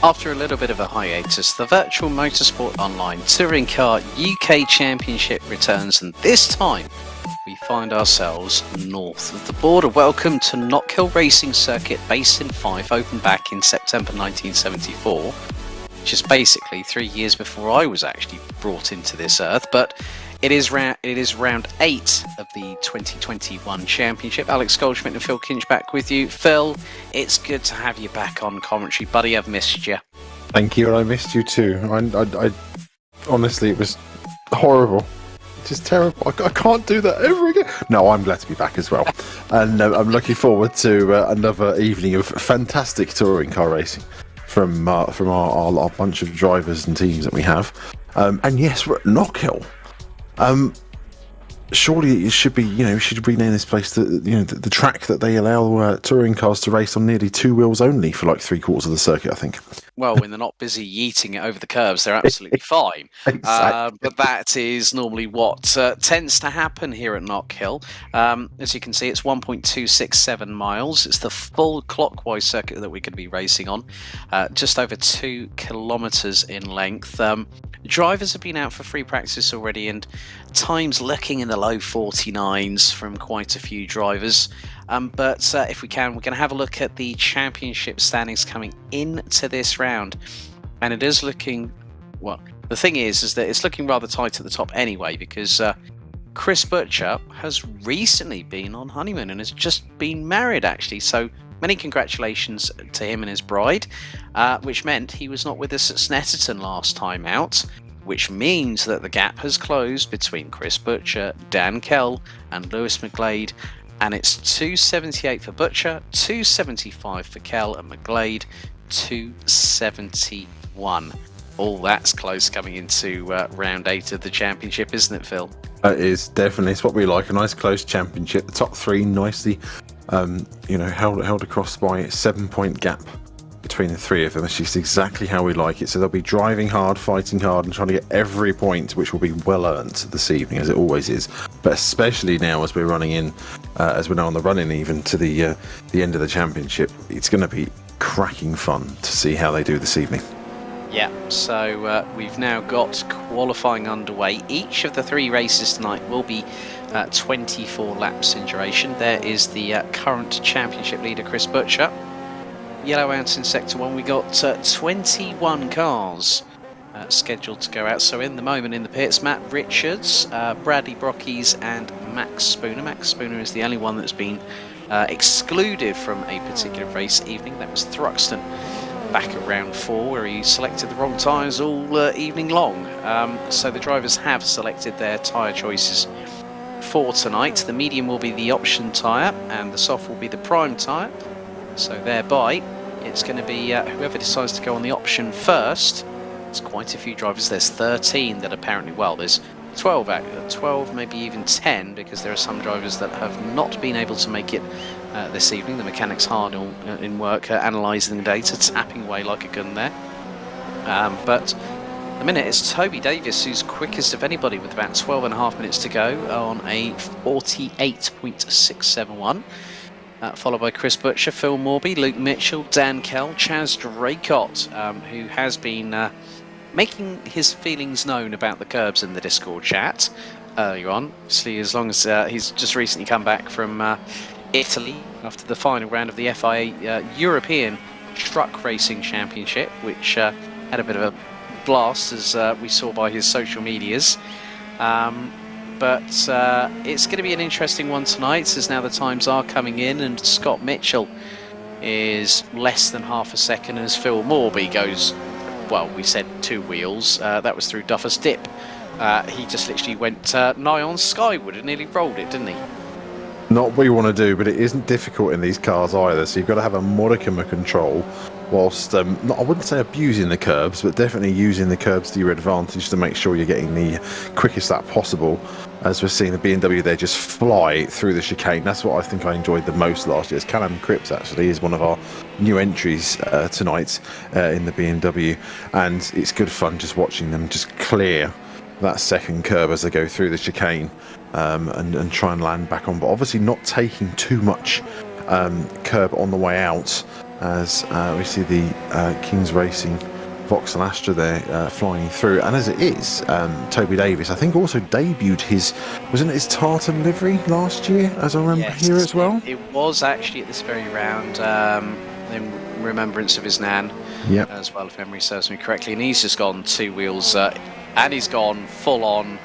After a little bit of a hiatus, the Virtual Motorsport Online Touring Car UK Championship returns, and this time we find ourselves north of the border. Welcome to Knockhill Racing Circuit, based in Fife, opened back in September 1974, which is basically 3 years before I was actually brought into this earth, but it is round 8 of the 2021 Championship. Alex Goldschmidt and Phil Kinch back with you. Phil, it's good to have you back on commentary, buddy. I've missed you. Thank you, and I missed you too. I honestly, it was horrible. Just terrible. I can't do that ever again. No, I'm glad to be back as well. And I'm looking forward to another evening of fantastic touring car racing from our bunch of drivers and teams that we have. And yes, we're at Knockhill. Surely it should be, we should rename this place the track that they allow touring cars to race on, nearly two wheels only for like 3/4 of the circuit, I think. Well, when they're not busy yeeting it over the curbs, they're absolutely fine. Exactly. But that is normally what tends to happen here at Knockhill. As you can see, it's 1.267 miles. It's the full clockwise circuit that we could be racing on, just over 2 kilometres in length. Drivers have been out for free practice already, and times looking in the low 49s from quite a few drivers. But if we can, we're going to have a look at the championship standings coming into this round. And it is looking, well, the thing is that it's looking rather tight at the top anyway, because Chris Butcher has recently been on honeymoon and has just been married, actually. So many congratulations to him and his bride, which meant he was not with us at Snetterton last time out, which means that the gap has closed between Chris Butcher, Dan Kell and Lewis McGlade, and it's 278 for Butcher, 275 for Kell, and McGlade 271. All that's close coming into round 8 of the championship, isn't it, Phil? It is, definitely. It's what we like, a nice close championship. The top three nicely held across by a 7-point gap between the three of them. It's just exactly how we like it. So they'll be driving hard, fighting hard, and trying to get every point, which will be well earned this evening, as it always is. But especially now, as we're running in, as we're now on the run-in even to the end of the championship, it's going to be cracking fun to see how they do this evening. Yeah, so we've now got qualifying underway. Each of the 3 races tonight will be 24 laps in duration. There is the current championship leader, Chris Butcher. Yellow out in Sector 1, we got 21 cars scheduled to go out. So in the moment in the pits, Matt Richards, Bradley Brockies and Max Spooner. Max Spooner is the only one that's been excluded from a particular race evening. That was Thruxton back at round 4, where he selected the wrong tyres all evening long. So the drivers have selected their tyre choices for tonight. The medium will be the option tyre and the soft will be the prime tyre. So thereby, it's going to be whoever decides to go on the option first. There's quite a few drivers. There's 13 that apparently, well, there's 12, maybe even 10, because there are some drivers that have not been able to make it this evening. The mechanic's hard in work, analysing the data, tapping away like a gun there. But at the minute, it's Toby Davis who's quickest of anybody, with about 12.5 minutes to go on a 48.671. Followed by Chris Butcher, Phil Morby, Luke Mitchell, Dan Kell, Chaz Draycott, who has been making his feelings known about the curbs in the Discord chat earlier on. Obviously, as long as he's just recently come back from Italy after the final round of the FIA European Truck Racing Championship, which had a bit of a blast, as we saw by his social medias. But it's going to be an interesting one tonight, as now the times are coming in, and Scott Mitchell is less than half a second as Phil Morby goes, well, we said 2 wheels. That was through Duffer's Dip. He just literally went nigh on Skyward and nearly rolled it, didn't he? Not what you want to do, but it isn't difficult in these cars either, so you've got to have a modicum of control, whilst, I wouldn't say abusing the curbs, but definitely using the curbs to your advantage to make sure you're getting the quickest lap possible. As we're seeing the BMW there just fly through the chicane. That's what I think I enjoyed the most last year. Callum Cripps actually is one of our new entries tonight in the BMW, and it's good fun just watching them just clear that second curb as they go through the chicane and try and land back on, but obviously not taking too much curb on the way out as we see the Kings Racing Vauxhall Astra there flying through. And as it is, Toby Davis, I think, also debuted wasn't it his tartan livery last year, as I remember here as well? It was actually at this very round, in remembrance of his nan, as well, if memory serves me correctly. And he's just gone 2 wheels, and he's gone full-on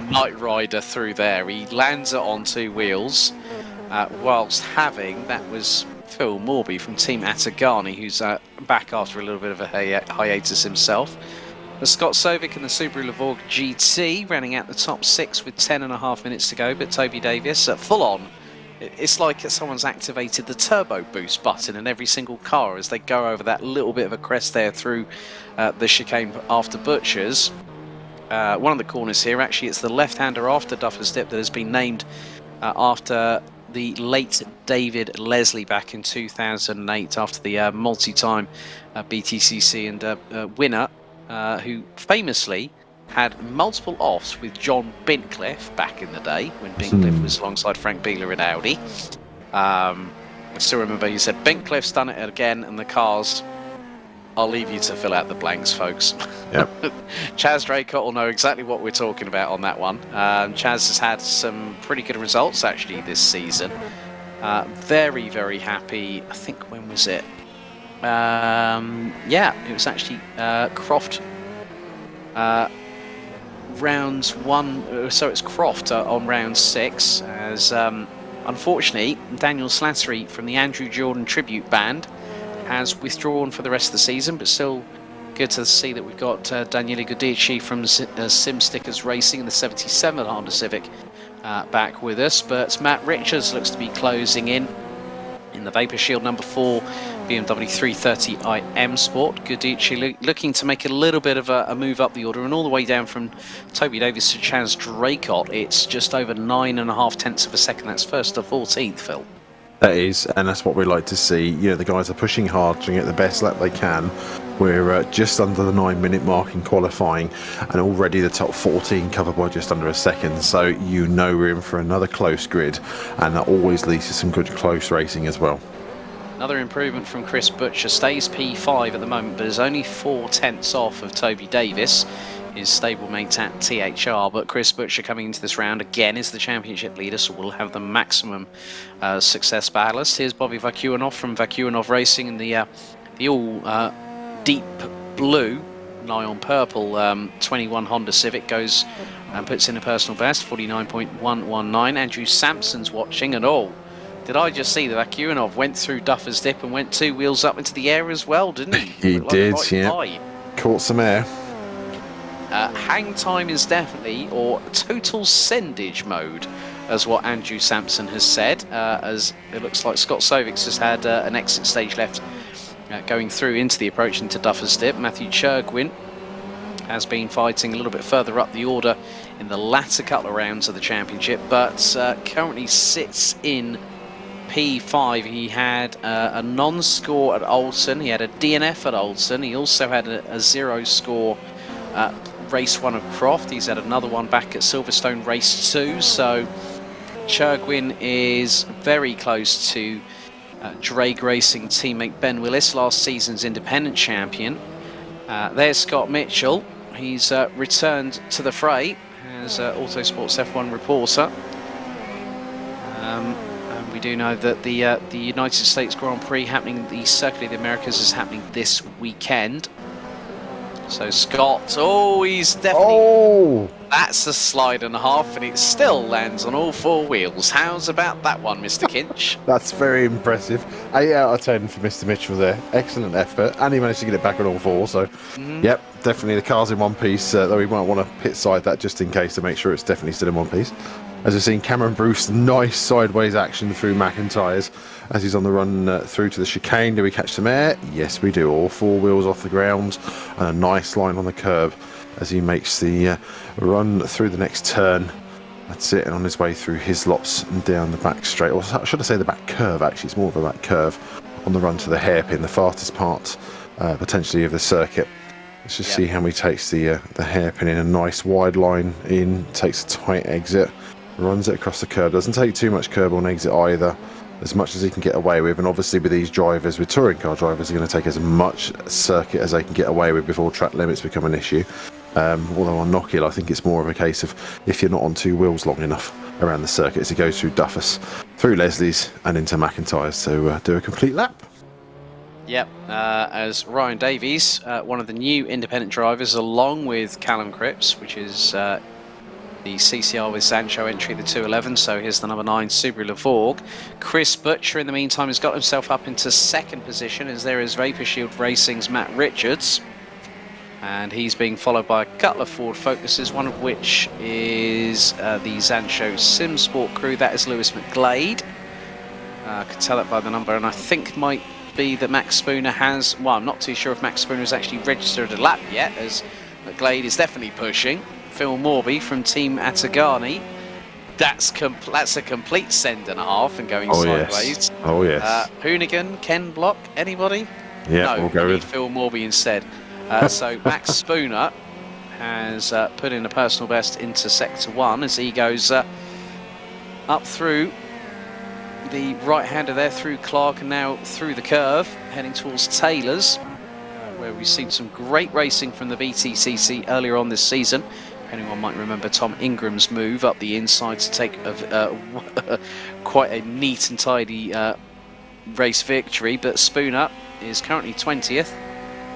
Knight Rider through there. He lands it on 2 wheels, whilst having, that was Phil Morby from Team Atagani, who's back after a little bit of a hiatus himself. Scott Sovic in the Subaru Levorg GT running out the top 6 with 10.5 minutes to go, but Toby Davis full on. It's like someone's activated the turbo boost button in every single car as they go over that little bit of a crest there through the chicane after Butchers. One of the corners here, actually, it's the left-hander after Duffer's Dip that has been named after the late David Leslie back in 2008, after the multi-time BTCC and winner, who famously had multiple offs with John Bincliffe back in the day when Bincliffe was alongside Frank Beeler in Audi. I still remember he said Bincliffe's done it again, and the cars, I'll leave you to fill out the blanks, folks. Yep. Chaz Draycott will know exactly what we're talking about on that one. Chaz has had some pretty good results actually this season. Very, very happy. I think, when was it? Yeah, it was actually Croft. Rounds 1, so it's Croft on round 6, as unfortunately Daniel Slattery from the Andrew Jordan Tribute Band has withdrawn for the rest of the season, but still good to see that we've got Daniele Gudici from Simstickers Racing in the 77 Honda Civic back with us. But Matt Richards looks to be closing in the Vapor Shield number 4 BMW 330i M Sport. Gudici looking to make a little bit of a move up the order, and all the way down from Toby Davis to Chaz Draycott, it's just over 9.5 tenths of a second. That's first to 14th, Phil. That is, and that's what we like to see. You know, the guys are pushing hard to get the best lap they can. We're just under the 9-minute mark in qualifying, and already the top 14 covered by just under a second. So you know we're in for another close grid, and that always leads to some good close racing as well. Another improvement from Chris Butcher, stays P5 at the moment, but is only 4 tenths off of Toby Davis, his stablemate at THR. But Chris Butcher coming into this round again is the championship leader, so we'll have the maximum success ballast. Here's Bobby Vakuanov from Vakuanov Racing in the all deep blue, nigh on purple 21 Honda Civic, goes and puts in a personal best, 49.119. Andrew Sampson's watching, and did I just see that Vakuanov went through Duffer's Dip and went 2 wheels up into the air as well, didn't he? He did, right, yeah. Caught some air. Hang time is definitely, or total sendage mode, as what Andrew Sampson has said, as it looks like Scott Sovics has had an exit stage left going through into the approach into Duffer's Dip. Matthew Churgwin has been fighting a little bit further up the order in the latter couple of rounds of the championship, but currently sits in P5. He had a non-score at Oulton, he had a DNF at Oulton, he also had a 0 score at race 1 of Croft. He's had another one back at Silverstone race 2, so Churgwin is very close to Drake Racing teammate Ben Willis, last season's independent champion. There's Scott Mitchell. He's returned to the fray as Autosports F1 reporter. And we do know that the United States Grand Prix happening, the Circuit of the Americas, is happening this weekend. So Scott, he's definitely, that's a slide and a half, and it still lands on all 4 wheels. How's about that one, Mr. Kinch? That's very impressive. 8 out of 10 for Mr. Mitchell there. Excellent effort, and he managed to get it back on all 4. So, yep, definitely the car's in one piece, though we might want to pit side that just in case to make sure it's definitely still in one piece. As we've seen, Cameron Bruce, nice sideways action through McIntyre's as he's on the run through to the chicane. Do we catch some air? Yes, we do. All 4 wheels off the ground, and a nice line on the curb as he makes the run through the next turn. That's it, and on his way through his lots and down the back straight, or should I say the back curve, actually. It's more of a back curve on the run to the hairpin, the fastest part potentially of the circuit. Let's just see how he takes the hairpin in a nice wide line in, takes a tight exit, runs it across the curb. Doesn't take too much curb on exit either. as much as he can get away with. And obviously with these drivers, with touring car drivers, are going to take as much circuit as they can get away with before track limits become an issue. Although on Knockhill, I think it's more of a case of if you're not on two wheels long enough around the circuit, as it goes through Duffus, through Leslie's and into McIntyre's to do a complete lap. Yep, as Ryan Davies, one of the new independent drivers, along with Callum Cripps, which is the CCR with Sancho entry, the 211. So here's the number 9 Subaru Lavorg. Chris Butcher, in the meantime, has got himself up into second position, as there is Vapor Shield Racing's Matt Richards. And he's being followed by a couple of Ford Focuses, one of which is the Sancho Simsport crew. That is Lewis McGlade. I could tell that by the number, and I think might be that Max Spooner has, well, I'm not too sure if Max Spooner has actually registered a lap yet, as McGlade is definitely pushing. Phil Morby from Team Atagani. That's a complete send and a half and going sideways. Yes. Oh yes. Hoonigan, Ken Block, anybody? Yeah, no, we'll go with Phil Morby instead. So Max Spooner has put in a personal best into Sector 1 as he goes up through the right-hander there, through Clark, and now through the curve, heading towards Taylor's, where we've seen some great racing from the BTCC earlier on this season. Anyone might remember Tom Ingram's move up the inside to take quite a neat and tidy race victory, but Spooner is currently 20th,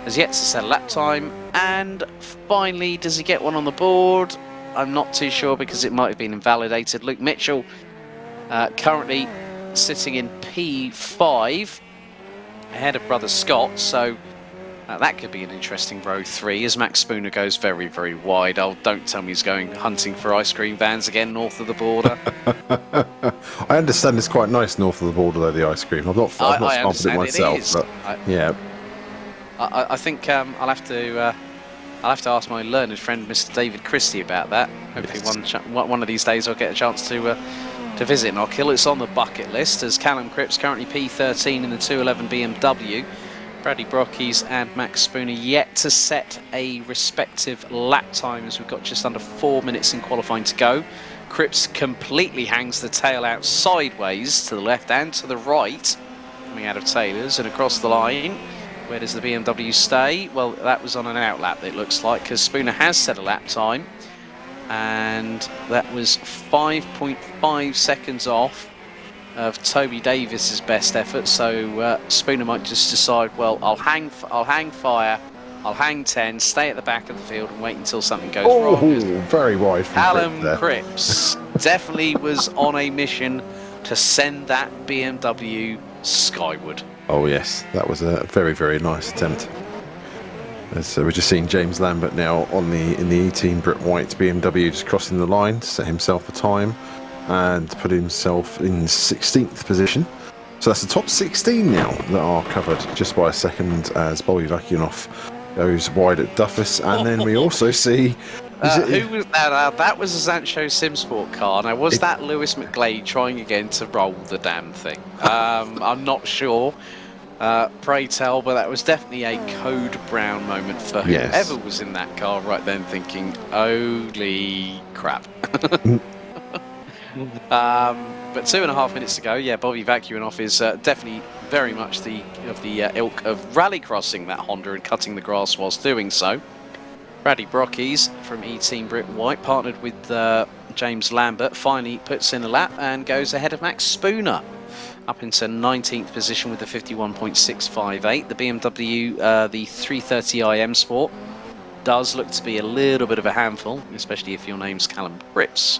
has yet to set a lap time, and finally, does he get one on the board? I'm not too sure because it might have been invalidated. Luke Mitchell currently sitting in P5 ahead of brother Scott, so that could be an interesting row 3 as Max Spooner goes very, very wide. Oh, don't tell me he's going hunting for ice cream vans again north of the border. I understand it's quite nice north of the border though, the ice cream. I've not sampled it myself, but yeah. I think I'll have to ask my learned friend Mr. David Christie about that. Hopefully one of these days I'll get a chance to visit Knockhill. It's on the bucket list as Callum Cripps currently P13 in the 211 BMW. Bradley Brockies and Max Spooner yet to set a respective lap time as we've got just under 4 minutes in qualifying to go. Cripps completely hangs the tail out sideways to the left and to the right, coming out of Taylor's and across the line. Where does the BMW stay? Well, that was on an out lap, it looks like, because Spooner has set a lap time, and that was 5.5 seconds off of Toby Davis's best effort. So Spooner might just decide, well, I'll hang fire, I'll hang 10, stay at the back of the field, and wait until something goes wrong. Oh, very wide from Callum Cripps definitely was on a mission to send that BMW skyward. Oh yes, that was a very, very nice attempt. So we're just seeing James Lambert now in the E-Team Britt White BMW, just crossing the line to set himself a time and put himself in 16th position. So that's the top 16 now that are covered just by a second as Bobby Vakunoff goes wide at Duffus. And then we also see... who was that? That was a Sancho Simsport car. Now, was that Lewis McGlade trying again to roll the damn thing? I'm not sure. Pray tell, but that was definitely a Code Brown moment for whoever was in that car right then, thinking, holy crap. But 2.5 minutes to go. Yeah, Bobby Vakuinoff is definitely very much the ilk of rally crossing that Honda and cutting the grass whilst doing so. Bradley Brockies from E-Team Britt White, partnered with James Lambert, finally puts in a lap and goes ahead of Max Spooner, up into 19th position with the 51.658. The BMW, the 330iM Sport, does look to be a little bit of a handful, especially if your name's Callum Cripps.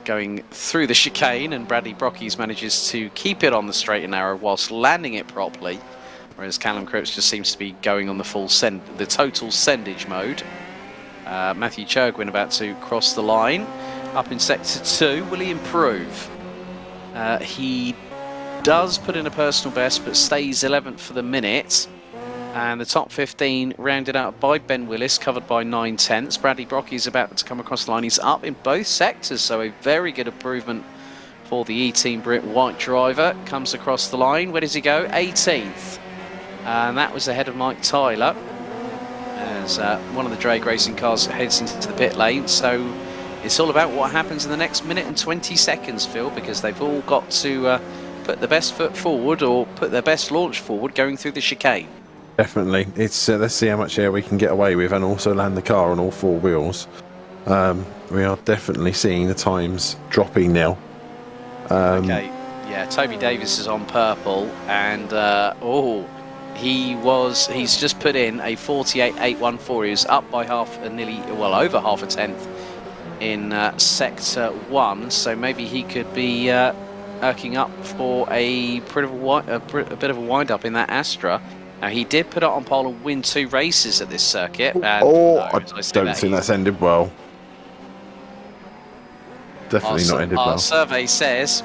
Going through the chicane, and Bradley Brockies manages to keep it on the straight and narrow whilst landing it properly, whereas Callum Cripps just seems to be going on the total sendage mode. Matthew Churgwin about to cross the line. Up in Sector 2, will he improve? He does put in a personal best, but stays 11th for the minute. And the top 15 rounded out by Ben Willis, covered by 9/10. Bradley Brockie is about to come across the line. He's up in both sectors, so a very good improvement for the E-Team Britt White driver. Comes across the line. Where does he go? 18th. And that was ahead of Mike Tyler, as one of the drag racing cars heads into the pit lane. So it's all about what happens in the next minute and 20 seconds, Phil, because they've all got to put the best foot forward or put their best launch forward going through the chicane. Definitely. It's let's see how much air we can get away with and also land the car on all four wheels. We are definitely seeing the times dropping now. Okay, yeah, Toby Davis is on purple, and he's just put in a 48.814. He was up by over half a tenth in sector 1, so maybe he could be irking up for a bit of a wind up in that Astra. Now, he did put it on pole and win 2 races at this circuit. And I don't think that's ended well. Definitely not ended well. Our survey says,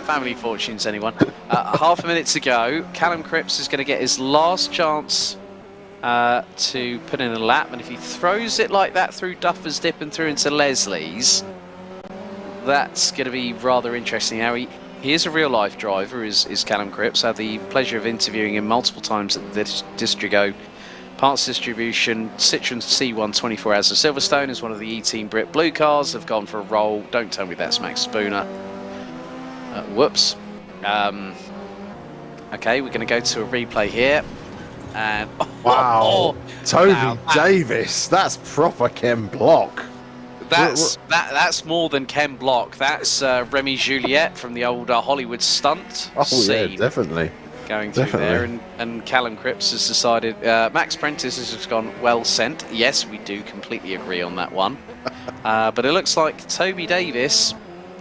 family fortunes, anyone. Half a minute to go. Callum Cripps is going to get his last chance to put in a lap, and if he throws it like that through Duffer's Dip and through into Leslie's, that's going to be rather interesting. Now, he is a real-life driver, is Callum Cripps. I had the pleasure of interviewing him multiple times at the Distrigo Parts Distribution. Citroen C1 24 Hours of Silverstone is one of the E-Team Brit Blue cars. Have gone for a roll. Don't tell me that's Max Spooner. Whoops. Okay, we're going to go to a replay here. And wow, Toby Davis, that's proper Ken Block. That's more than Ken Block. That's Remy Juliet from the old Hollywood stunt scene. Yeah, definitely. Going through there, and Callum Cripps has decided. Max Prentice has just gone well sent. Yes, we do completely agree on that one. But it looks like Toby Davis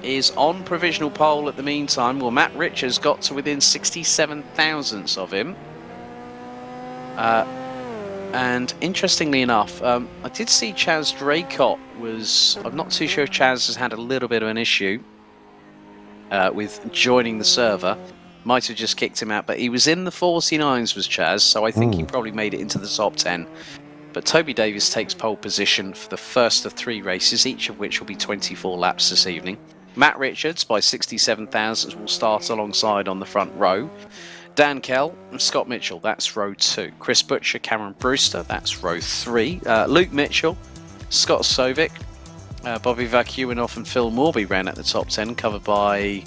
is on provisional pole at the meantime. Well, Matt Richards got to within 67 thousandths of him. And interestingly enough, I did see Chaz Draycott was... I'm not too sure if Chaz has had a little bit of an issue with joining the server. Might have just kicked him out, but he was in the 49s was Chaz, so I think he probably made it into the top 10. But Toby Davis takes pole position for the first of 3 races, each of which will be 24 laps this evening. Matt Richards, by 67 thousandths, will start alongside on the front row. Dan Kell and Scott Mitchell, that's row 2. Chris Butcher, Cameron Brewster, that's row 3. Luke Mitchell, Scott Sovic, Bobby Vakuinoff and Phil Morby ran at the top 10, covered by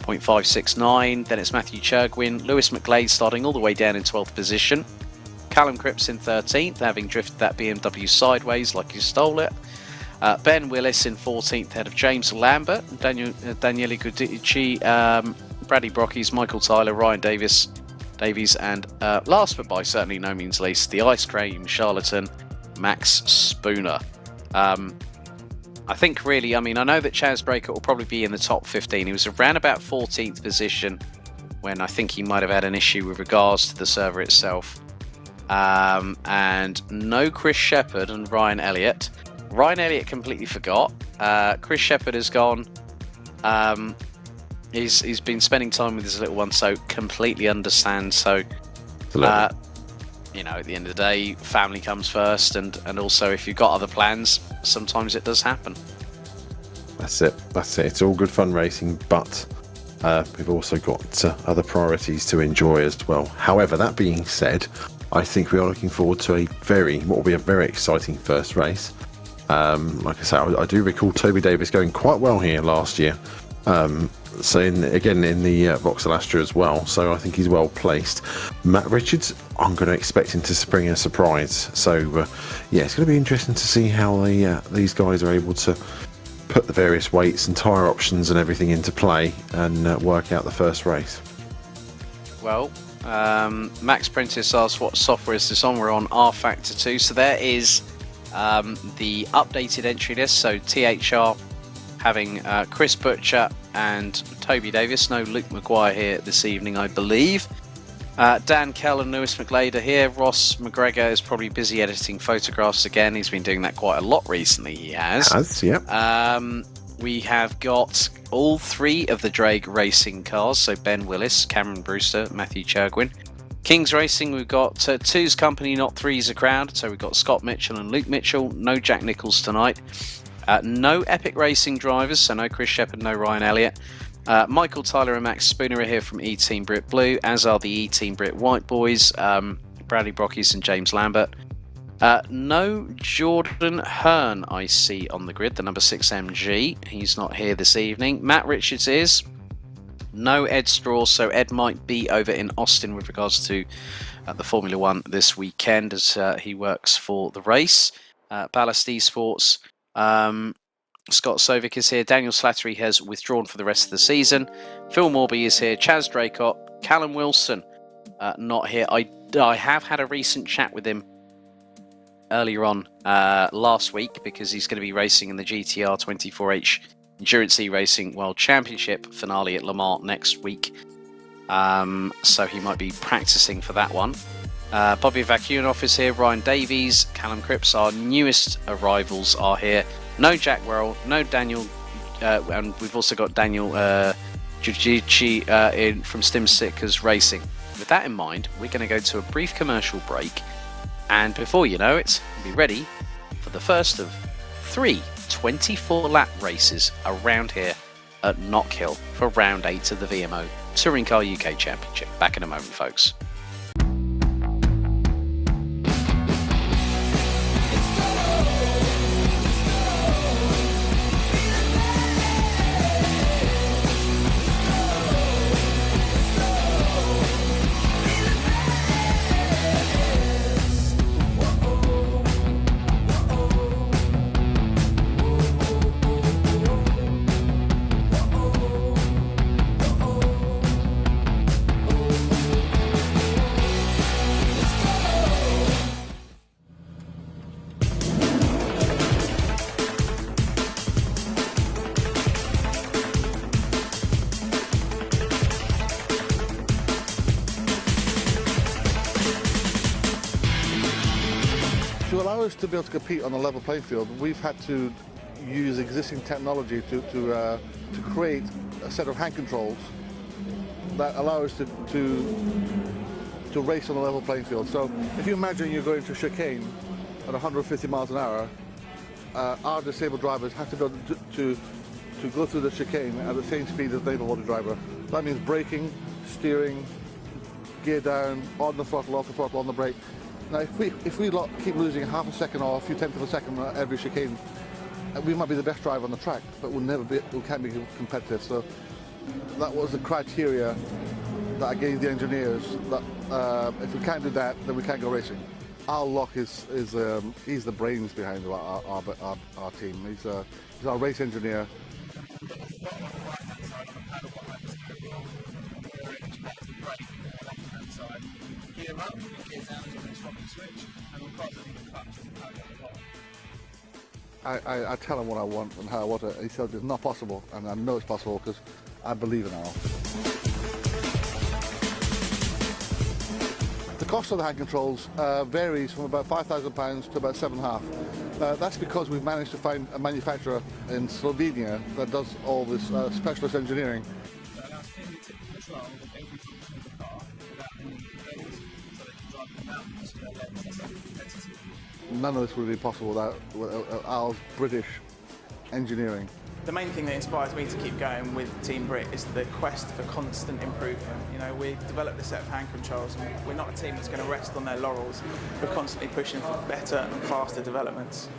0.569. Then it's Matthew Churgwin, Lewis McGlade starting all the way down in 12th position. Callum Cripps in 13th, having drifted that BMW sideways like he stole it. Ben Willis in 14th, ahead of James Lambert, Daniele Gudici, Bradley Brockies, Michael Tyler, Ryan Davies, and last but by certainly no means least, the ice cream charlatan, Max Spooner. I think really, I know that Chaz Draycott will probably be in the top 15. He was around about 14th position when I think he might have had an issue with regards to the server itself. And no Chris Shepherd and Ryan Elliott. Ryan Elliott completely forgot. Chris Shepherd has gone. He's been spending time with his little one, so completely understand. So, at the end of the day, family comes first, and also if you've got other plans, sometimes it does happen. That's it. It's all good fun racing, but we've also got other priorities to enjoy as well. However, that being said, I think we are looking forward to what will be a very exciting first race. Like I say, I do recall Toby Davis going quite well here last year. So in the Vauxhall Astra as well, so I think he's well placed. Matt Richards, I'm going to expect him to spring a surprise. So it's going to be interesting to see how these guys are able to put the various weights and tyre options and everything into play and work out the first race. Well, Max Prentice asks what software is this on. We're on R Factor 2, so there is the updated entry list. So THR having Chris Butcher and Toby Davis. No Luke Maguire here this evening, I believe. Dan Kell and Lewis McGlade are here. Ross McGregor is probably busy editing photographs again. He's been doing that quite a lot recently, he has. Yep. We have got all 3 of the Drake Racing cars. So Ben Willis, Cameron Brewster, Matthew Churgwin. Kings Racing, we've got 2's company, not 3's a crowd. So we've got Scott Mitchell and Luke Mitchell. No Jack Nichols tonight. No Epic Racing drivers, so no Chris Shepherd, no Ryan Elliott. Michael Tyler and Max Spooner are here from E-Team Brit Blue, as are the E-Team Brit White boys, Bradley Brockies and James Lambert. No Jordan Hearn I see on the grid, the number 6 MG. He's not here this evening. Matt Richards is. No Ed Straw, so Ed might be over in Austin with regards to the Formula One this weekend as he works for the race. Ballast Esports. Scott Sovic is here. Daniel Slattery has withdrawn for the rest of the season. Phil Morby is here. Chaz Draycott. Callum Wilson not here. I have had a recent chat with him earlier on last week because he's going to be racing in the GTR 24H Endurance E-Racing World Championship finale at Le Mans next week. So he might be practicing for that one. Bobby Vacunoff is here. Ryan Davies, Callum Cripps, our newest arrivals, are here. No Jack Werrell, no Daniel, and we've also got Daniel Jujichi from Stimstickers Racing. With that in mind, we're going to go to a brief commercial break, and before you know it, we'll be ready for the first of 3 24-lap races around here at Knockhill for Round 8 of the VMO Touring Car UK Championship. Back in a moment, folks. To allow us to be able to compete on a level playing field, we've had to use existing technology to create a set of hand controls that allow us to race on a level playing field. So if you imagine you're going to chicane at 150 miles an hour, our disabled drivers have to be able to go through the chicane at the same speed as the able-bodied driver. That means braking, steering, gear down, on the throttle, off the throttle, on the brake. Now, if we keep losing half a second or a few tenths of a second at every chicane, we might be the best driver on the track, but we can't be competitive. So that was the criteria that I gave the engineers. That if we can't do that, then we can't go racing. Al Locke is he's the brains behind our team. He's our race engineer. I tell him what I want and how I want it. He says it's not possible, and I know it's possible because I believe in Al. The cost of the hand controls varies from about £5,000 to about £7,500. That's because we've managed to find a manufacturer in Slovenia that does all this specialist engineering. None of this would be possible without Al's British engineering. The main thing that inspires me to keep going with Team Brit is the quest for constant improvement. You know, we've developed a set of hand controls, and we're not a team that's going to rest on their laurels. We're constantly pushing for better and faster developments.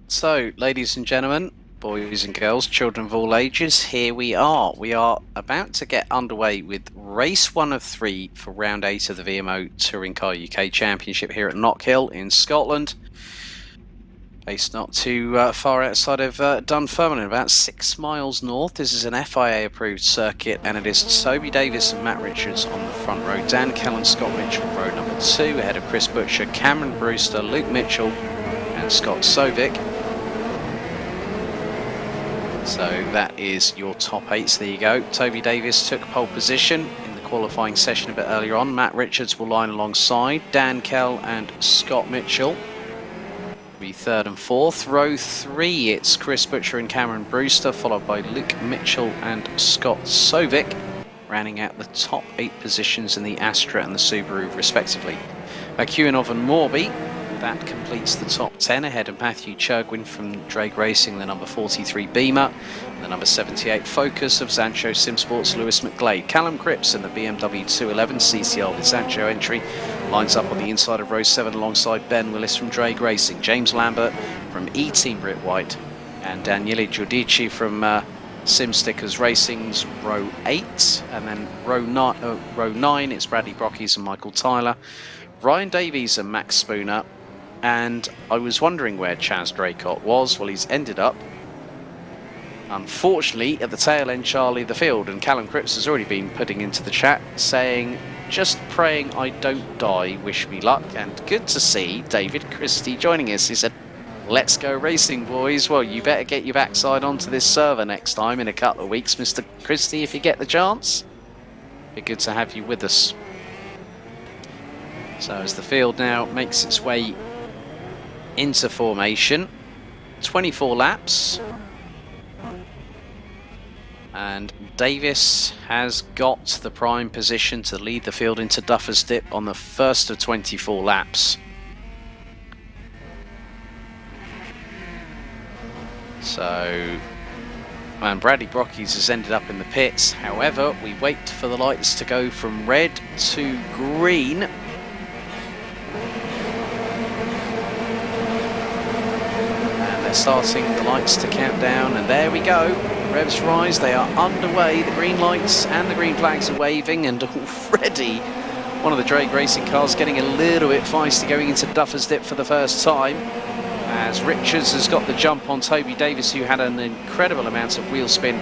So, ladies and gentlemen, boys and girls, children of all ages, here we are. We are about to get underway with race 1 of 3 for round 8 of the VMO Touring Car UK Championship here at Knockhill in Scotland. Based not too far outside of Dunfermline, about 6 miles north. This is an FIA approved circuit, and it is Toby Davis and Matt Richards on the front row. Dan Kell and Scott Mitchell, row number 2, ahead of Chris Butcher, Cameron Brewster, Luke Mitchell and Scott Sovic. So that is your top 8, so there you go. Toby Davis took pole position in the qualifying session a bit earlier on. Matt Richards will line alongside. Dan Kell and Scott Mitchell be 3rd and 4th. Row 3, it's Chris Butcher and Cameron Brewster, followed by Luke Mitchell and Scott Sovic, rounding out the top 8 positions in the Astra and the Subaru respectively. Kewinov and Morby, that completes the top 10, ahead of Matthew Churgwin from Drake Racing, the number 43 Beamer, and the number 78 Focus of Zancho Simsport's Lewis McGlade. Callum Cripps in the BMW 211 CCL with Zancho entry lines up on the inside of row 7 alongside Ben Willis from Drake Racing, James Lambert from E-Team Brit White, and Daniele Giudici from Simstickers Racing's row 8, and then row 9 it's Bradley Brockies and Michael Tyler, Ryan Davies and Max Spooner. And I was wondering where Chaz Draycott was. Well, he's ended up, unfortunately, at the tail end Charlie the field, and Callum Cripps has already been putting into the chat saying, just praying I don't die, wish me luck. And good to see David Christie joining us. He said, let's go racing, boys. Well, you better get your backside onto this server next time in a couple of weeks, Mr. Christie, if you get the chance. Be good to have you with us. So as the field now makes its way into formation, 24 laps, and Davis has got the prime position to lead the field into Duffer's Dip on the first of 24 laps. So, and Bradley Brockies has ended up in the pits. However, we wait for the lights to go from red to green. Starting the lights to count down, and there we go. Revs rise, they are underway. The green lights and the green flags are waving, and already one of the Drake Racing cars getting a little bit feisty going into Duffer's Dip for the first time, as Richards has got the jump on Toby Davis, who had an incredible amount of wheel spin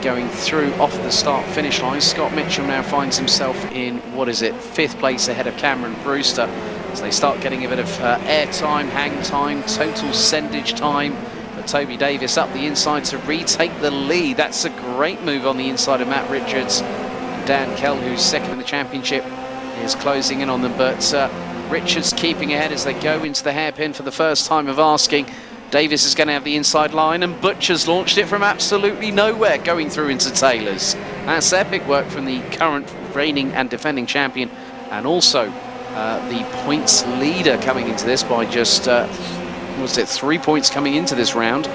going through off the start finish line. Scott Mitchell now finds himself in, what is it, 5th place ahead of Cameron Brewster. So they start getting a bit of air time, hang time, total sendage time. But Toby Davis up the inside to retake the lead. That's a great move on the inside of Matt Richards. And Dan Kell, who's 2nd in the championship, is closing in on them. But Richards keeping ahead as they go into the hairpin for the first time of asking. Davis is going to have the inside line, and Butcher's launched it from absolutely nowhere, going through into Taylor's. That's epic work from the current reigning and defending champion, and also the points leader coming into this by just, 3 points coming into this round.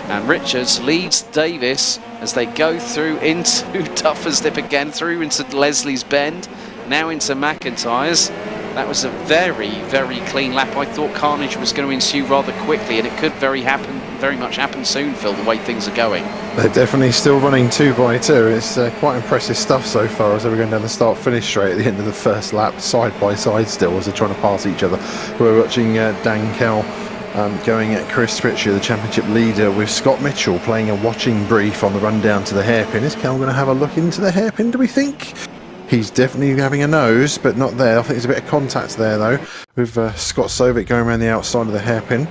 And Richards leads Davis as they go through into Duffer's Dip again, through into Leslie's Bend, now into McIntyre's. That was a very, very clean lap. I thought carnage was going to ensue rather quickly, and it could very much happen soon, Phil, the way things are going. They're definitely still running 2 by 2. It's quite impressive stuff so far, as they were going down the start-finish straight at the end of the first lap, side by side still, as they're trying to pass each other. We're watching Dan Kell going at Chris Pritchard, the championship leader, with Scott Mitchell playing a watching brief on the run down to the hairpin. Is Kell going to have a look into the hairpin, do we think? He's definitely having a nose, but not there. I think there's a bit of contact there, though, with Scott Sovic going around the outside of the hairpin.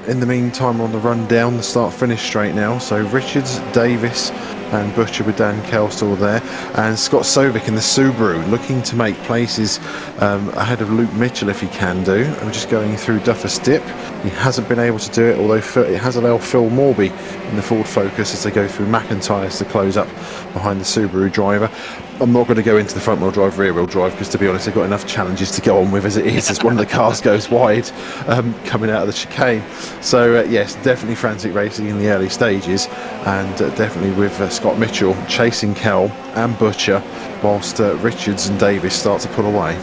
In the meantime, we're on the run down the start-finish straight now. So Richards, Davis and Butcher with Dan Kell still there. And Scott Sovic in the Subaru looking to make places ahead of Luke Mitchell if he can do. I'm just going through Duffer's Dip. He hasn't been able to do it, although it has allowed Phil Morby in the Ford Focus as they go through McIntyre's to close up behind the Subaru driver. I'm not going to go into the front-wheel drive, rear-wheel drive, because to be honest, they've got enough challenges to go on with as it is, as one of the cars goes wide coming out of the chicane. So yes, definitely frantic racing in the early stages, and definitely with Scott Mitchell chasing Kell and Butcher, whilst Richards and Davis start to pull away.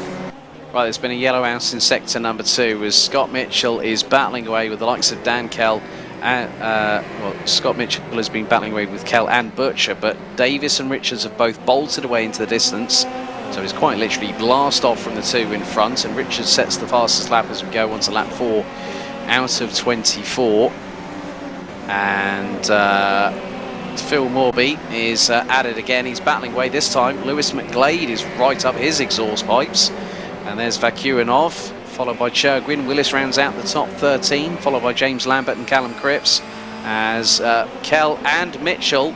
Right, there's been a yellow house in sector number 2 as Scott Mitchell is battling away with the likes of Dan Kell Scott Mitchell has been battling away with Kell and Butcher, but Davis and Richards have both bolted away into the distance. So it's quite literally blast off from the two in front, and Richards sets the fastest lap as we go on to lap 4 out of 24. And Phil Morby is at it again. He's battling away this time. Lewis McGlade is right up his exhaust pipes. And there's Vakuinov, followed by Chergwin. Willis rounds out the top 13, followed by James Lambert and Callum Cripps, as Kell and Mitchell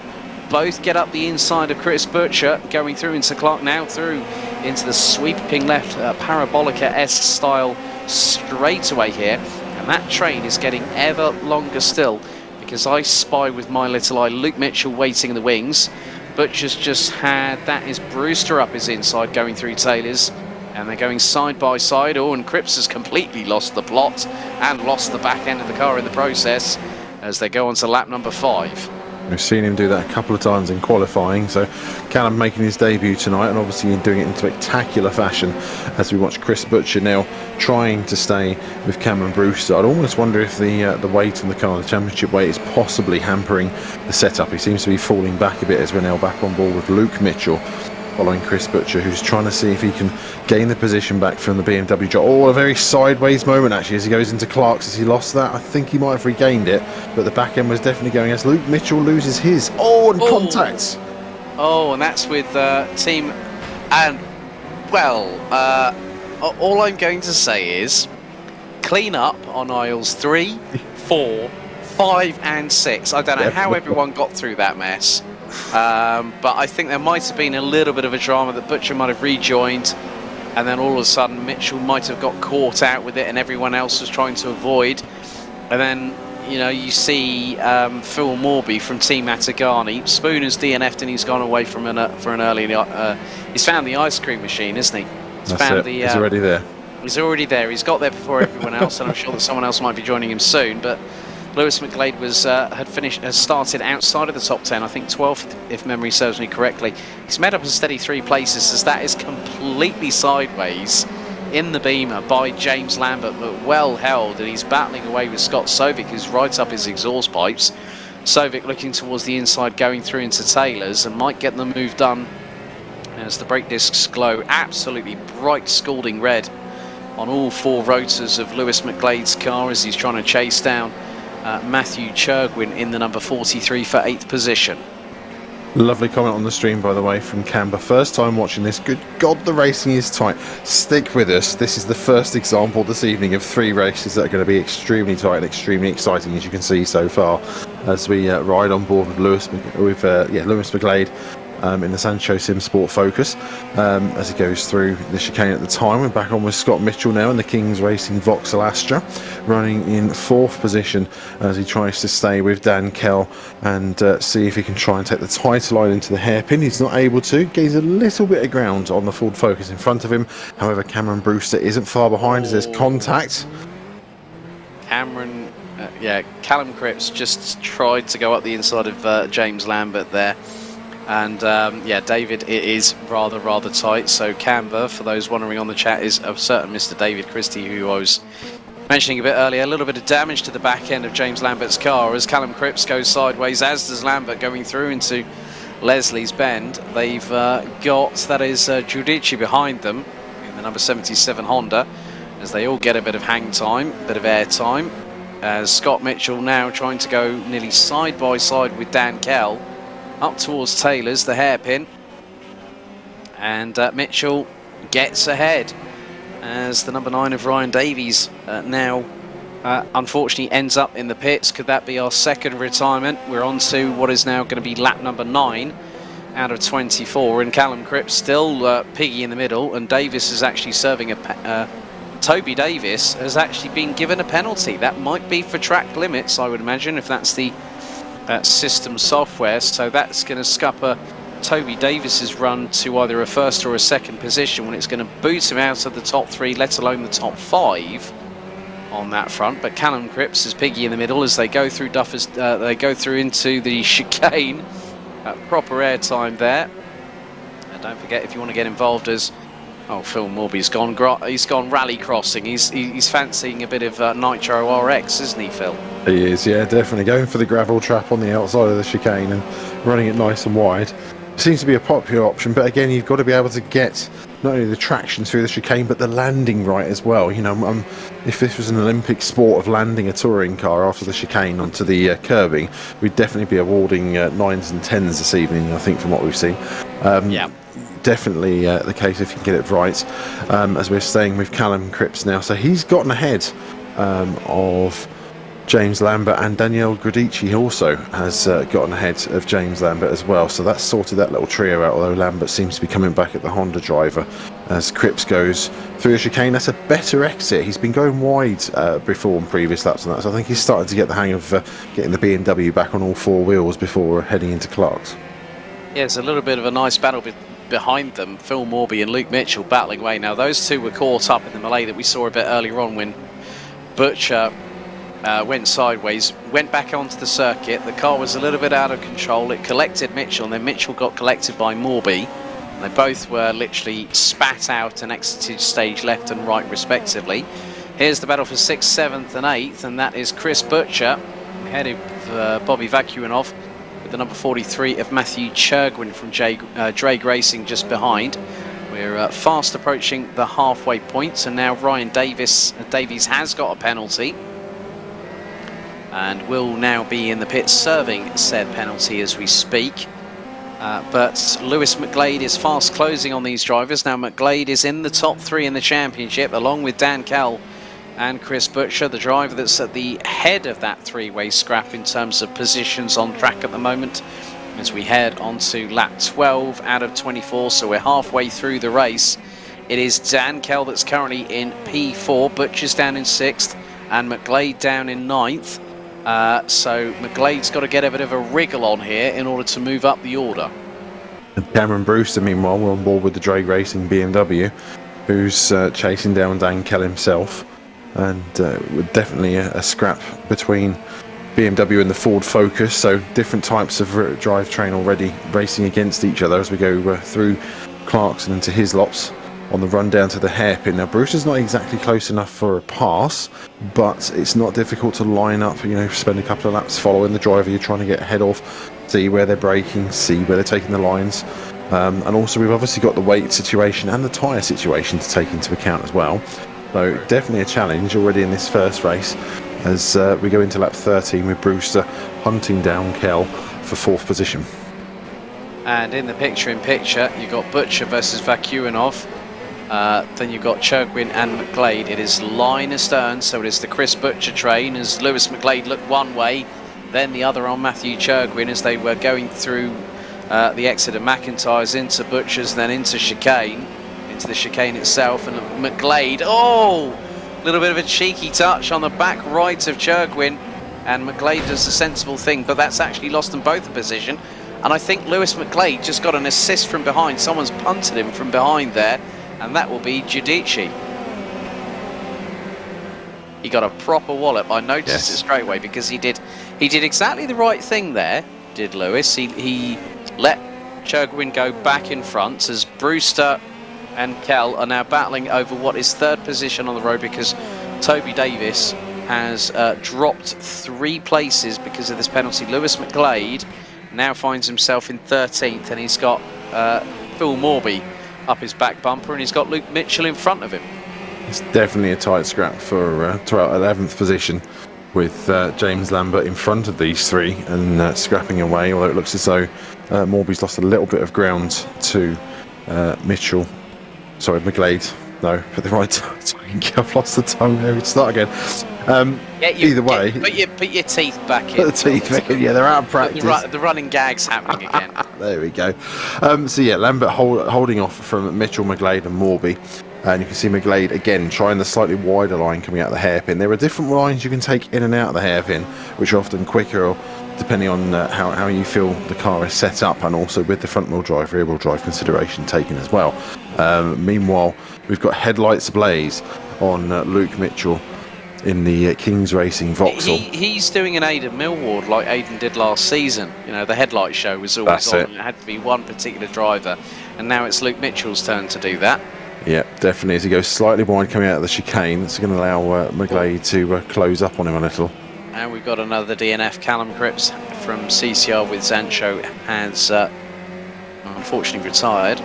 both get up the inside of Chris Butcher, going through into Clark, now through into the sweeping left Parabolica-esque style straightaway here. And that train is getting ever longer still, because I spy with my little eye Luke Mitchell waiting in the wings. Butcher's just had, that is Brewster up his inside going through Taylor's, and they're going side by side. Oh, and Cripps has completely lost the plot and lost the back end of the car in the process as they go on to lap number 5. We've seen him do that a couple of times in qualifying, so Callum making his debut tonight, and obviously doing it in spectacular fashion as we watch Chris Butcher now trying to stay with Cameron Brewster. I'd almost wonder if the weight on the car, the championship weight, is possibly hampering the setup. He seems to be falling back a bit as we're now back on board with Luke Mitchell following Chris Butcher, who's trying to see if he can gain the position back from the BMW job. Oh, a very sideways moment actually as he goes into Clark's. As he lost that, I think he might have regained it, but the back end was definitely going as Luke Mitchell loses his. Oh, and contact. Oh, and that's with team. And well, all I'm going to say is clean up on aisles 3, 4, 5 and 6. I don't know how everyone got through that mess. But I think there might have been a little bit of a drama that Butcher might have rejoined, and then all of a sudden Mitchell might have got caught out with it and everyone else was trying to avoid. And then, you know, you see Phil Morby from Team Atagani. Spooner's DNF'd and he's gone away from for an early... he's found the ice cream machine, isn't he? He's already there. He's already there. He's got there before everyone else, and I'm sure that someone else might be joining him soon. But Lewis McGlade was has started outside of the top 10, I think 12th, if memory serves me correctly. He's made up a steady 3 places, as that is completely sideways in the Beamer by James Lambert, but well held, and he's battling away with Scott Sovic, who's right up his exhaust pipes. Sovic looking towards the inside, going through into Taylor's, and might get the move done as the brake discs glow absolutely bright scalding red on all 4 rotors of Lewis McGlade's car as he's trying to chase down Matthew Chergwin in the number 43 for 8th position. Lovely comment on the stream, by the way, from Camber. First time watching this. Good God, the racing is tight. Stick with us. This is the first example this evening of 3 races that are going to be extremely tight and extremely exciting, as you can see so far, as we ride on board with Lewis McGlade in the Sancho Simsport Focus as he goes through the chicane at the time. We're back on with Scott Mitchell now in the Kings Racing Vauxhall Astra, running in 4th position as he tries to stay with Dan Kell and see if he can try and take the title line into the hairpin. He's not able to. Gains a little bit of ground on the Ford Focus in front of him. However, Cameron Brewster isn't far behind as there's contact. Callum Cripps just tried to go up the inside of James Lambert there. And David, it is rather tight. So Canberra, for those wondering on the chat, is a certain Mr. David Christie, who I was mentioning a bit earlier. A little bit of damage to the back end of James Lambert's car as Callum Cripps goes sideways, as does Lambert going through into Leslie's Bend. They've got, that is Giudici behind them in the number 77 Honda, as they all get a bit of hang time, a bit of air time, as Scott Mitchell now trying to go nearly side by side with Dan Kell up towards Taylor's, the hairpin, and Mitchell gets ahead as the number 9 of Ryan Davies now unfortunately ends up in the pits. Could that be our second retirement? We're on to what is now going to be lap number 9 out of 24, and Callum Cripps still piggy in the middle, and Davis is actually serving a Toby Davis has actually been given a penalty. That might be for track limits, I would imagine, if that's the system software. So that's going to scupper Toby Davis's run to either a 1st or a 2nd position, when it's going to boot him out of the top 3, let alone the top 5 on that front. But Callum Cripps is piggy in the middle as they go through Duffers. They go through into the chicane. Proper air time there. And don't forget, if you want to get involved as Oh, Phil Morby's gone. He's gone rally crossing. He's fancying a bit of Nitro RX, isn't he, Phil? He is, yeah, definitely going for the gravel trap on the outside of the chicane and running it nice and wide. Seems to be a popular option, but again, you've got to be able to get not only the traction through the chicane, but the landing right as well. You know, if this was an Olympic sport of landing a touring car after the chicane onto the curbing, we'd definitely be awarding 9s and 10s this evening, I think, from what we've seen. Yeah. Definitely the case if you can get it right. As we're staying with Callum Cripps now, so he's gotten ahead of James Lambert, and Danielle Gradici also has gotten ahead of James Lambert as well. So that's sorted that little trio out, although Lambert seems to be coming back at the Honda driver as Cripps goes through the chicane. That's a better exit. He's been going wide before on previous laps on that, so I think he's starting to get the hang of getting the BMW back on all four wheels before heading into Clark's. Yeah, it's a little bit of a nice battle behind them. Phil Morby and Luke Mitchell battling away. Now, those two were caught up in the melee that we saw a bit earlier on when Butcher went sideways, went back onto the circuit. The car was a little bit out of control. It collected Mitchell, and then Mitchell got collected by Morby. They both were literally spat out and exited stage left and right respectively. Here's the battle for 6th, 7th and 8th, and that is Chris Butcher ahead of Bobby Vakuinov, with the number 43 of Matthew Churgwin from Drake Racing just behind. We're fast approaching the halfway point, and now Ryan Davies has got a penalty and will now be in the pit serving said penalty as we speak. But Lewis McGlade is fast closing on these drivers. Now McGlade is in the top 3 in the championship, along with Dan Kell and Chris Butcher, the driver that's at the head of that three-way scrap in terms of positions on track at the moment, as we head on to lap 12 out of 24, so we're halfway through the race. It is Dan Kell that's currently in P4, Butcher's down in 6th, and McGlade down in 9th. So McGlade's got to get a bit of a wriggle on here in order to move up the order. And Cameron Brewster, meanwhile, we're on board with the Drake Racing BMW, who's chasing down Dan Kell himself. And definitely a scrap between BMW and the Ford Focus, so different types of drivetrain already racing against each other as we go through Clarkson into his lots on the run down to the hairpin. Now Brewster's not exactly close enough for a pass, but it's not difficult to line up, you know, spend a couple of laps following the driver you're trying to get ahead of, see where they're braking, see where they're taking the lines. And also we've obviously got the weight situation and the tyre situation to take into account as well. So definitely a challenge already in this first race as we go into lap 13 with Brewster hunting down Kell for 4th position. And in the picture-in-picture, you've got Butcher versus Vakuinov. Then you've got Churgwin and McGlade. It is line astern, so it is the Chris Butcher train as Lewis McGlade looked one way, then the other on Matthew Churgwin as they were going through the exit of McIntyre's into Butcher's, then into chicane. Into the chicane itself, and McGlade, oh, a little bit of a cheeky touch on the back right of Churgwin, and McGlade does the sensible thing, but that's actually lost them both a position. And I think Lewis McGlade just got an assist from behind. Someone's punted him from behind there, and that will be Giudici. He got a proper wallop. I noticed it straight away because he did exactly the right thing there, did Lewis. He let Churgwin go back in front as Brewster and Kell are now battling over what is 3rd position on the road because Toby Davis has dropped 3 places because of this penalty. Lewis McGlade now finds himself in 13th, and he's got Phil Morby up his back bumper, and he's got Luke Mitchell in front of him. It's definitely a tight scrap for 11th position with James Lambert in front of these 3 and scrapping away, although it looks as though Morby's lost a little bit of ground to Mitchell. Sorry, McGlade. No, put the right tongue. I've lost the tongue there. Start again. Either way. Put your teeth back in. Put the teeth back in. Yeah, they're out of practice. The running gag's happening again. There we go. So yeah, Lambert holding off from Mitchell, McGlade and Morby. And you can see McGlade again trying the slightly wider line coming out of the hairpin. There are different lines you can take in and out of the hairpin, which are often quicker or depending on how you feel the car is set up, and also with the front wheel drive, rear wheel drive consideration taken as well. Meanwhile, we've got headlights ablaze on Luke Mitchell in the Kings Racing Vauxhall. He's doing an Aidan Millward like Aidan did last season. You know, the headlight show was always on. It had to be one particular driver, and now it's Luke Mitchell's turn to do that. Yeah, definitely. As he goes slightly wide coming out of the chicane, that's going to allow McGlade to close up on him a little. And we've got another DNF. Callum Cripps from CCR with Zancho has unfortunately retired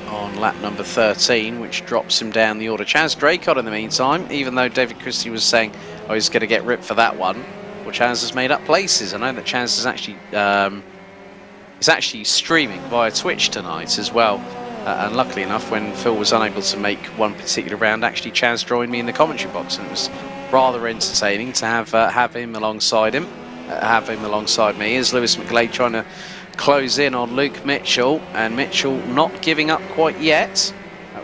on lap number 13, which drops him down the order. Chaz Draycott in the meantime, even though David Christie was saying, oh, he's going to get ripped for that one, well, Chaz has made up places. I know that Chaz is actually streaming via Twitch tonight as well. And luckily enough, when Phil was unable to make one particular round, actually Chaz joined me in the commentary box, and it was rather entertaining to have him alongside me as Lewis McGlade trying to close in on Luke Mitchell, and Mitchell not giving up quite yet.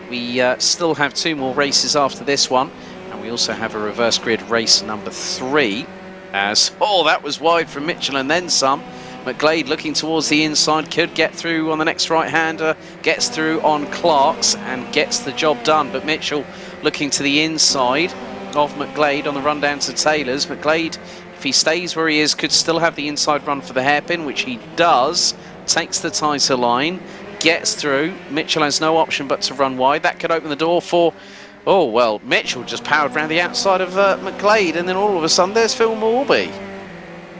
We still have 2 more races after this one, and we also have a reverse grid race number 3 as, oh, that was wide from Mitchell and then some. McGlade looking towards the inside, could get through on the next right-hander, gets through on Clark's and gets the job done, but Mitchell looking to the inside of McGlade on the run down to Taylor's. McGlade, if he stays where he is, could still have the inside run for the hairpin, which he does, takes the tighter line, gets through. Mitchell has no option but to run wide. That could open the door for, oh well, Mitchell just powered around the outside of McGlade, and then all of a sudden there's Phil Morby.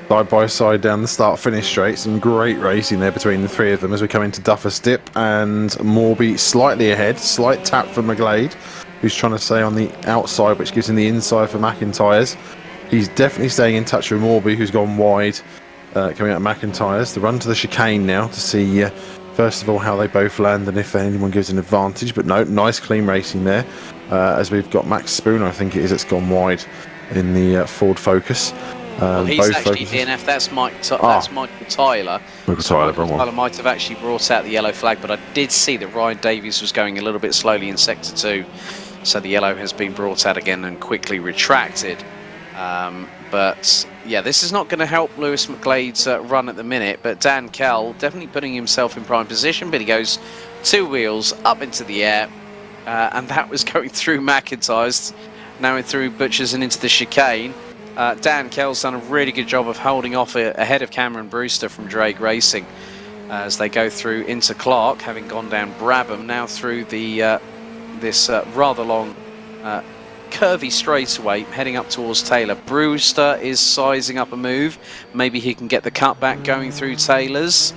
Side by side down the start-finish straight. Some great racing there between the 3 of them as we come into Duffus Dip, and Morby slightly ahead. Slight tap for McGlade, who's trying to stay on the outside, which gives him the inside for McIntyre's. He's definitely staying in touch with Morby, who's gone wide coming out of McIntyre's. The run to the chicane now to see, first of all, how they both land and if anyone gives an advantage. But no, nice clean racing there. As we've got Max Spooner, I think it is, that's gone wide in the Ford Focus. Well, he's actually DNF. That's Michael Tyler. Michael Tyler, Tyler might have actually brought out the yellow flag, but I did see that Ryan Davies was going a little bit slowly in sector 2, so the yellow has been brought out again and quickly retracted. But yeah, this is not going to help Lewis McGlade's run at the minute, but Dan Kell definitely putting himself in prime position, but he goes 2 wheels up into the air, and that was going through McIntyre's, now through Butchers and into the chicane. Dan Kell's done a really good job of holding off ahead of Cameron Brewster from Drake Racing as they go through into Clark, having gone down Brabham, now through the this rather long curvy straightaway heading up towards Taylor. Brewster is sizing up a move. Maybe he can get the cutback going through Taylor's.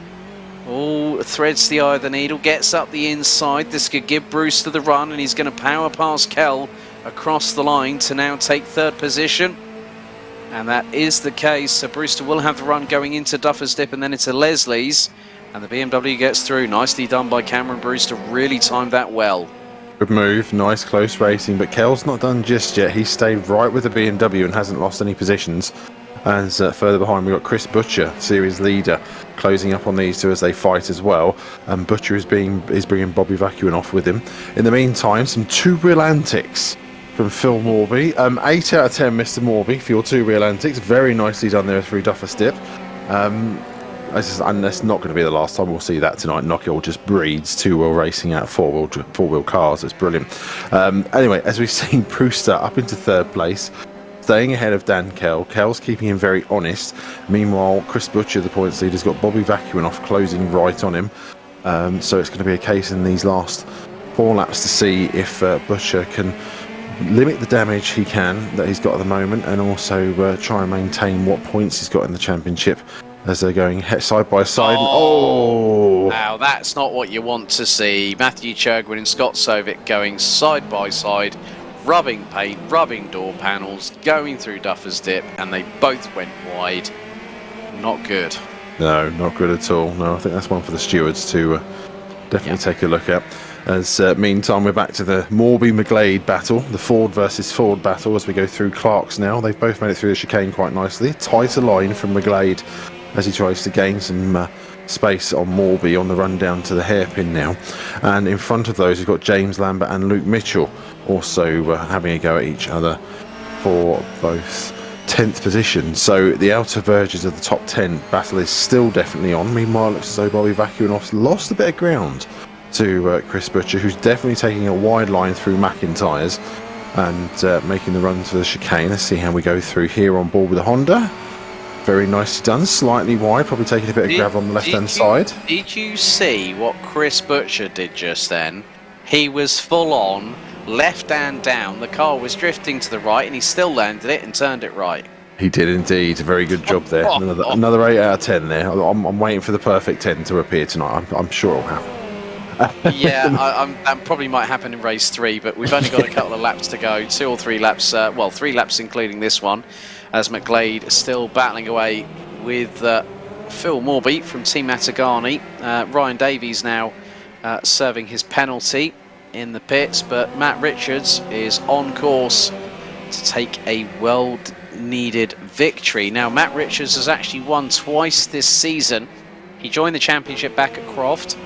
Oh, threads the eye of the needle, gets up the inside. This could give Brewster the run, and he's going to power past Kell across the line to now take 3rd position. And that is the case. So Brewster will have the run going into Duffus Dip and then into Leslie's. And the BMW gets through. Nicely done by Cameron Brewster. Really timed that well. Good move. Nice close racing. But Kell's not done just yet. He stayed right with the BMW and hasn't lost any positions. As further behind we've got Chris Butcher, series leader, closing up on these 2 as they fight as well. And Butcher is bringing Bobby Vacuin off with him. In the meantime, some 2-wheel antics from Phil Morby. 8 out of 10, Mr. Morby, for your 2-wheel antics. Very nicely done there through Duffus Dip. And that's not going to be the last time we'll see that tonight. Knockhill just breeds 2-wheel racing out of 4-wheel cars. It's brilliant. Anyway, as we've seen Brewster up into 3rd place, staying ahead of Dan Kell. Kell's keeping him very honest. Meanwhile, Chris Butcher, the points leader, has got Bobby Vacuin off, closing right on him. So it's going to be a case in these last 4 laps to see if Butcher can limit the damage he can that he's got at the moment, and also try and maintain what points he's got in the championship as they're going side by side. Oh! Now that's not what you want to see. Matthew Churgwin and Scott Sovic going side by side, rubbing paint, rubbing door panels, going through Duffus Dip, and they both went wide. Not good. No, not good at all. No, I think that's one for the stewards to definitely take a look at. As meantime, we're back to the Morby-McGlade battle, the Ford versus Ford battle as we go through Clark's now. They've both made it through the chicane quite nicely. Tighter line from McGlade as he tries to gain some space on Morby on the run down to the hairpin now. And in front of those, we've got James Lambert and Luke Mitchell also having a go at each other for both 10th position. So the outer verges of the top 10 battle is still definitely on. Meanwhile, it looks as though Bobby Vacuin lost a bit of ground to Chris Butcher, who's definitely taking a wide line through McIntyre's and making the run to the chicane. Let's see how we go through here on board with the Honda. Very nicely done, slightly wide, probably taking a bit of gravel on the left-hand side. Did you see what Chris Butcher did just then? He was full on, left hand down. The car was drifting to the right, and he still landed it and turned it right. He did indeed. A very good job there. Another 8 out of 10 there. I'm waiting for the perfect 10 to appear tonight. I'm sure it'll happen. Yeah, that probably might happen in race 3, but we've only got a couple of laps to go. 2 or 3 laps, 3 laps including this one, as McGlade is still battling away with Phil Morby from Team Matagani. Ryan Davies now serving his penalty in the pits, but Matt Richards is on course to take a well-needed victory. Now, Matt Richards has actually won twice this season. He joined the championship back at Croft.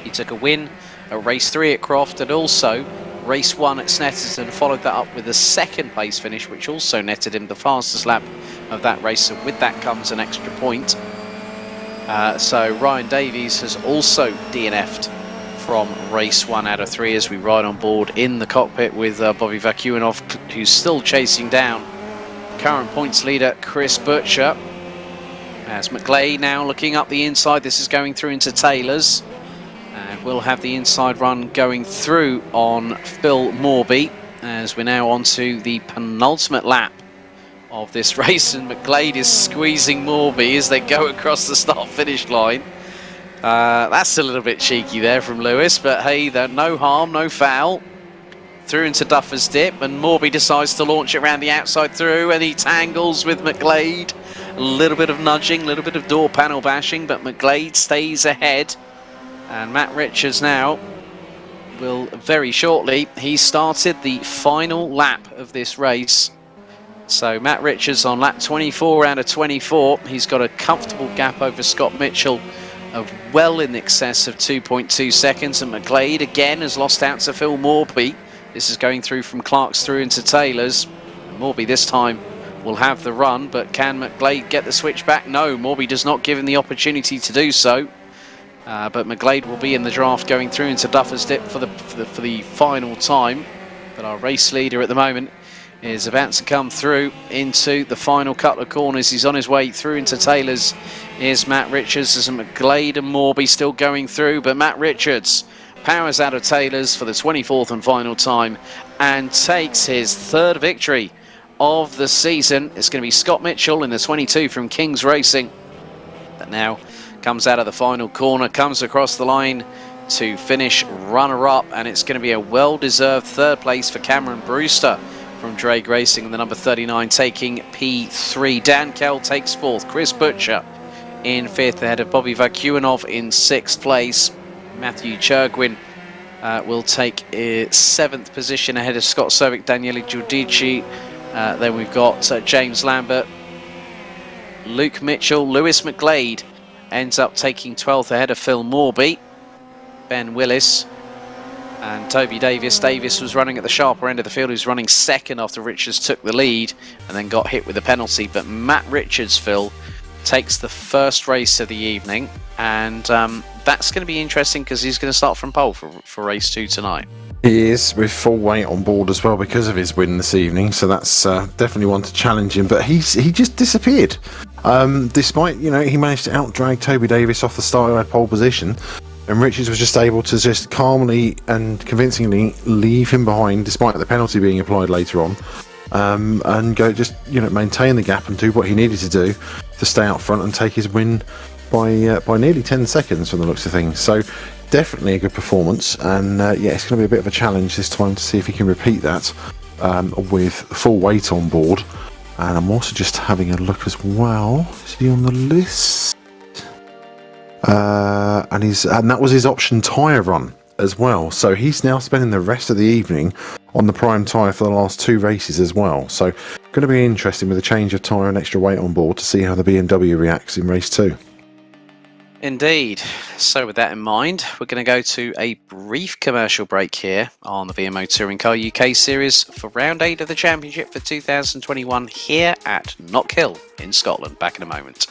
He took a win at race 3 at Croft, and also race 1 at Snetterton, followed that up with a second place finish, which also netted him the fastest lap of that race, and with that comes an extra point. So Ryan Davies has also DNF'd from race 1 out of 3 as we ride on board in the cockpit with Bobby Vakuinov, who's still chasing down current points leader Chris Butcher. As McGlade now looking up the inside, this is going through into Taylor's. And we'll have the inside run going through on Phil Morby as we're now on to the penultimate lap of this race, and McGlade is squeezing Morby as they go across the start-finish line. That's a little bit cheeky there from Lewis, but hey, no harm, no foul. Through into Duffer's Dip, and Morby decides to launch it around the outside through, and he tangles with McGlade. A little bit of nudging, a little bit of door panel bashing, but McGlade stays ahead. And Matt Richards now will very shortly, he started the final lap of this race. So Matt Richards on lap 24 out of 24. He's got a comfortable gap over Scott Mitchell of well in excess of 2.2 seconds. And McGlade again has lost out to Phil Morby. This is going through from Clark's through into Taylor's. And Morby this time will have the run, but can McGlade get the switch back? No, Morby does not give him the opportunity to do so. But McGlade will be in the draft going through into Duffer's Dip for the final time. But our race leader at the moment is about to come through into the final couple of corners. He's on his way through into Taylor's. Here's Matt Richards as McGlade and Morby still going through, but Matt Richards powers out of Taylor's for the 24th and final time and takes his 3rd victory of the season. It's going to be Scott Mitchell in the 22 from King's Racing that now comes out of the final corner, comes across the line to finish runner-up, and it's going to be a well-deserved 3rd place for Cameron Brewster from Drake Racing, and the number 39 taking P3. Dan Kell takes 4th, Chris Butcher in 5th ahead of Bobby Vakuinov in 6th place. Matthew Churgwin will take 7th position ahead of Scott Sovic, Daniele Giudici. Then we've got James Lambert, Luke Mitchell, Lewis McGlade ends up taking 12th ahead of Phil Morby, Ben Willis and Toby Davis. Davis was running at the sharper end of the field. He was running 2nd after Richards took the lead and then got hit with a penalty. But Matt Richards, Phil, takes the 1st race of the evening, and that's going to be interesting because he's going to start from pole for race 2 tonight. He is, with full weight on board as well because of his win this evening, so that's definitely one to challenge him. But he just disappeared. Despite, he managed to out-drag Toby Davis off the start, who had pole position, and Richards was just able to just calmly and convincingly leave him behind, despite the penalty being applied later on, and go maintain the gap and do what he needed to do to stay out front and take his win by nearly 10 seconds from the looks of things. So definitely a good performance, and it's going to be a bit of a challenge this time to see if he can repeat that with full weight on board. And I'm also just having a look as well. Is he on the list? And that was his option tyre run as well. So he's now spending the rest of the evening on the prime tyre for the last 2 races as well. So going to be interesting with a change of tyre and extra weight on board to see how the BMW reacts in race 2. Indeed. So with that in mind, we're going to go to a brief commercial break here on the VMO Touring Car UK Series for Round 8 of the Championship for 2021 here at Knockhill in Scotland. Back in a moment.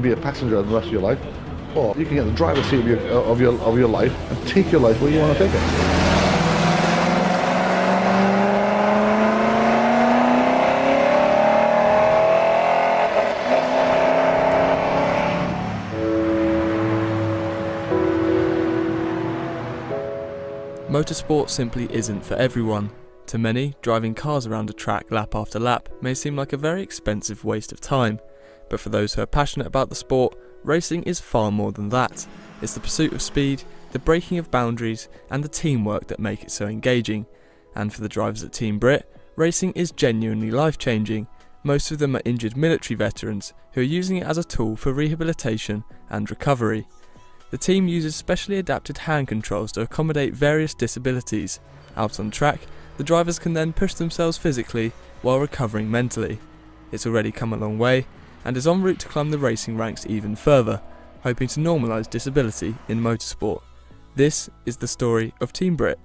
be a passenger the rest of your life, or you can get the driver's seat of your life and take your life where you want to take it. Motorsport simply isn't for everyone. To many, driving cars around a track lap after lap may seem like a very expensive waste of time. But for those who are passionate about the sport, racing is far more than that. It's the pursuit of speed, the breaking of boundaries, and the teamwork that make it so engaging. And for the drivers at Team Brit, racing is genuinely life-changing. Most of them are injured military veterans who are using it as a tool for rehabilitation and recovery. The team uses specially adapted hand controls to accommodate various disabilities. Out on track, the drivers can then push themselves physically while recovering mentally. It's already come a long way, and is en route to climb the racing ranks even further, hoping to normalise disability in motorsport. This is the story of Team Brit.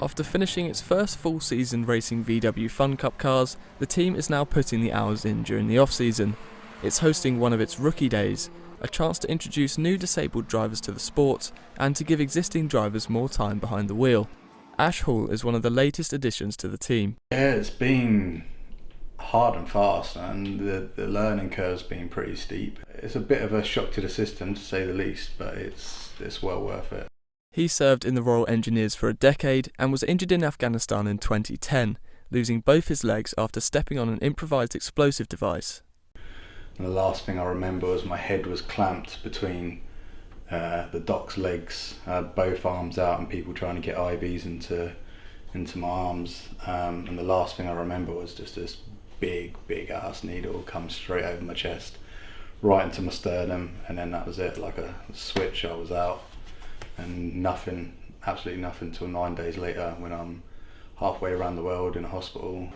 After finishing its first full season racing VW Fun Cup cars, the team is now putting the hours in during the off-season. It's hosting one of its rookie days, a chance to introduce new disabled drivers to the sport and to give existing drivers more time behind the wheel. Ash Hall is one of the latest additions to the team. Yeah, it's been hard and fast, and the learning curve's been pretty steep. It's a bit of a shock to the system, to say the least, but it's well worth it. He served in the Royal Engineers for a decade and was injured in Afghanistan in 2010, losing both his legs after stepping on an improvised explosive device. And the last thing I remember was my head was clamped between the doc's legs. I had both arms out and people trying to get IVs into my arms. And the last thing I remember was just this big ass needle come straight over my chest, right into my sternum, and then that was it. Like a switch, I was out. And nothing, absolutely nothing, till 9 days later when I'm halfway around the world in a hospital.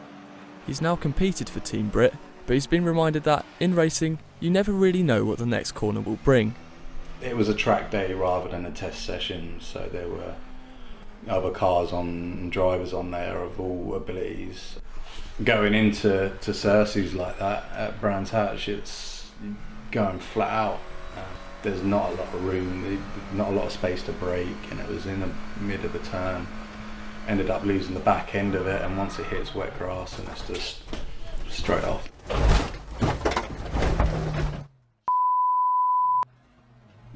He's now competed for Team Brit, but he's been reminded that, in racing, you never really know what the next corner will bring. It was a track day rather than a test session, so there were other cars on and drivers on there of all abilities. Going into Cersei's like that at Brands Hatch, it's going flat out. There's not a lot of room, not a lot of space to brake, and it was in the mid of the turn. Ended up losing the back end of it, and once it hits wet grass, and it's just straight off.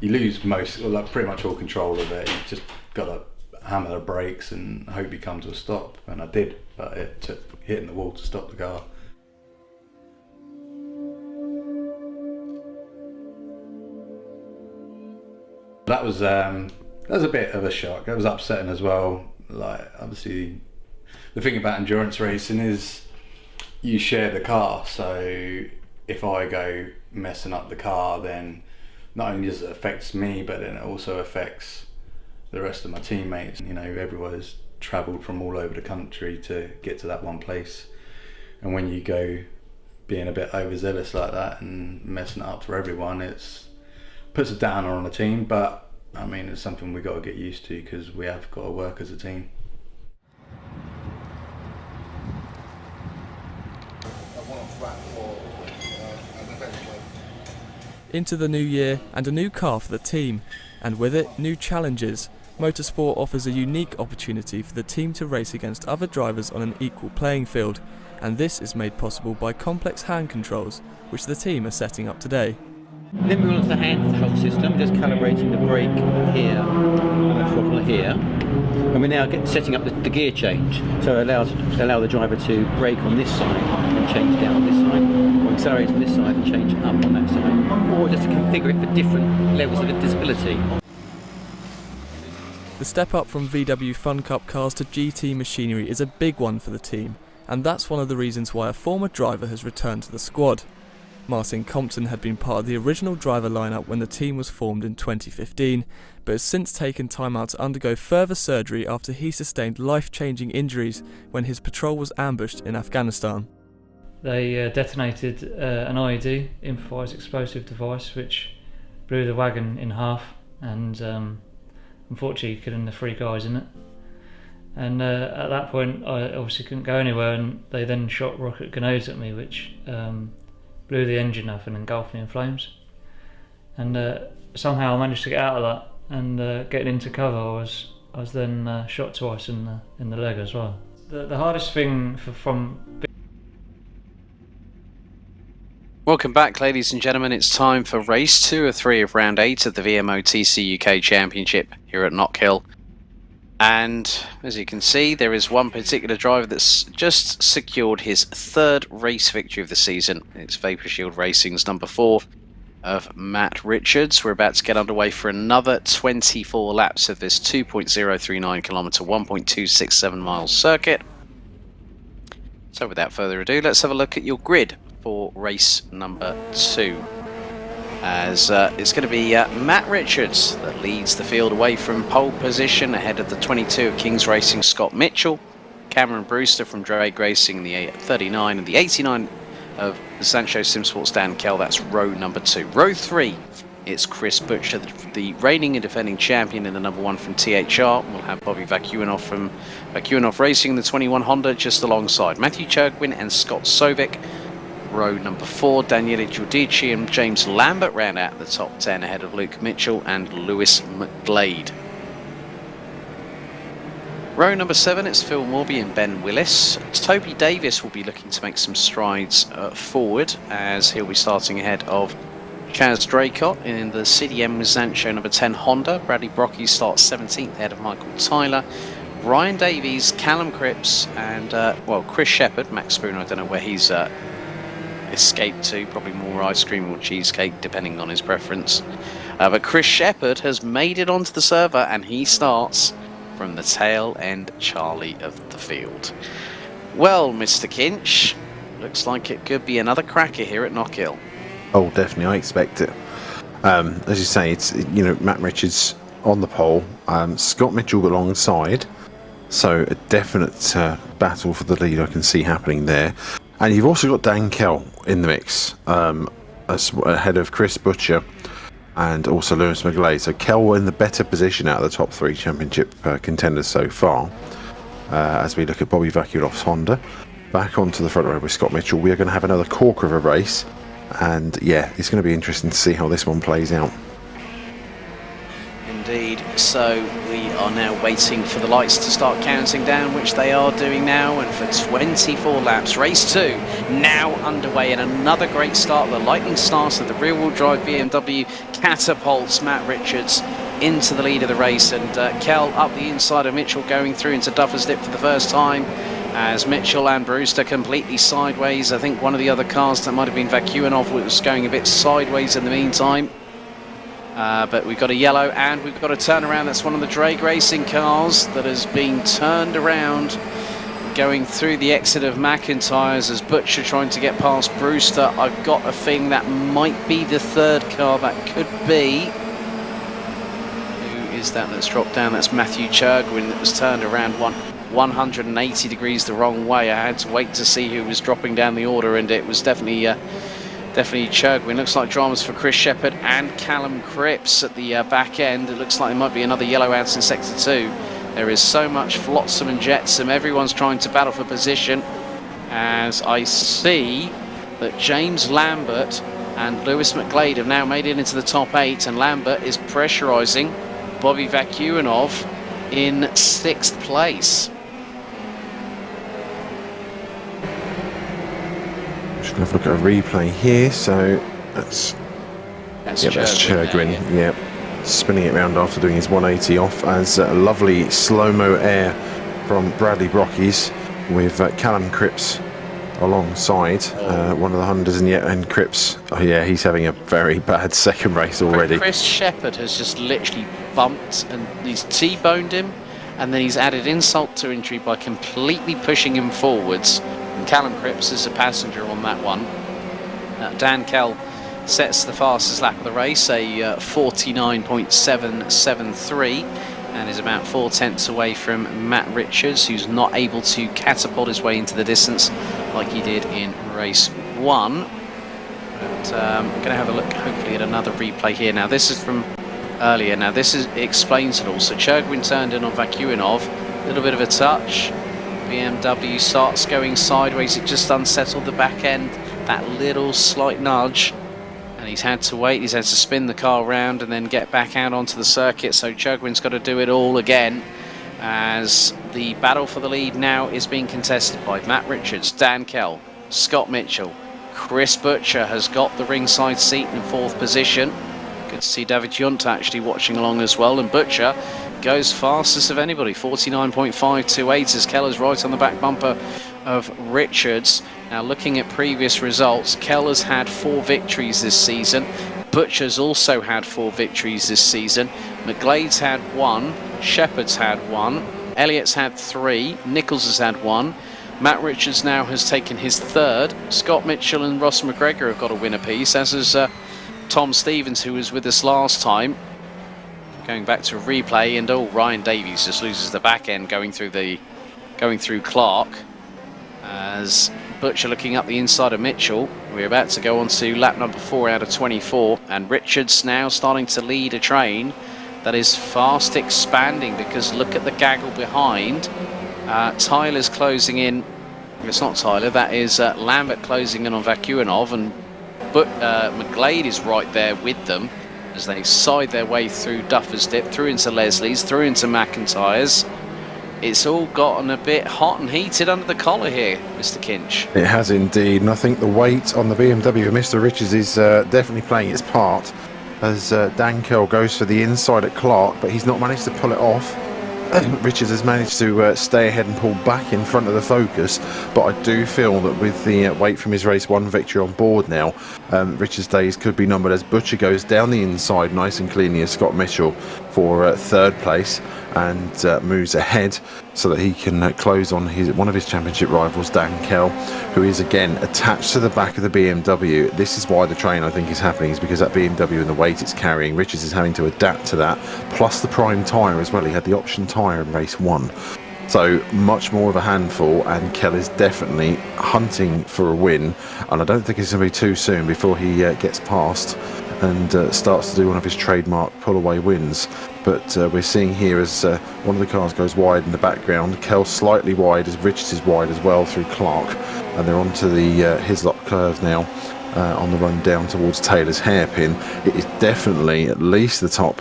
You lose pretty much all control of it. You just got to hammer the brakes and hope you come to a stop, and I did, but it took hitting the wall to stop the car. That was a bit of a shock. That was upsetting as well. Like, obviously, the thing about endurance racing is you share the car. So if I go messing up the car, then not only does it affect me, but then it also affects the rest of my teammates. You know, everyone's travelled from all over the country to get to that one place, and when you go being a bit overzealous like that and messing it up for everyone, it's puts a downer on the team, but I mean, it's something we've got to get used to because we have got to work as a team. Into the new year and a new car for the team, and with it, new challenges. Motorsport offers a unique opportunity for the team to race against other drivers on an equal playing field, and this is made possible by complex hand controls, which the team are setting up today. Then we want the hand control system, just calibrating the brake here and the throttle here. And we're now setting up the gear change, so it allow the driver to brake on this side and change down on this side, or accelerate on this side and change up on that side, or just to configure it for different levels of disability. The step up from VW Fun Cup cars to GT machinery is a big one for the team, and that's one of the reasons why a former driver has returned to the squad. Martin Compton had been part of the original driver lineup when the team was formed in 2015, but has since taken time out to undergo further surgery after he sustained life-changing injuries when his patrol was ambushed in Afghanistan. They detonated an IED, improvised explosive device, which blew the wagon in half and unfortunately killing the 3 guys in it. And at that point I obviously couldn't go anywhere, and they then shot rocket grenades at me, which blew the engine up and engulfed me in flames. And somehow I managed to get out of that, and getting into cover I was then shot twice in the leg as well. The hardest thing from Welcome back, ladies and gentlemen. It's time for race 2 of 3 of round 8 of the VMO TCUK Championship here at Knockhill. And as you can see, there is one particular driver that's just secured his 3rd race victory of the season. It's Vapor Shield Racing's number 4 of Matt Richards. We're about to get underway for another 24 laps of this 2.039 kilometre, 1.267 miles circuit. So without further ado, let's have a look at your grid for race number 2. As it's going to be Matt Richards that leads the field away from pole position, ahead of the 22 of Kings Racing Scott Mitchell, Cameron Brewster from Drake Racing, the 39 and the 89 of Sancho Simsport Dan Kell. That's row number 2. Row 3, it's Chris Butcher, the reigning and defending champion, in the number 1 from THR. We'll have Bobby Vakuinov from Vakuinov Racing, the 21 Honda, just alongside Matthew Churgwin and Scott Sovic. Row number 4, Daniele Giudici and James Lambert round out the top 10, ahead of Luke Mitchell and Lewis McGlade. Row number 7, it's Phil Morby and Ben Willis. Toby Davis will be looking to make some strides forward, as he'll be starting ahead of Chaz Draycott in the CDM with Sancho number 10 Honda. Bradley Brocky starts 17th ahead of Michael Tyler. Ryan Davies, Callum Cripps and, Chris Shepherd. Max Spoon, I don't know where he's escaped to, probably more ice cream or cheesecake depending on his preference, but Chris Shepherd has made it onto the server, and he starts from the tail end Charlie of the field. Well, Mr. Kinch, looks like it could be another cracker here at Knockhill. Oh, definitely, I expect it. As you say, it's Matt Richards on the pole, Scott Mitchell alongside, so a definite battle for the lead I can see happening there. And you've also got Dan Kell in the mix, ahead of Chris Butcher and also Lewis McGlade. So Kell in the better position out of the top 3 championship contenders so far. As we look at Bobby Vakuilov's Honda, back onto the front row with Scott Mitchell. We are going to have another corker of a race, and yeah, it's going to be interesting to see how this one plays out. Indeed. So we are now waiting for the lights to start counting down, which they are doing now, and for 24 laps, race 2 now underway, and another great start. The lightning start of the rear-wheel drive BMW catapults Matt Richards into the lead of the race, and Kell up the inside of Mitchell, going through into Duffer's Dip for the first time, as Mitchell and Brewster completely sideways. I think one of the other cars that might have been Vakuinov was going a bit sideways in the meantime. But we've got a yellow, and we've got a turnaround. That's one of the Drake Racing cars that has been turned around, going through the exit of McIntyre's, as Butcher trying to get past Brewster. I've got a thing that might be the 3rd car. That could be. Who is that that's dropped down? That's Matthew Churgwin that was turned around 180 degrees the wrong way. I had to wait to see who was dropping down the order, and it was definitely Churgwin. Looks like dramas for Chris Shepherd and Callum Cripps at the back end. It looks like there might be another yellow out in sector 2. There is so much flotsam and jetsam. Everyone's trying to battle for position, as I see that James Lambert and Lewis McGlade have now made it into the top 8, and Lambert is pressurising Bobby Vakuinov in 6th place. Just going to look at a replay here. So that's Churgwin. Yep, spinning it round after doing his 180 off, as a lovely slow-mo air from Bradley Brockies with Callum Cripps alongside one of the Hondas, and Cripps, he's having a very bad second race already. Chris Shepherd has just literally bumped, and he's T-boned him, and then he's added insult to injury by completely pushing him forwards. And Callum Cripps is a passenger on that one. Dan Kell sets the fastest lap of the race, a 49.773, and is about 4 tenths away from Matt Richards, who's not able to catapult his way into the distance like he did in race 1. But I'm going to have a look hopefully at another replay here. Now this is from earlier. Now this explains it all. So Chergwin turned in on Vakuinov, a little bit of a touch. BMW starts going sideways, it just unsettled the back end, that little slight nudge, and he's had to wait, he's had to spin the car around and then get back out onto the circuit. So Chergwin's got to do it all again, as the battle for the lead now is being contested by Matt Richards, Dan Kell, Scott Mitchell. Chris Butcher has got the ringside seat in 4th position. Good to see David Yunt actually watching along as well, and Butcher goes fastest of anybody, 49.528, as Keller's right on the back bumper of Richards. Now looking at previous results, Keller's had 4 victories this season. Butcher's also had 4 victories this season. McGlade's had 1, Shepherd's had 1, Elliott's had 3, Nichols has had 1. Matt Richards now has taken his 3rd. Scott Mitchell and Ross McGregor have got a win apiece, as has Tom Stevens, who was with us last time. Going back to replay, and Ryan Davies just loses the back end going through Clark, as Butcher looking up the inside of Mitchell. We're about to go on to lap number 4 out of 24, and Richards now starting to lead a train that is fast expanding, because look at the gaggle behind. Tyler's closing in. It's not Tyler, that is Lambert closing in on Vakuinov, and McGlade is right there with them as they side their way through Duffer's Dip, through into Leslie's, through into McIntyre's. It's all gotten a bit hot and heated under the collar here, Mr. Kinch. It has indeed, and I think the weight on the BMW of Mr. Richards is definitely playing its part, as Dan Kell goes for the inside at Clark, but he's not managed to pull it off. Richards has managed to stay ahead and pull back in front of the Focus, but I do feel that with the weight from his race 1 victory on board now, Richards' days could be numbered, as Butcher goes down the inside nice and cleanly as Scott Mitchell for 3rd place, and moves ahead so that he can close on one of his championship rivals, Dan Kell, who is again attached to the back of the BMW. This is why the train, I think, is happening, is because that BMW and the weight it's carrying, Richards is having to adapt to that, plus the prime tyre as well. He had the option tyre in race 1, so much more of a handful, and Kell is definitely hunting for a win, and I don't think it's going to be too soon before he gets past and starts to do one of his trademark pull-away wins. But we're seeing here as one of the cars goes wide in the background, Kell slightly wide as Richards is wide as well through Clark, and they're onto the Hislop curve now on the run down towards Taylor's hairpin. It is definitely at least the top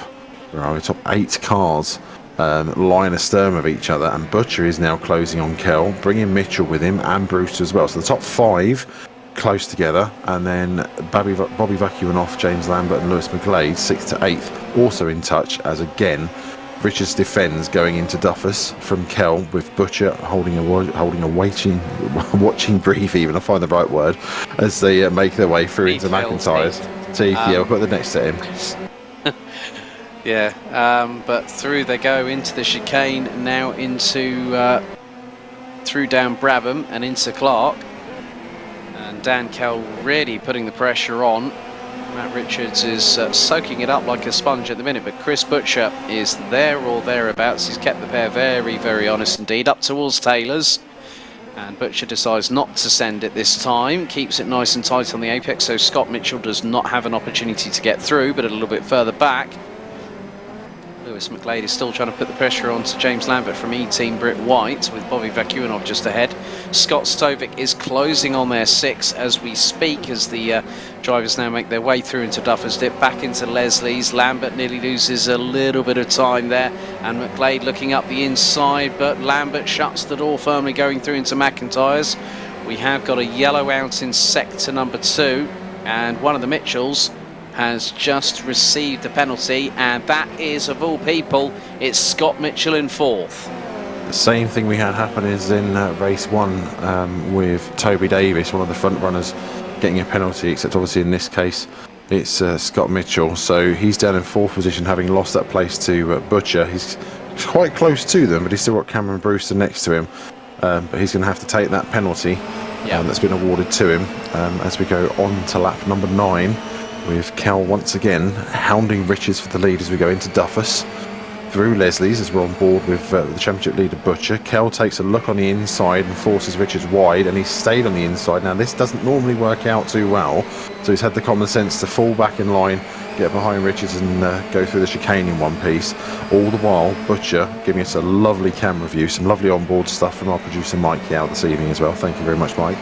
8 cars line astern of each other, and Butcher is now closing on Kell, bringing Mitchell with him and Brewster as well. So the top 5 close together, and then Bobby Vakuinov, James Lambert and Lewis McGlade 6th to 8th also in touch, as again Richards defends going into Duffus from Kell, with Butcher holding a watching brief, even I find the right word, as they make their way through into McIntyre's teeth. Yeah, we'll put the next to him. Yeah, but through they go into the chicane, now into through down Brabham and into Clark. And Dan Kell really putting the pressure on. Matt Richards is soaking it up like a sponge at the minute, but Chris Butcher is there or thereabouts. He's kept the pair very, very honest indeed, up towards Taylor's. And Butcher decides not to send it this time, keeps it nice and tight on the apex, so Scott Mitchell does not have an opportunity to get through, but a little bit further back. Lewis McGlade is still trying to put the pressure on to James Lambert from E-Team Britt White, with Bobby Vakuinov just ahead. Scott Stovic is closing on their 6 as we speak, as the drivers now make their way through into Duffer's Dip, back into Leslie's. Lambert nearly loses a little bit of time there, and McGlade looking up the inside, but Lambert shuts the door firmly going through into McIntyre's. We have got a yellow out in sector number 2, and one of the Mitchells has just received a penalty, and that is, of all people, it's Scott Mitchell in 4th. The same thing we had happen is in race 1 with Toby Davis, one of the front runners, getting a penalty, except obviously in this case it's Scott Mitchell. So he's down in 4th position, having lost that place to Butcher. He's quite close to them, but he's still got Cameron Brewster next to him, but he's going to have to take that penalty that's been awarded to him as we go on to lap number 9, with Kell once again hounding Richards for the lead as we go into Duffus through Leslie's, as we're on board with the championship leader Butcher. Kell takes a look on the inside and forces Richards wide, and he's stayed on the inside. Now this doesn't normally work out too well, so he's had the common sense to fall back in line get behind Richards and go through the chicane in one piece. All the while, Butcher giving us a lovely camera view, some lovely onboard stuff from our producer Mike Yao this evening as well. Thank you very much, Mike.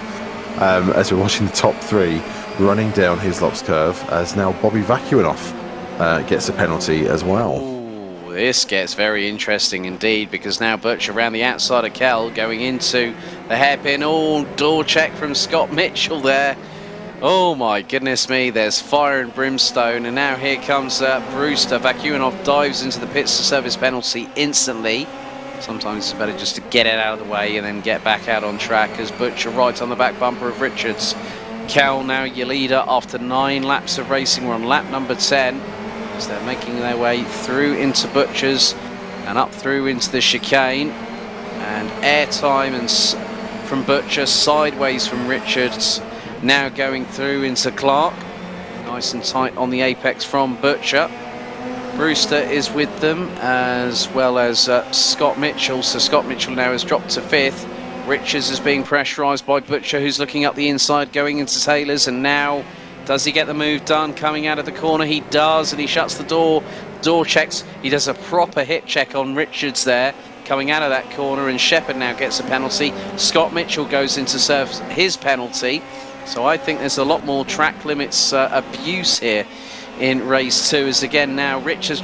As we're watching the top three running down Hislop's curve, as now Bobby Vacuinoff gets a penalty as well. Ooh, this gets very interesting indeed, because now Butcher around the outside of Kell going into the hairpin. Oh, door check from Scott Mitchell there. Oh my goodness me, there's fire and brimstone, and now here comes Brewster. Vacuinoff dives into the pits to serve his penalty instantly. Sometimes it's better just to get it out of the way and then get back out on track, as Butcher right on the back bumper of Richards. Cal now your leader after 9 laps of racing. We're on lap number 10 as they're making their way through into Butcher's and up through into the chicane, and airtime and from Butcher, sideways from Richards. Now going through into Clark, nice and tight on the apex from Butcher. Brewster is with them, as well as Scott Mitchell. So Scott Mitchell now has dropped to 5th. Richards is being pressurised by Butcher, who's looking up the inside, going into Taylor's, and now does he get the move done coming out of the corner? He does, and he shuts the door. Door checks. He does a proper hip check on Richards there, coming out of that corner, and Shepherd now gets a penalty. Scott Mitchell goes in to serve his penalty. So I think there's a lot more track limits abuse here in race 2, as again now Richards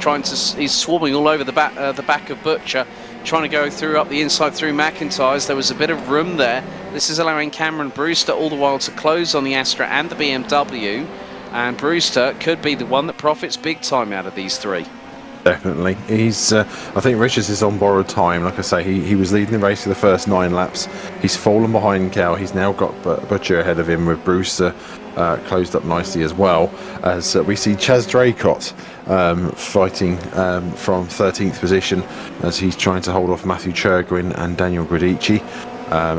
he's swarming all over the back of Butcher, trying to go through up the inside through McIntyre's. There was a bit of room there. This is allowing Cameron Brewster all the while to close on the Astra and the BMW, and Brewster could be the one that profits big time out of these 3. Definitely. He's. I think Richards is on borrowed time. Like I say, he was leading the race for the first 9 laps. He's fallen behind Cal. He's now got Butcher ahead of him, with Brewster closed up nicely as well. As we see Chaz Draycott fighting from 13th position, as he's trying to hold off Matthew Churgwin and Daniel Gradici.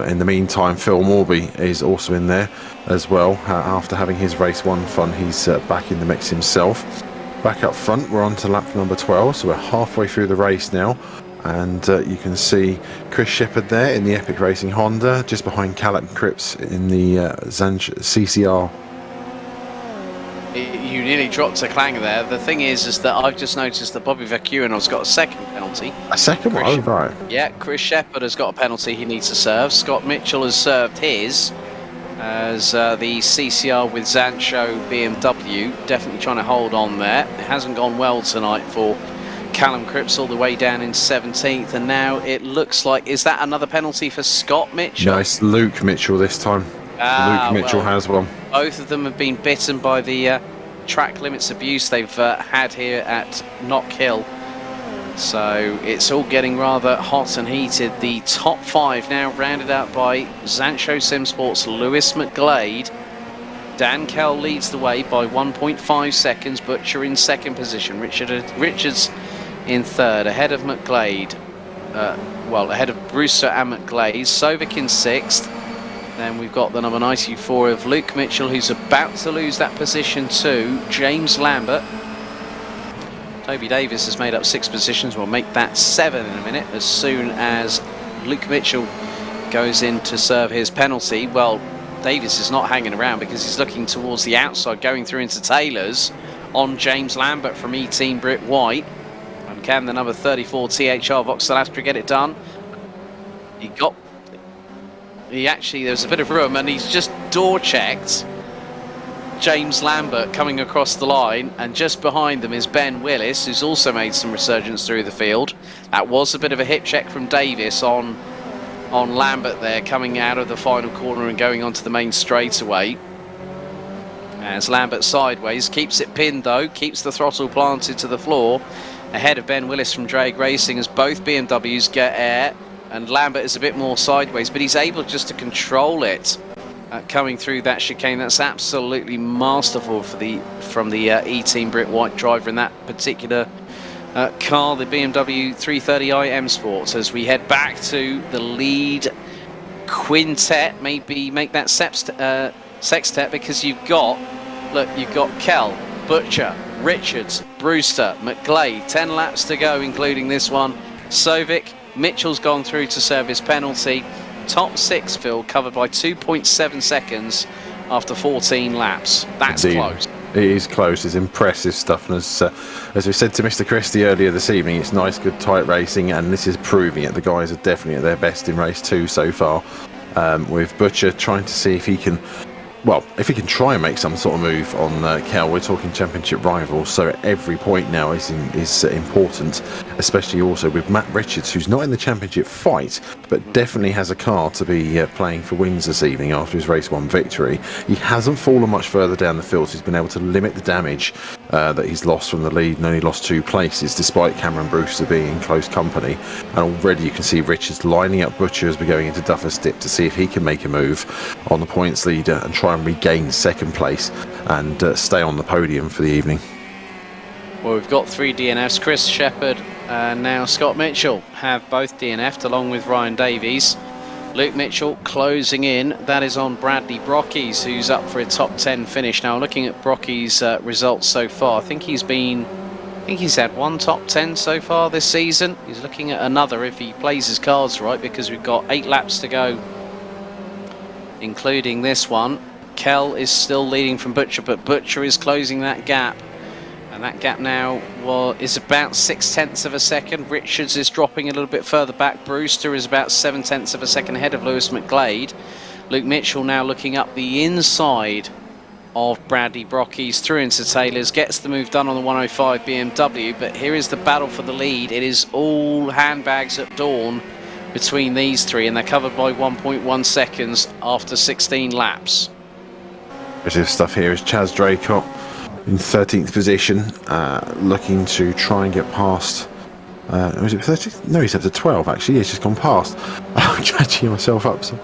In the meantime, Phil Morby is also in there as well. After having his race 1 fun, he's back in the mix himself. Back up front, we're on to lap number 12, so we're halfway through the race now, and you can see Chris Shepherd there in the Epic Racing Honda, just behind Callum Cripps in the CCR. You nearly dropped a clanger there. The thing is that I've just noticed that Bobby Vacuinoff's got a second penalty. A second one? Oh, right. Yeah, Chris Shepherd has got a penalty he needs to serve. Scott Mitchell has served his, as the CCR with Zancho BMW definitely trying to hold on there. It hasn't gone well tonight for Callum Cripps, all the way down in 17th, and now it looks like, is that another penalty for Scott Mitchell? Nice, Luke Mitchell this time. Luke Mitchell has one. Both of them have been bitten by the track limits abuse they've had here at Knockhill. So it's all getting rather hot and heated. The top 5 now rounded out by Zancho Simsport's Lewis McGlade. Dan Kell leads the way by 1.5 seconds. Butcher in 2nd position. Richards in 3rd, ahead of McGlade. Ahead of Brewster and McGlade. Sovic in 6th. Then we've got the number 94 of Luke Mitchell, who's about to lose that position to James Lambert. Toby Davis has made up 6 positions. We'll make that 7 in a minute, as soon as Luke Mitchell goes in to serve his penalty. Well, Davis is not hanging around, because he's looking towards the outside, going through into Taylor's on James Lambert from E-Team Brit White. And can the number 34 THR Vauxhall Astra get it done? There was a bit of room, and he's just door checked James Lambert coming across the line, and just behind them is Ben Willis, who's also made some resurgence through the field. That was a bit of a hip check from Davis on Lambert there, coming out of the final corner and going onto the main straightaway. As Lambert sideways, keeps it pinned though, keeps the throttle planted to the floor, ahead of Ben Willis from Drag Racing, as both BMWs get air, and Lambert is a bit more sideways, but he's able just to control it. Coming through that chicane, that's absolutely masterful from the E-Team Brit White driver in that particular car, the BMW 330i M Sports. As we head back to the lead quintet, maybe make that sextet, because you've got Kell, Butcher, Richards, Brewster, McGlade, 10 laps to go, including this one. Sovic, Mitchell's gone through to serve his penalty. Top 6, Phil, covered by 2.7 seconds after 14 laps. That's Indeed. close. It is close. It's impressive stuff. And as we said to Mr. Christie earlier this evening, it's nice, good, tight racing, and this is proving it. The guys are definitely at their best in race 2 so far. With Butcher trying to see if he can, well, if he can try and make some sort of move on Kel. We're talking championship rivals, so every point now is important, especially also with Matt Richards, who's not in the championship fight, but definitely has a car to be playing for wins this evening after his race 1 victory. He hasn't fallen much further down the field, so he's been able to limit the damage that he's lost from the lead, and only lost 2 places despite Cameron Brewster being in close company. And already you can see Richards lining up Butcher as we're going into Duffer's Dip to see if he can make a move on the points leader and try and regain second place and stay on the podium for the evening. Well, we've got 3 DNFs. Chris Shepherd and now Scott Mitchell have both DNF'd along with Ryan Davies. Luke Mitchell closing in. That is on Bradley Brockies, who's up for a top 10 finish. Now, looking at Brockies' results so far, I think he's had 1 top 10 so far this season. He's looking at another if he plays his cards right, because we've got 8 laps to go, including this one. Kel is still leading from Butcher, but Butcher is closing that gap. And that gap now is about 0.6 of a second. Richards is dropping a little bit further back. Brewster is about 0.7 of a second ahead of Lewis McGlade. Luke Mitchell now looking up the inside of Bradley Brockies through into Taylor's. Gets the move done on the 105 BMW. But here is the battle for the lead. It is all handbags at dawn between these 3. And they're covered by 1.1 seconds after 16 laps. Positive stuff here is Chaz Draycott in 13th position, looking to try and get past. Was it 13? No, he's up to 12 actually. He's just gone past. I'm catching myself up. So.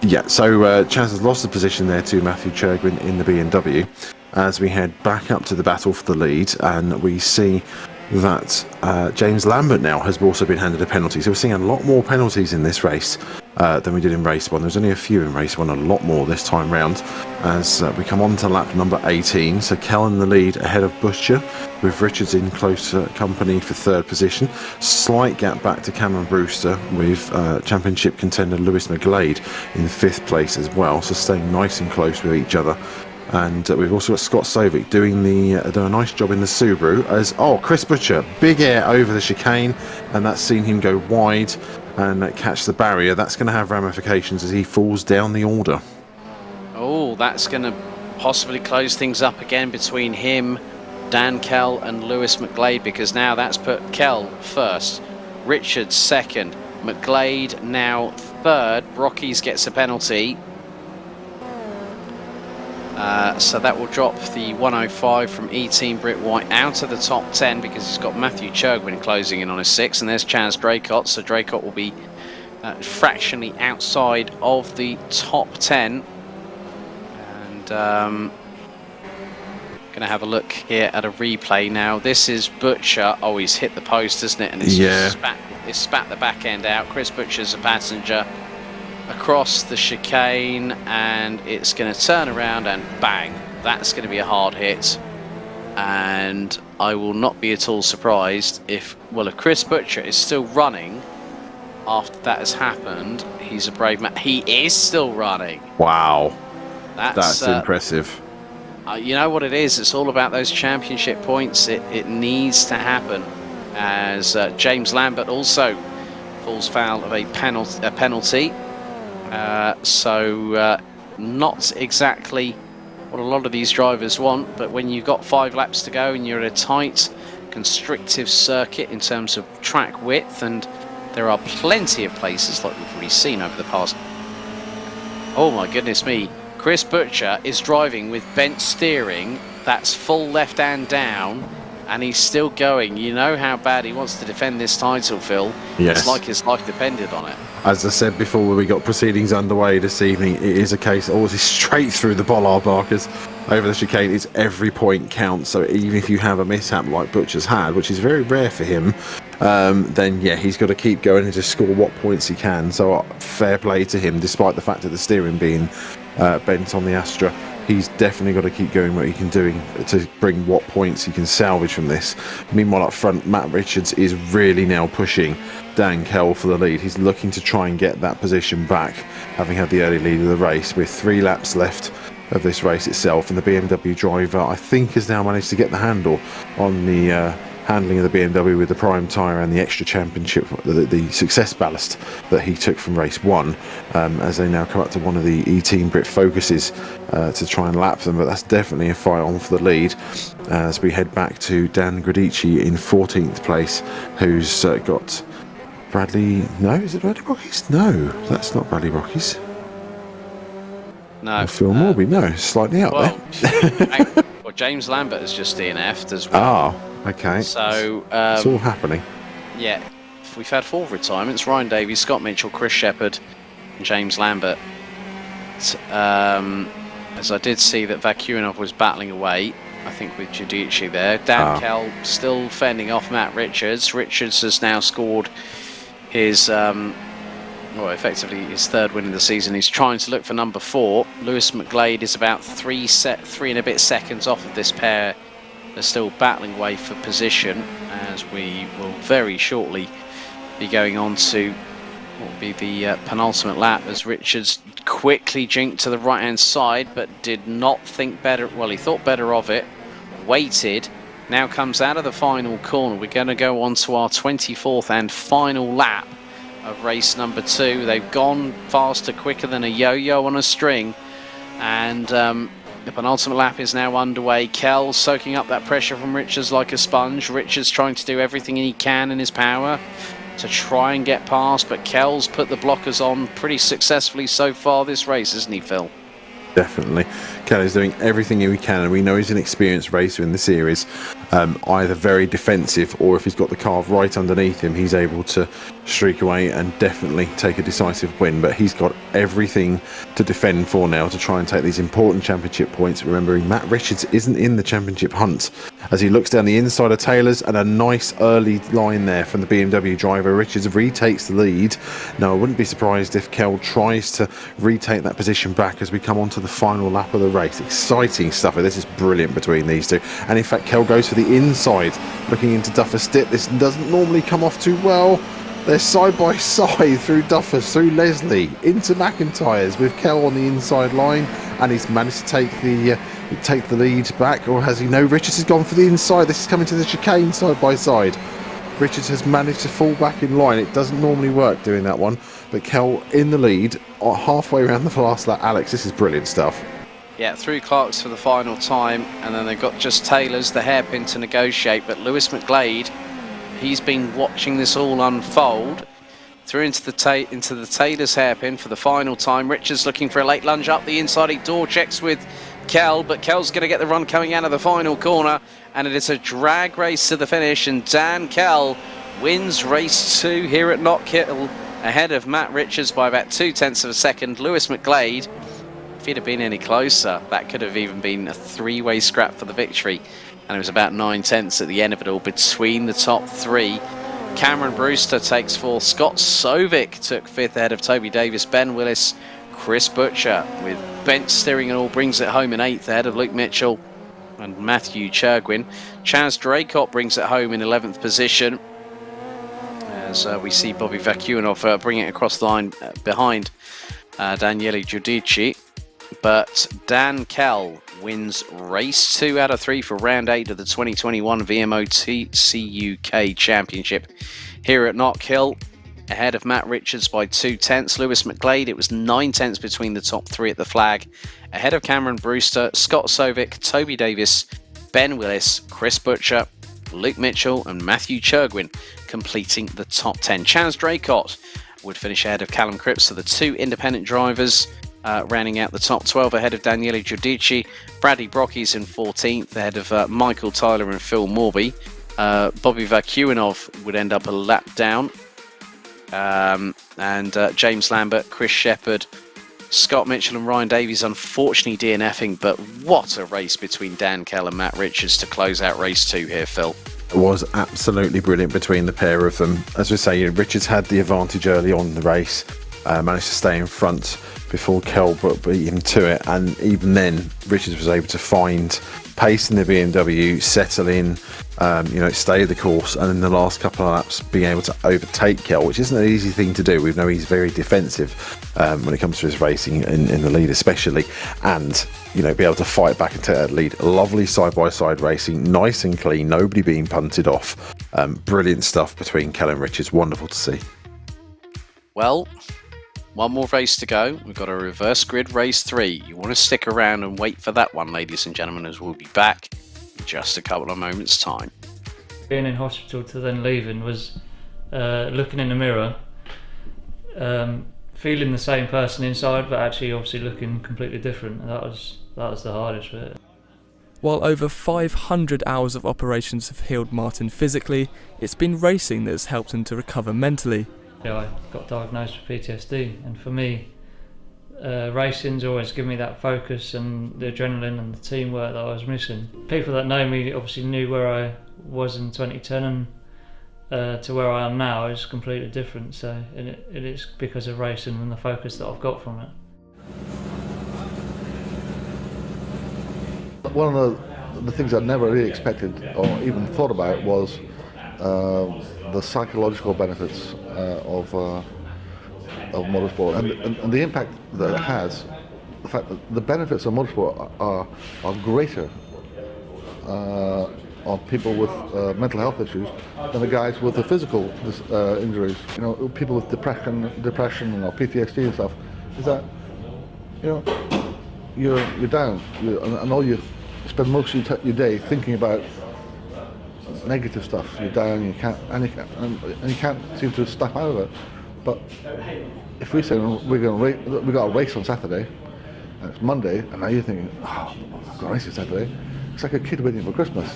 Yeah, so Chaz has lost the position there to Matthew Churgwin in the BMW as we head back up to the battle for the lead, and we see that James Lambert now has also been handed a penalty. So we're seeing a lot more penalties in this race than we did in race 1. There's only a few in race 1, a lot more this time round as we come on to lap number 18. So Kel in the lead ahead of Butcher, with Richards in close company for 3rd position. Slight gap back to Cameron Brewster, with championship contender Lewis McGlade in 5th place as well, so staying nice and close with each other. And we've also got Scott Sovic doing a nice job in the Subaru as, Chris Butcher, big air over the chicane, and that's seen him go wide and catch the barrier. That's going to have ramifications as he falls down the order. Oh, that's going to possibly close things up again between him, Dan Kel and Lewis McGlade, because now that's put Kel first, Richards second, McGlade now third. Brockies gets a penalty. So that will drop the 105 from E-Team Britt White out of the top 10, because he's got Matthew Churgwin closing in on his 6th, and there's Chaz Draycott. So Draycott will be fractionally outside of the top 10. And going to have a look here at a replay now. This is Butcher. Oh, he's hit the post, isn't it? And it's spat the back end out. Chris Butcher's a passenger across the chicane, and it's going to turn around and bang. That's going to be a hard hit, and I will not be at all surprised if Chris Butcher is still running after that has happened. He's a brave man. He is still running. Wow, that's impressive. You know what it is? It's all about those championship points. It needs to happen, as James Lambert also falls foul of a penalty. So not exactly what a lot of these drivers want, but when you've got 5 laps to go and you're at a tight, constrictive circuit in terms of track width, and there are plenty of places like we've already seen over the past. Oh my goodness me, Chris Butcher is driving with bent steering. That's full left hand down, and he's still going. You know how bad he wants to defend this title, Phil. Yes. It's like his life depended on it. As I said before, when we got proceedings underway this evening, it is a case always straight through the bollard markers over the chicane. It's every point counts. So even if you have a mishap like Butcher's had, which is very rare for him, then yeah, he's got to keep going and just score what points he can. So fair play to him, despite the fact of the steering being bent on the Astra. He's definitely got to keep going what he can do to bring what points he can salvage from this. Meanwhile, up front, Matt Richards is really now pushing Dan Kel for the lead. He's looking to try and get that position back, having had the early lead of the race with 3 laps left of this race itself, and the BMW driver, I think, has now managed to get the handle on the handling of the BMW with the prime tyre and the extra championship, the success ballast that he took from race 1, as they now come up to one of the E-Team Brit Focuses to try and lap them. But that's definitely a fight on for the lead as we head back to Dan Gradici in 14th place, who's got Bradley. No, is it Bradley Brockies? No, that's not Bradley Brockies. No. Or Phil Morby. No, slightly out there. Well, James Lambert has just DNF'd as well. Ah, okay. So it's all happening. Yeah, we've had 4 retirements: Ryan Davies, Scott Mitchell, Chris Shepherd, and James Lambert. As I did see that Vakuinov was battling away, I think, with Giudici there. Dan Kell still fending off Matt Richards. Richards has now scored his, effectively his 3rd win of the season. He's trying to look for number 4. Lewis McGlade is about 3 and a bit seconds off of this pair. They're still battling away for position, as we will very shortly be going on to what will be the penultimate lap, as Richards quickly jinked to the right hand side but did not think better. Well, he thought better of it, waited, now comes out of the final corner. We're going to go on to our 24th and final lap of race number 2. They've gone faster, quicker than a yo-yo on a string, and the penultimate lap is now underway. Kell soaking up that pressure from Richards like a sponge. Richards trying to do everything he can in his power to try and get past, but Kell's put the blockers on pretty successfully so far this race, isn't he, Phil? Definitely. Kelly's doing everything he can, and we know he's an experienced racer in the series, either very defensive, or if he's got the car right underneath him, he's able to streak away and definitely take a decisive win. But he's got everything to defend for now to try and take these important championship points. Remembering Matt Richards isn't in the championship hunt, as he looks down the inside of Taylor's, and a nice early line there from the BMW driver. Richards retakes the lead. Now, I wouldn't be surprised if Kell tries to retake that position back as we come on to the final lap of the race. Exciting stuff. This is brilliant between these two, and in fact Kell goes for the inside, looking into Duffer's dip. This doesn't normally come off too well. They're side by side through Duffers, through Leslie, into McIntyre's, with Kell on the inside line, and he's managed to take the lead back. Or has he? No, Richards has gone for the inside. This is coming to the chicane side by side. Richards has managed to fall back in line. It doesn't normally work doing that one, but Kell in the lead halfway around the last lap. Alex, this is brilliant stuff. Yeah, through Clark's for the final time, and then they've got just Taylor's, the hairpin to negotiate. But Lewis McGlade, he's been watching this all unfold. Through into the Taylor's hairpin for the final time. Richards looking for a late lunge up the inside. He door checks with Kell, but Kell's going to get the run coming out of the final corner, and it is a drag race to the finish, and Dan Kell wins race 2 here at Knockhill, ahead of Matt Richards by about 0.2 of a second. Lewis McGlade, if he'd have been any closer, that could have even been a 3-way scrap for the victory, and it was about 0.9 at the end of it all between the top 3. Cameron Brewster takes 4th. Scott Sovic took 5th ahead of Toby Davis. Ben Willis, Chris Butcher with bench steering and all brings it home in 8th ahead of Luke Mitchell and Matthew Churgwin. Chaz Draycott brings it home in 11th position, as we see Bobby Vakuinov bring it across the line behind Daniele Giudici. But Dan Kell wins race 2 out of 3 for round 8 of the 2021 VMO TCUK Championship here at Knockhill, ahead of Matt Richards by 0.2. Lewis McGlade, it was 0.9 between the top 3 at the flag, ahead of Cameron Brewster, Scott Sovic, Toby Davis, Ben Willis, Chris Butcher, Luke Mitchell and Matthew Churgwin completing the top 10. Chaz Draycott would finish ahead of Callum Cripps, so the 2 independent drivers rounding out the top 12 ahead of Daniele Giudici. Bradley Brockies in 14th ahead of Michael Tyler and Phil Morby. Bobby Vakuinov would end up a lap down. And James Lambert, Chris Shepherd, Scott Mitchell and Ryan Davies unfortunately DNFing, but what a race between Dan Kell and Matt Richards to close out race 2 here, Phil. It was absolutely brilliant between the pair of them. As we say, Richards had the advantage early on in the race, managed to stay in front before Kell beat him to it, and even then Richards was able to find pacing the BMW, settle in, stay the course, and in the last couple of laps being able to overtake Kell, which isn't an easy thing to do. We know he's very defensive when it comes to his racing in the lead especially, and be able to fight back and take that lead. Lovely side-by-side racing, nice and clean, nobody being punted off. Brilliant stuff between Kell and Richards, wonderful to see. Well, one more race to go. We've got a reverse grid race 3. You want to stick around and wait for that one, ladies and gentlemen, as we'll be back in just a couple of moments' time. Being in hospital to then leaving was looking in the mirror, feeling the same person inside, but actually obviously looking completely different. And that was the hardest bit. While over 500 hours of operations have healed Martin physically, it's been racing that has helped him to recover mentally. I got diagnosed with PTSD, and for me, racing's always given me that focus and the adrenaline and the teamwork that I was missing. People that know me obviously knew where I was in 2010, and to where I am now is completely different. So it is because of racing and the focus that I've got from it. One of the things I never really expected or even thought about was the psychological benefits of motorsport and the impact that it has. The fact that the benefits of motorsport are greater on people with mental health issues than the guys with the physical injuries. People with depression or PTSD and stuff. Is that you're down, and all you spend most of your day thinking about negative stuff. You're down, you can't seem to snap out of it. But if we say we got a race on Saturday, and it's Monday, and now you're thinking, oh, I've got a race on Saturday. It's like a kid waiting for Christmas.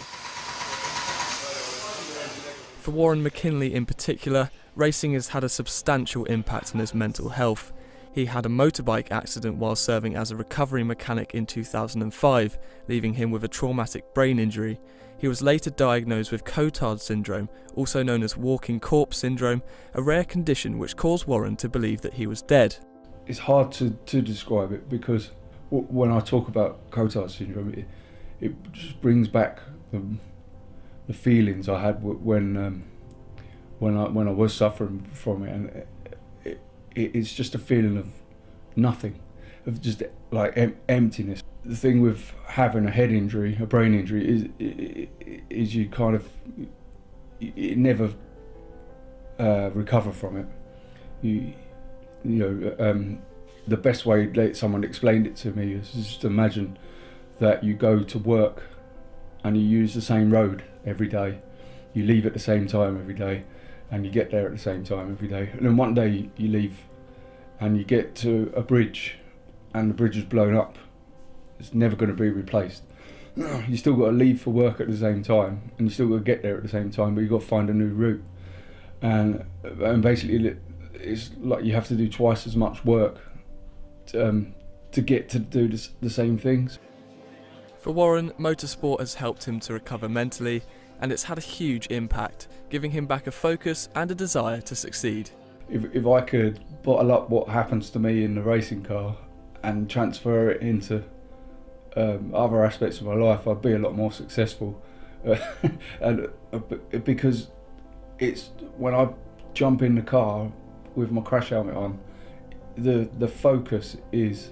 For Warren McKinley in particular, racing has had a substantial impact on his mental health. He had a motorbike accident while serving as a recovery mechanic in 2005, leaving him with a traumatic brain injury. He was later diagnosed with Cotard syndrome, also known as walking corpse syndrome, a rare condition which caused Warren to believe that he was dead. It's hard to describe it because when I talk about Cotard syndrome, it just brings back the feelings I had when I was suffering from it, and it's just a feeling of nothing, of just like emptiness. The thing with having a head injury, a brain injury, is you kind of never recover from it. The best way someone explained it to me is just imagine that you go to work and you use the same road every day. You leave at the same time every day, and you get there at the same time every day. And then one day you leave and you get to a bridge and the bridge is blown up. It's never going to be replaced. You still got to leave for work at the same time, and you still got to get there at the same time, but you've got to find a new route. And basically it's like you have to do twice as much work to get to do the same things. For Warren, motorsport has helped him to recover mentally, and it's had a huge impact, giving him back a focus and a desire to succeed. If I could bottle up what happens to me in the racing car and transfer it into other aspects of my life, I'd be a lot more successful. And because it's when I jump in the car with my crash helmet on, the focus is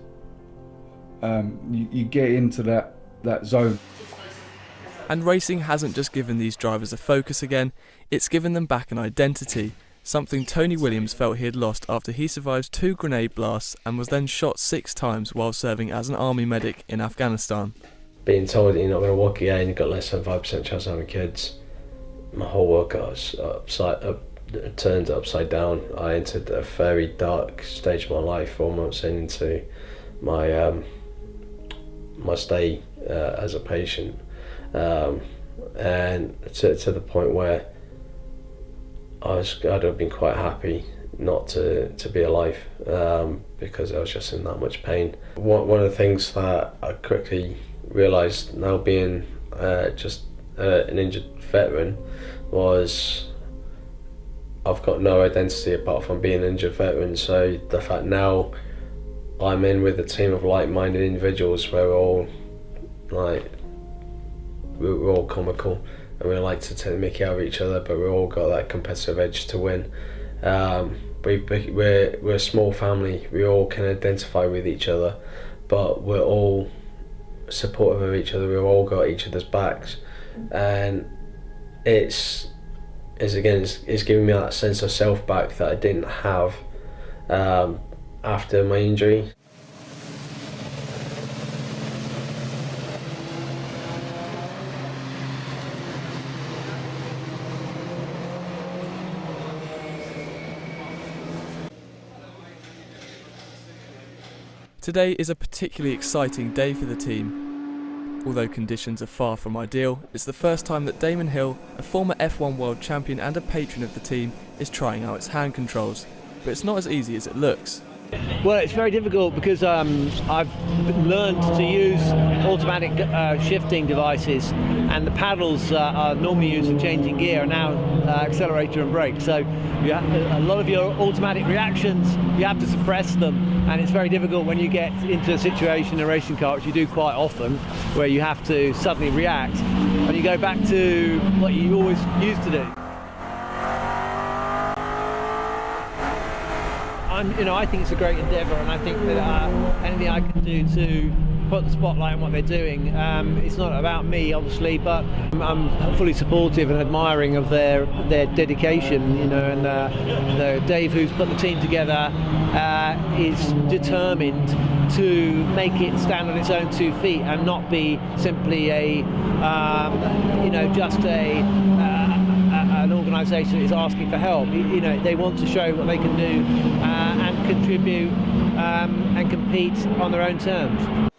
you get into that zone. And racing hasn't just given these drivers a focus again, it's given them back an identity, something Tony Williams felt he had lost after he survived 2 grenade blasts and was then shot 6 times while serving as an army medic in Afghanistan. Being told that you're not going to walk again, you've got less than 5% chance of having kids, my whole world got turned upside down. I entered a very dark stage of my life 4 months into my my stay as a patient, and to the point where I'd have been quite happy not to be alive, because I was just in that much pain. One of the things that I quickly realised, now being just an injured veteran, was I've got no identity apart from being an injured veteran. So the fact now I'm in with a team of like-minded individuals where we're all like we're all comical and we like to take the mickey out of each other, but we've all got that competitive edge to win. We're a small family. We all can identify with each other, but we're all supportive of each other. We've all got each other's backs, and it's giving me that sense of self back that I didn't have after my injury. Today is a particularly exciting day for the team. Although conditions are far from ideal, it's the first time that Damon Hill, a former F1 world champion and a patron of the team, is trying out its hand controls. But it's not as easy as it looks. Well, it's very difficult because I've learned to use automatic shifting devices, and the paddles are normally used for changing gear and now accelerator and brake. So a lot of your automatic reactions, you have to suppress them, and it's very difficult when you get into a situation in a racing car, which you do quite often, where you have to suddenly react and you go back to what you always used to do. I think it's a great endeavour, and I think that anything I can do to put the spotlight on what they're doing, it's not about me, obviously, but I'm fully supportive and admiring of their dedication, and Dave, who's put the team together, is determined to make it stand on its own 2 feet and not be simply an organisation that is asking for help. They want to show what they can do and contribute and compete on their own terms.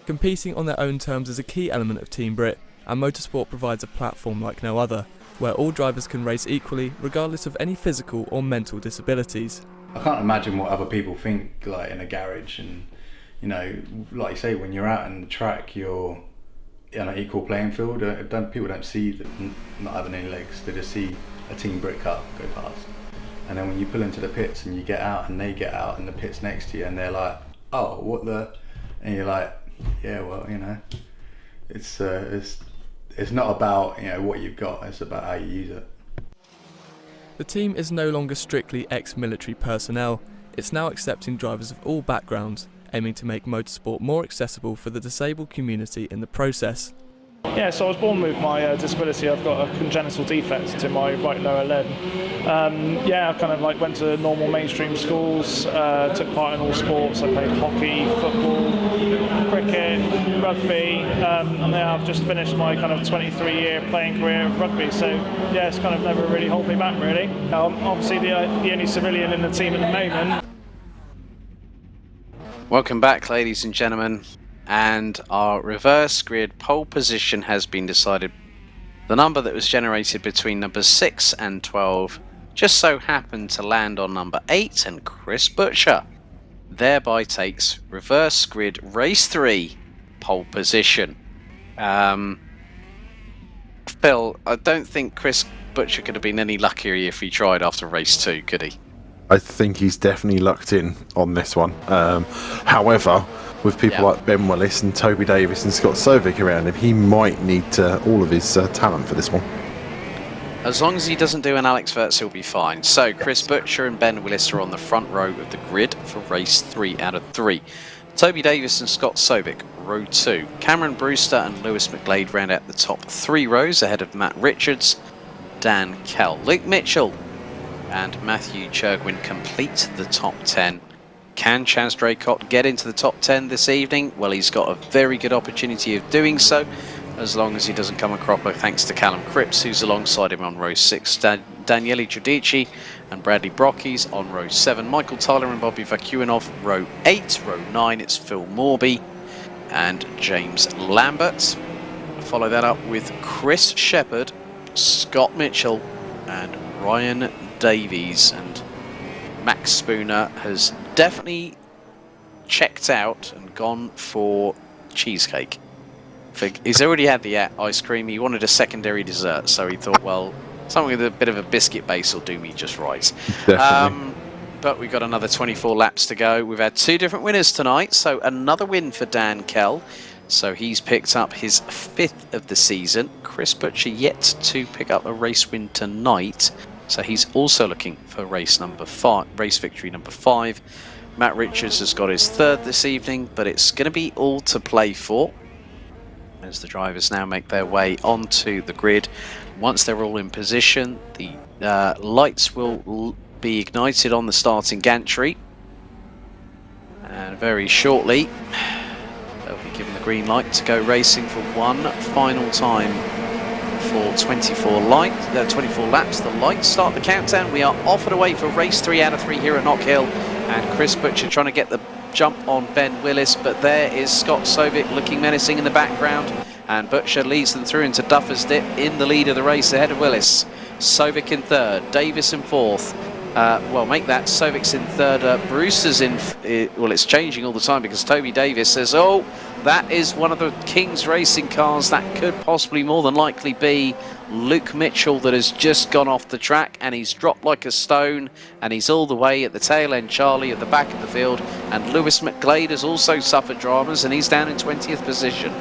Competing on their own terms is a key element of Team Brit, and motorsport provides a platform like no other, where all drivers can race equally regardless of any physical or mental disabilities. I can't imagine what other people think like in a garage, and like you say, when you're out on the track, you're on an equal playing field. People don't see that not having any legs, they just see a Team Brit car go past. And then when you pull into the pits and you get out and they get out and the pit's next to you and they're like, oh, what the, and you're like, yeah, well, it's not about what you've got, it's about how you use it. The team is no longer strictly ex-military personnel, it's now accepting drivers of all backgrounds, aiming to make motorsport more accessible for the disabled community in the process. Yeah, so I was born with my disability. I've got a congenital defect in my right lower limb. I kind of went to normal mainstream schools, took part in all sports. I played hockey, football, cricket, rugby, and now I've just finished my kind of 23-year playing career of rugby. So yeah, it's kind of never really held me back really. Obviously the only civilian in the team at the moment. Welcome back, ladies and gentlemen. And our reverse grid pole position has been decided. The number that was generated between numbers 6 and 12 just so happened to land on number 8, and Chris Butcher thereby takes reverse grid race 3 pole position. Phil, I don't think Chris Butcher could have been any luckier if he tried after race 2, could he? I think he's definitely lucked in on this one. However, with people like Ben Willis and Toby Davis and Scott Sovic around him, he might need all of his talent for this one. As long as he doesn't do an Alex Wurz, he'll be fine. So Chris Butcher and Ben Willis are on the front row of the grid for race 3 out of 3. Toby Davis and Scott Sovic, row 2. Cameron Brewster and Lewis McGlade round out the top 3 rows ahead of Matt Richards, Dan Kell. Luke Mitchell and Matthew Churgwin complete the top 10. Can Chaz Draycott get into the top 10 this evening? Well, he's got a very good opportunity of doing so, as long as he doesn't come a cropper, thanks to Callum Cripps, who's alongside him on row 6. Daniele Giudici and Bradley Brockes on row 7. Michael Tyler and Bobby Vakuinov, row 8. Row 9, it's Phil Morby and James Lambert. Follow that up with Chris Shepherd, Scott Mitchell and Ryan Davies. And Max Spooner has definitely checked out and gone for cheesecake. He's already had the ice cream. He wanted a secondary dessert, so he thought, well, something with a bit of a biscuit base will do me just right. Definitely. But we've got another 24 laps to go. We've had 2 different winners tonight, so another win for Dan Kell. So he's picked up his 5th of the season. Chris Butcher yet to pick up a race win tonight. So he's also looking for race victory number 5. Matt Richards has got his 3rd this evening, but it's going to be all to play for as the drivers now make their way onto the grid. Once they're all in position, the lights will be ignited on the starting gantry, and very shortly they'll be given the green light to go racing for one final time for 24 laps. The lights start the countdown. We are off and away for race 3 out of 3 here at Knockhill, and Chris Butcher trying to get the jump on Ben Willis, but there is Scott Sovic looking menacing in the background, and Butcher leads them through into Duffer's Dip in the lead of the race ahead of Willis. Sovic in 3rd, Davis in 4th. Well, make that Sovic's in 3rd, Brewster's in, well, it's changing all the time because Toby Davis says, oh, that is one of the King's Racing cars. That could possibly more than likely be Luke Mitchell that has just gone off the track, and he's dropped like a stone, and he's all the way at the tail end, Charlie, at the back of the field. And Lewis McGlade has also suffered dramas, and he's down in 20th position.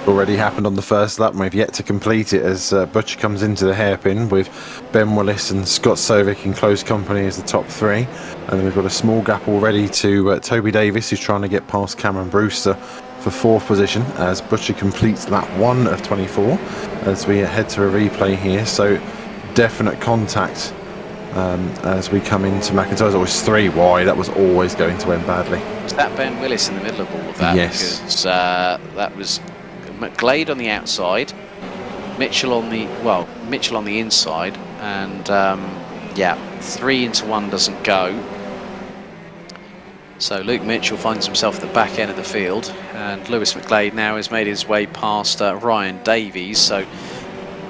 Already happened on the first lap, and we've yet to complete it as Butcher comes into the hairpin with Ben Willis and Scott Sovic in close company as the top 3. And then we've got a small gap already to Toby Davis, who's trying to get past Cameron Brewster for 4th position as Butcher completes lap 1 of 24 as we head to a replay here. So definite contact as we come into McIntyre's. Always 3 wide. That was always going to end badly. Was that Ben Willis in the middle of all of that? Yes. Because that was McGlade on the outside, Mitchell on the inside, and yeah, 3 into 1 doesn't go. So Luke Mitchell finds himself at the back end of the field, and Lewis McGlade now has made his way past Ryan Davies. So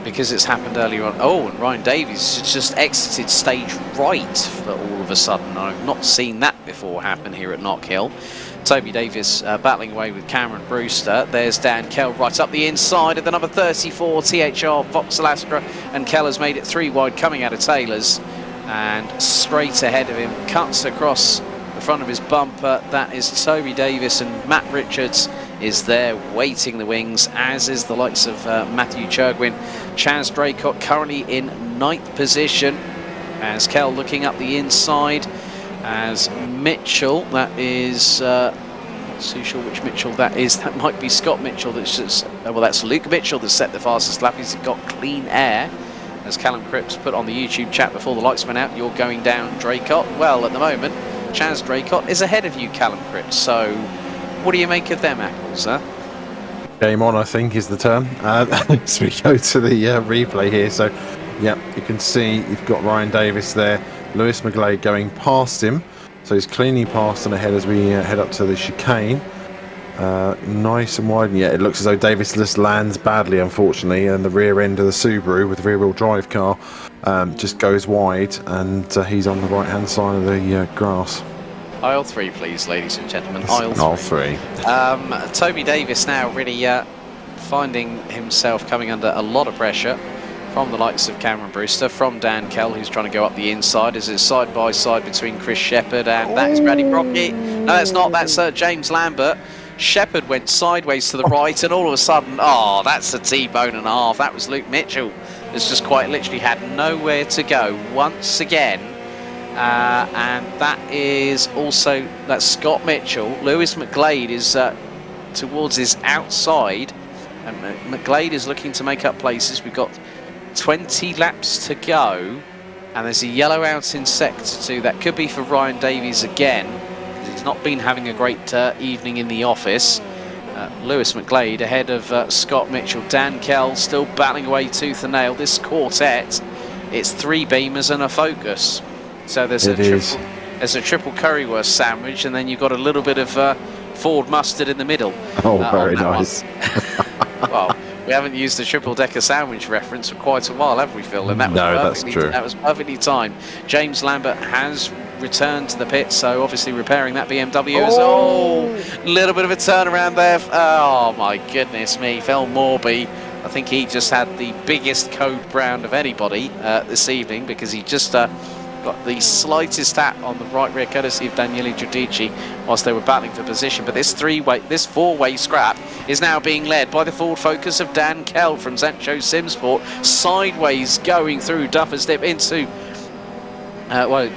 because it's happened earlier on, and Ryan Davies has just exited stage right for all of a sudden. I've not seen that before happen here at Knockhill. Toby Davis battling away with Cameron Brewster. There's Dan Kell right up the inside of the number 34 THR Vauxhall Astra, and Kell has made it 3 wide coming out of Taylor's, and straight ahead of him, cuts across the front of his bumper. That is Toby Davis, and Matt Richards is there waiting the wings, as is the likes of Matthew Churgwin. Chaz Draycott currently in 9th position as Kell looking up the inside. As Mitchell, that is, not too sure which Mitchell that is. That might be Scott Mitchell. That's just, well, that's Luke Mitchell that set the fastest lap. He's got clean air. As Callum Cripps put on the YouTube chat before the lights went out, you're going down, Draycott. Well, at the moment, Chaz Draycott is ahead of you, Callum Cripps. So, what do you make of them apples, huh? Game on, I think, is the term. As we go to the replay here. So, yeah, you can see you've got Ryan Davis there. Lewis McGlade going past him, so he's cleanly passed and ahead as we head up to the chicane. Nice and wide, and yeah, it looks as though Davis just lands badly, unfortunately, and the rear end of the Subaru with the rear-wheel drive car just goes wide, and he's on the right-hand side of the grass. Aisle 3, please, ladies and gentlemen. Aisle 3. Toby Davis now really finding himself coming under a lot of pressure from the likes of Cameron Brewster, from Dan Kell, who's trying to go up the inside, as it's side by side between Chris Shepherd and that is Bradley Brockett. No, that's not, that's James Lambert. Shepherd went sideways to the right, and all of a sudden, that's a T-bone and a half. That was Luke Mitchell. It's just quite literally had nowhere to go once again. And that is also, that's Scott Mitchell. Lewis McGlade is towards his outside, and McGlade is looking to make up places. We've got 20 laps to go, and there's a yellow out in sector 2. That could be for Ryan Davies again, because he's not been having a great evening in the office. Lewis McGlade ahead of Scott Mitchell. Dan Kell still battling away tooth and nail. This quartet, it's 3 Beamers and a Focus. So there's a triple currywurst sandwich, and then you've got a little bit of Ford mustard in the middle. Very nice. Well, we haven't used the triple-decker sandwich reference for quite a while, have we, Phil? And that was that's true. That was perfectly timed. James Lambert has returned to the pit, so obviously repairing that BMW. Little bit of a turnaround there. Oh, my goodness me. Phil Morby, I think he just had the biggest code brown of anybody this evening, because he just got the slightest tap on the right rear, courtesy of Daniele Giudici, whilst they were battling for position. But this 4-way scrap is now being led by the forward focus of Dan Kell from Sancho Simsport, sideways going through Duffer's Dip into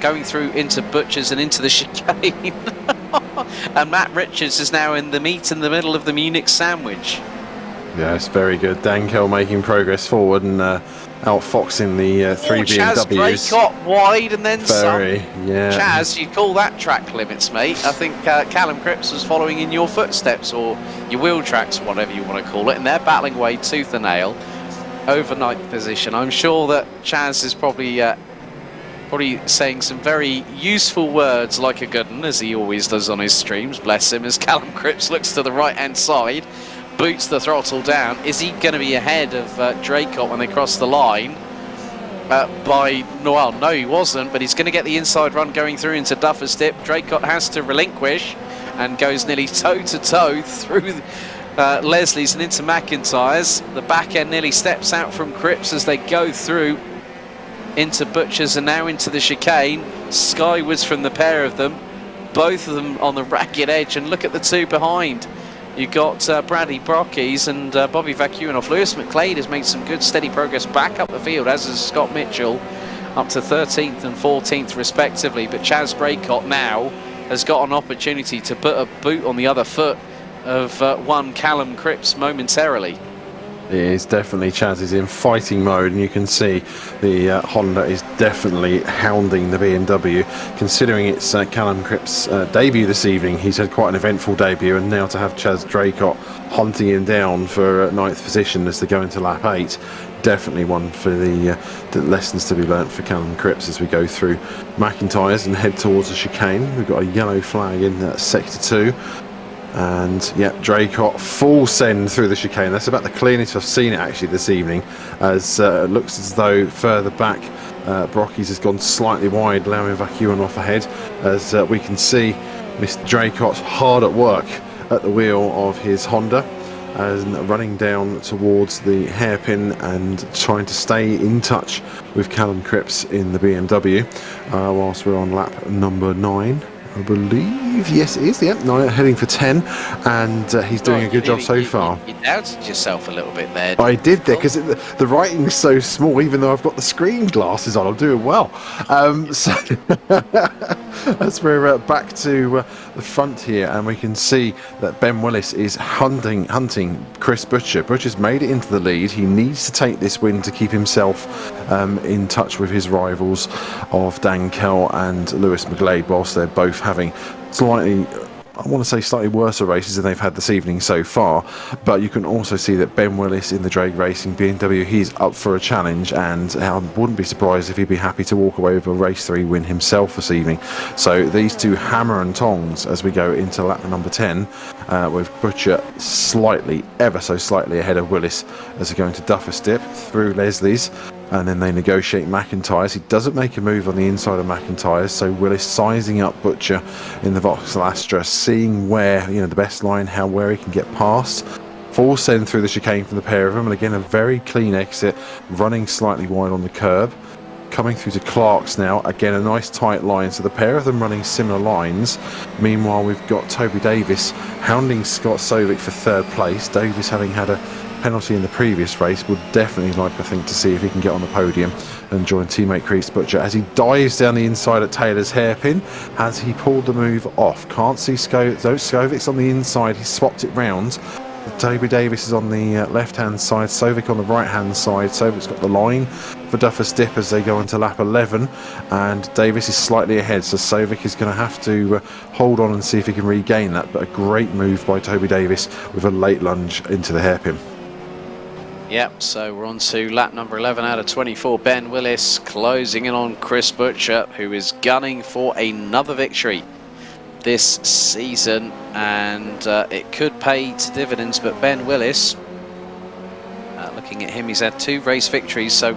going through into Butchers and into the chicane. And Matt Richards is now in the meet in the middle of the Munich sandwich. Yes, very good. Dan Kell making progress forward and outfoxing the three Chaz BMWs. Draycott wide and then Very, some. yeah. Chaz, you'd call that track limits, mate. I think Callum Cripps was following in your footsteps, or your wheel tracks, whatever you want to call it, and they're battling away tooth and nail over ninth position. I'm sure that Chaz is probably saying some very useful words like a good one, as he always does on his streams, bless him, as Callum Cripps looks to the right hand side, boots the throttle down. Is he going to be ahead of Draycott when they cross the line? No, he wasn't, but he's going to get the inside run going through into Duffer's Dip. Draycott has to relinquish and goes nearly toe-to-toe through Leslie's and into McIntyre's. The back end nearly steps out from Cripps as they go through into Butchers and now into the chicane, skywards from the pair of them, both of them on the ragged edge, and look at the two behind. You've got Bradley Brockes and Bobby Vacuinoff. Lewis McLeod has made some good steady progress back up the field, as has Scott Mitchell, up to 13th and 14th respectively, but Chaz Draycott now has got an opportunity to put a boot on the other foot of one Callum Cripps momentarily. It is definitely, Chaz is in fighting mode, and you can see the Honda is definitely hounding the BMW. Considering it's Callum Cripps' debut this evening, he's had quite an eventful debut, and now to have Chaz Draycott hunting him down for 9th position as they go into lap 8, definitely one for the lessons to be learnt for Callum Cripps as we go through McIntyre's and head towards the chicane. We've got a yellow flag in sector 2. And yeah, Draycott full send through the chicane. That's about the cleanest I've seen it actually this evening, as it looks as though further back Brockes has gone slightly wide, allowing Vacuinoff ahead, as we can see Mr. Draycott hard at work at the wheel of his Honda and running down towards the hairpin and trying to stay in touch with Callum Cripps in the BMW whilst we're on lap number 9. I believe, yes it is, yep, no, heading for 10, and he's doing a good job so far. You doubted yourself a little bit there. I did there, because the writing is so small, even though I've got the screen glasses on, I'm doing well. So as we're back to the front here, and we can see that Ben Willis is hunting Chris Butcher. Butcher's made it into the lead. He needs to take this win to keep himself in touch with his rivals of Dan Kell and Lewis McLeod, whilst they're both having slightly worse races than they've had this evening so far. But you can also see that Ben Willis in the drag racing BMW, he's up for a challenge, and I wouldn't be surprised if he'd be happy to walk away with a race 3 win himself this evening. So these two hammer and tongs as we go into lap number 10, with Butcher ever so slightly ahead of Willis as they go into Duffer's Dip through Leslie's, and then they negotiate McIntyre's. He doesn't make a move on the inside of McIntyre's, so Willis sizing up Butcher in the Vauxhall Astra, seeing where, the best line, where he can get past. Full send through the chicane from the pair of them, and again a very clean exit, running slightly wide on the curb. Coming through to Clark's now, again a nice tight line, so the pair of them running similar lines. Meanwhile, we've got Toby Davis hounding Scott Sovic for 3rd place. Davis, having had a penalty in the previous race, would definitely like, I think, to see if he can get on the podium and join teammate Chris Butcher as he dives down the inside at Taylor's hairpin. Has he pulled the move off? Can't see Scovic's on the inside, he swapped it round. Toby Davis is on the left-hand side, Sovic on the right-hand side. Sovic's got the line for Duffer's Dip as they go into lap 11, and Davis is slightly ahead, so Sovic is going to have to hold on and see if he can regain that. But a great move by Toby Davis with a late lunge into the hairpin. Yep, so we're on to lap number 11 out of 24. Ben Willis closing in on Chris Butcher, who is gunning for another victory this season, and it could pay to dividends. But Ben Willis, looking at him, he's had 2 race victories, so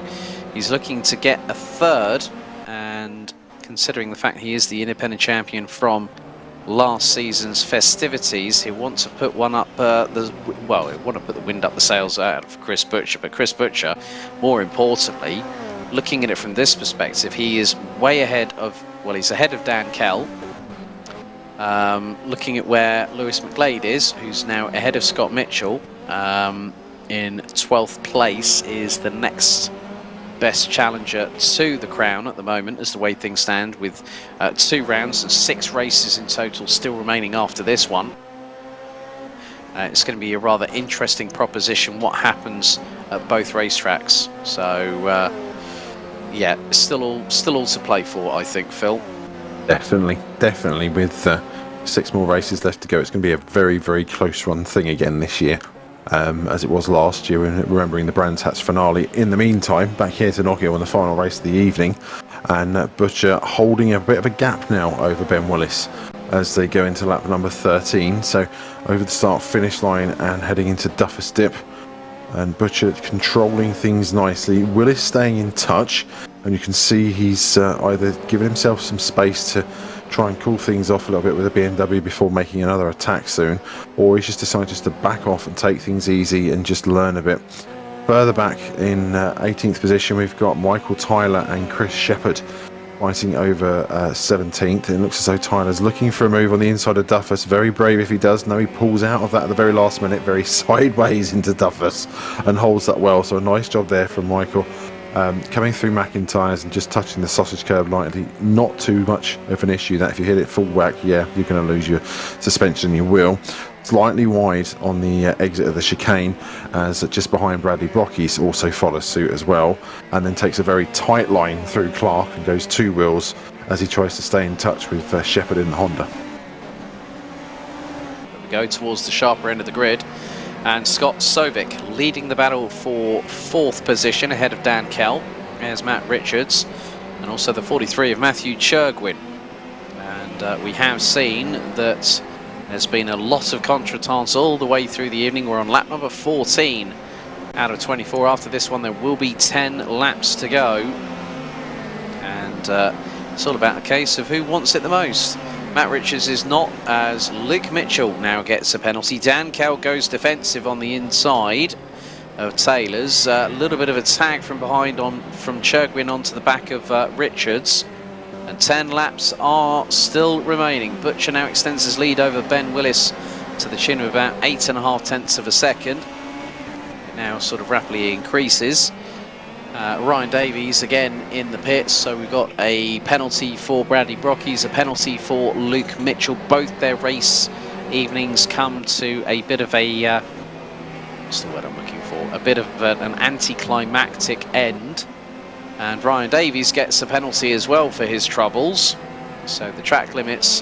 he's looking to get a 3rd, and considering the fact he is the independent champion from last season's festivities, he'll want to put one up he'll want to put the wind up the sails out of Chris Butcher. But Chris Butcher, more importantly, looking at it from this perspective, he is way ahead of, he's ahead of Dan Kell, Looking at where Lewis McGlade is, who's now ahead of Scott Mitchell, in 12th place, is the next best challenger to the crown at the moment, as the way things stand, with 2 rounds and 6 races in total still remaining after this one. It's going to be a rather interesting proposition what happens at both racetracks. So yeah, still all to play for, I think, Phil. Definitely. With 6 more races left to go, it's going to be a very, very close run thing again this year, as it was last year. Remembering the Brands Hatch finale. In the meantime, back here to Knockhill in the final race of the evening, and Butcher holding a bit of a gap now over Ben Willis as they go into lap number 13. So over the start-finish line and heading into Duffus Dip, and Butcher controlling things nicely. Willis staying in touch, and you can see he's either given himself some space to try and cool things off a little bit with a BMW before making another attack soon, or he's just decided just to back off and take things easy and just learn a bit. Further back in 18th position, we've got Michael Tyler and Chris Shepherd fighting over 17th. It looks as though Tyler's looking for a move on the inside of Duffus. Very brave if he does. No, he pulls out of that at the very last minute, very sideways into Duffus, and holds that well. So a nice job there from Michael. Coming through McIntyre's and just touching the sausage curb lightly. Not too much of an issue that if you hit it full whack, yeah, you're going to lose your suspension, you will. Slightly wide on the exit of the chicane, as just behind Bradley Brockies also follows suit as well, and then takes a very tight line through Clark and goes 2 wheels as he tries to stay in touch with Shepherd in the Honda. We go towards the sharper end of the grid, and Scott Sovic leading the battle for 4th position ahead of Dan Kell. There's Matt Richards, and also the 43 of Matthew Churgwin. And we have seen that there's been a lot of contretemps all the way through the evening. We're on lap number 14 out of 24. After this one, there will be 10 laps to go. And it's all about a case of who wants it the most. Matt Richards is not, as Luke Mitchell now gets a penalty. Dan Kell goes defensive on the inside of Taylor's. A little bit of a tag from behind from Churgwin onto the back of Richards. And 10 laps are still remaining. Butcher now extends his lead over Ben Willis to the tune of about 8.5 tenths of a second. It now sort of rapidly increases. Ryan Davies again in the pits, so we've got a penalty for Bradley Brockies, a penalty for Luke Mitchell. Both their race evenings come to a bit of a, what's the word I'm looking for? A bit of an anticlimactic end. And Ryan Davies gets a penalty as well for his troubles. So the track limits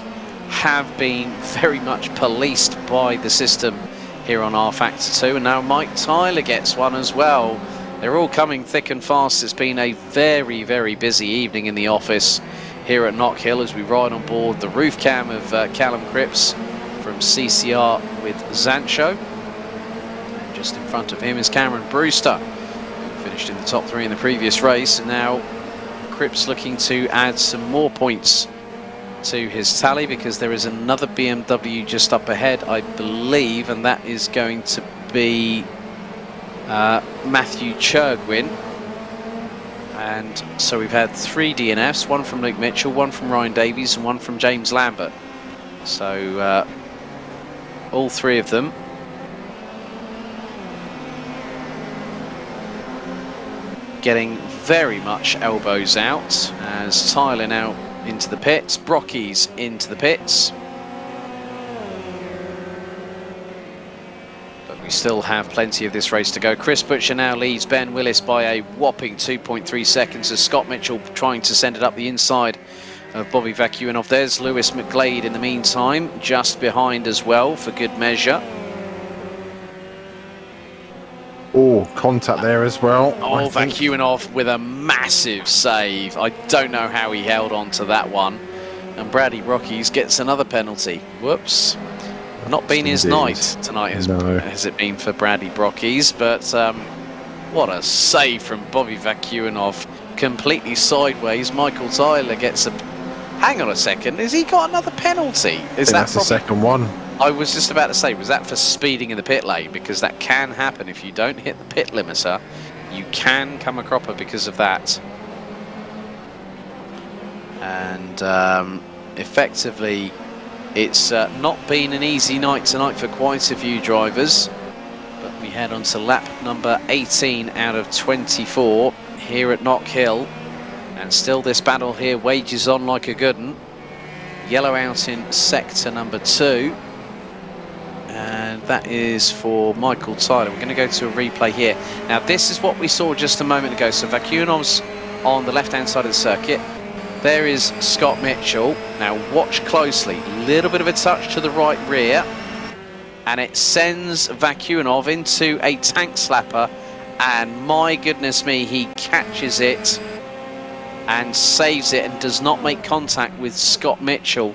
have been very much policed by the system here on R Factor 2. And now Mike Tyler gets one as well. They're all coming thick and fast. It's been a very, very busy evening in the office here at Knockhill as we ride on board the roof cam of Callum Cripps from CCR with Zancho. And just in front of him is Cameron Brewster, finished in the top 3 in the previous race, and now Cripps looking to add some more points to his tally because there is another BMW just up ahead, I believe, and that is going to be Matthew Churgwin. And so we've had 3 DNFs, one from Luke Mitchell, one from Ryan Davies, and one from James Lambert. So all 3 of them getting very much elbows out, as Tyler now into the pits, Brockies into the pits. But we still have plenty of this race to go. Chris Butcher now leads Ben Willis by a whopping 2.3 seconds as Scott Mitchell trying to send it up the inside of Bobby Vacuinoff. There's Lewis McGlade in the meantime, just behind as well for good measure. Oh, contact there as well. Oh, Vacuinoff with a massive save. I don't know how he held on to that one. And Bradley Brockies gets another penalty. Whoops. Not been his night tonight, has it been for Bradley Brockies, but what a save from Bobby Vacuinoff. Completely sideways. Michael Tyler gets a... Hang on a second, has he got another penalty? Is that that's the second one? I was just about to say, was that for speeding in the pit lane? Because that can happen if you don't hit the pit limiter. You can come a cropper because of that. And effectively, It's not been an easy night tonight for quite a few drivers, but we head on to lap number 18 out of 24 here at Knockhill, and still this battle here wages on like a good one. Yellow out in sector number 2, and that is for Michael Tyler. We're going to go to a replay here. Now this is what we saw just a moment ago. So Vakunov's on the left hand side of the circuit. There is Scott Mitchell. Now watch closely, little bit of a touch to the right rear, and it sends Vakunov into a tank slapper, and my goodness me, he catches it and saves it and does not make contact with Scott Mitchell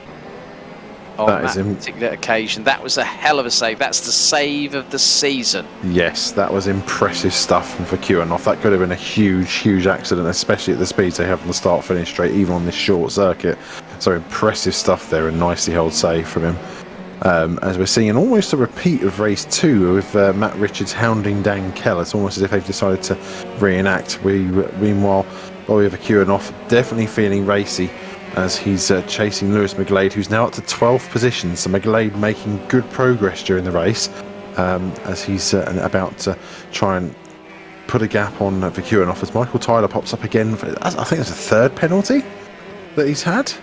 on that particular occasion. That was a hell of a save. That's the save of the season. Yes, that was impressive stuff from Vakuanov. That could have been a huge accident, especially at the speeds they have on the start-finish straight, even on this short circuit. So impressive stuff there, and nicely held save from him. As we're seeing almost a repeat of race 2 with Matt Richards hounding Dan Keller. It's almost as if they've decided to reenact. Meanwhile, Bobby Vakuanov definitely feeling racy as he's chasing Lewis McGlade, who's now up to 12th position. So McGlade making good progress during the race as he's about to try and put a gap on Vakuanov as Michael Tyler pops up again. I think it's a third penalty that he's had.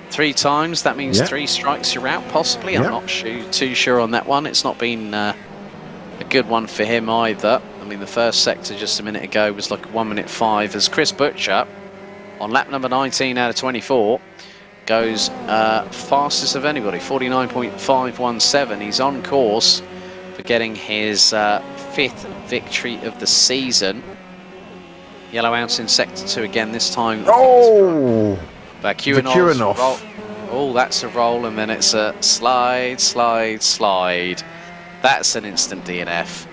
3 times, that means 3 strikes, you're out possibly. I'm not too sure on that one. It's not been a good one for him either. I mean, the first sector just a minute ago was like 1 minute 5 as Chris Butcher on lap number 19 out of 24 goes fastest of anybody, 49.517. He's on course for getting his 5th victory of the season. Yellow out in sector 2 again, this time. Oh! Vakuanov. Oh, that's a roll, and then it's a slide. That's an instant DNF.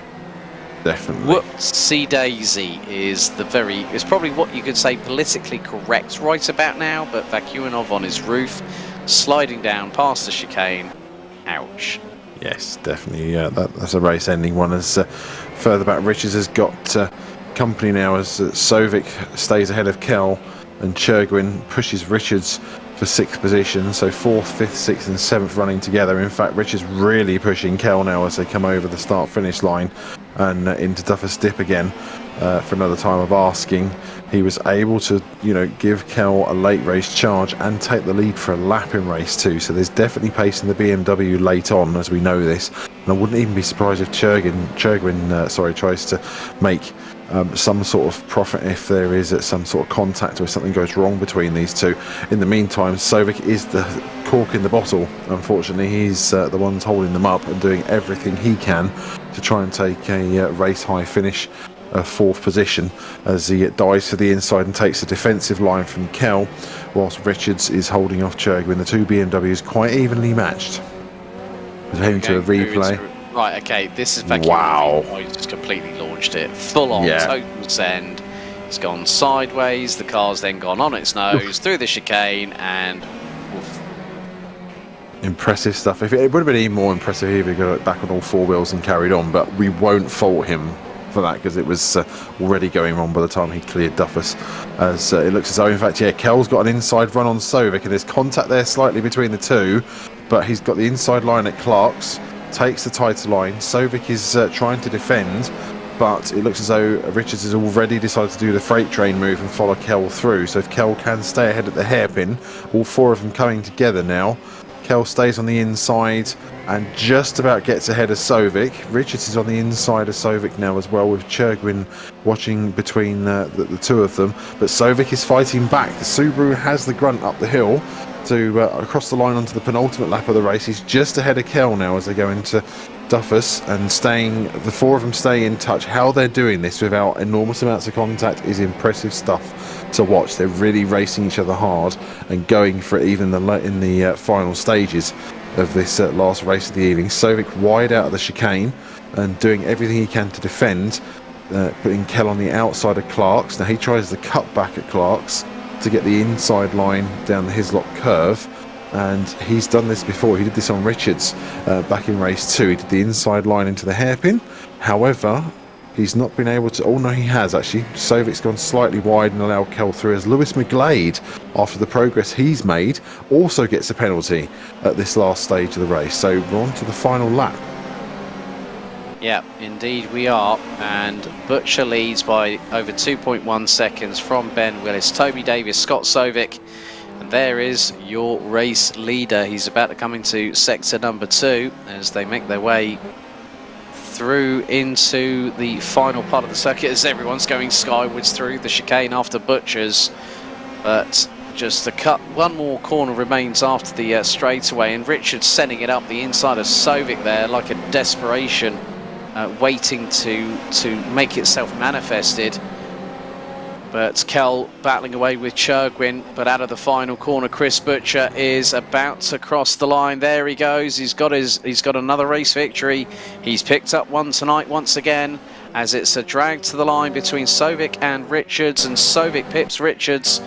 Definitely. Whoopsie daisy is it's probably what you could say politically correct right about now, but Vakuanov on his roof, sliding down past the chicane. Ouch. Yes, definitely. That's a race-ending one. As further back, Richards has got company now as Sovic stays ahead of Kell, and Chergwin pushes Richards for 6th position. So 4th, 5th, 6th and 7th running together. In fact, Richards really pushing Kell now as they come over the start-finish line and into Duffus Dip again for another time of asking. He was able to, give Kell a late race charge and take the lead for a lap in race 2. So there's definitely pace in the BMW late on, as we know this. And I wouldn't even be surprised if Chergwin tries to make some sort of profit if there is some sort of contact or something goes wrong between these two. In the meantime, Sovic is the cork in the bottle. Unfortunately, he's the ones holding them up and doing everything he can to try and take a race high finish, 4th position, as he dives to the inside and takes a defensive line from Kell, whilst Richards is holding off Chergwin. The two BMWs quite evenly matched. Heading to a replay. Right, okay, this is Vacuum. Wow. He's just completely launched it. Full on, total send. It's gone sideways, the car's then gone on its nose, through the chicane, and woof. Impressive stuff. It would have been even more impressive if he got back on all 4 wheels and carried on, but we won't fault him for that because it was already going wrong by the time he cleared Duffus. As it looks as though, in fact, Kell's got an inside run on Sovic, and there's contact there slightly between the two, but he's got the inside line at Clark's. Takes the tighter line. Sovic is trying to defend, but it looks as though Richards has already decided to do the freight train move and follow Kell through. So if Kell can stay ahead at the hairpin, all 4 of them coming together now. Kell stays on the inside and just about gets ahead of Sovic. Richards is on the inside of Sovic now as well, with Chergwin watching between the two of them. But Sovic is fighting back. The Subaru has the grunt up the hill to across the line onto the penultimate lap of the race. He's just ahead of Kell now as they go into Duffus, and the 4 of them stay in touch. How they're doing this without enormous amounts of contact is impressive stuff to watch. They're really racing each other hard and going for it even in the final stages of this last race of the evening. Sovic wide out of the chicane and doing everything he can to defend, putting Kell on the outside of Clark's. Now he tries the cut back at Clark's to get the inside line down the Hislop curve, and he's done this before. He did this on Richards back in race 2. He did the inside line into the hairpin. However, He's not been able to... Oh, no, he has, actually. Sovic's gone slightly wide and allowed Kell through as Lewis McGlade, after the progress he's made, also gets a penalty at this last stage of the race. So we're on to the final lap. Yeah, indeed we are. And Butcher leads by over 2.1 seconds from Ben Willis, Toby Davis, Scott Sovic. And there is your race leader. He's about to come into sector number 2 as they make their way through into the final part of the circuit as everyone's going skywards through the chicane after Butchers. But just a cut, one more corner remains after the straightaway, and Richards sending it up the inside of Sovic there like a desperation, waiting to make itself manifested. But Kell battling away with Churgwin, but out of the final corner, Chris Butcher is about to cross the line. There he goes. He's got another race victory. He's picked up one tonight once again, as it's a drag to the line between Sovic and Richards, and Sovic pips Richards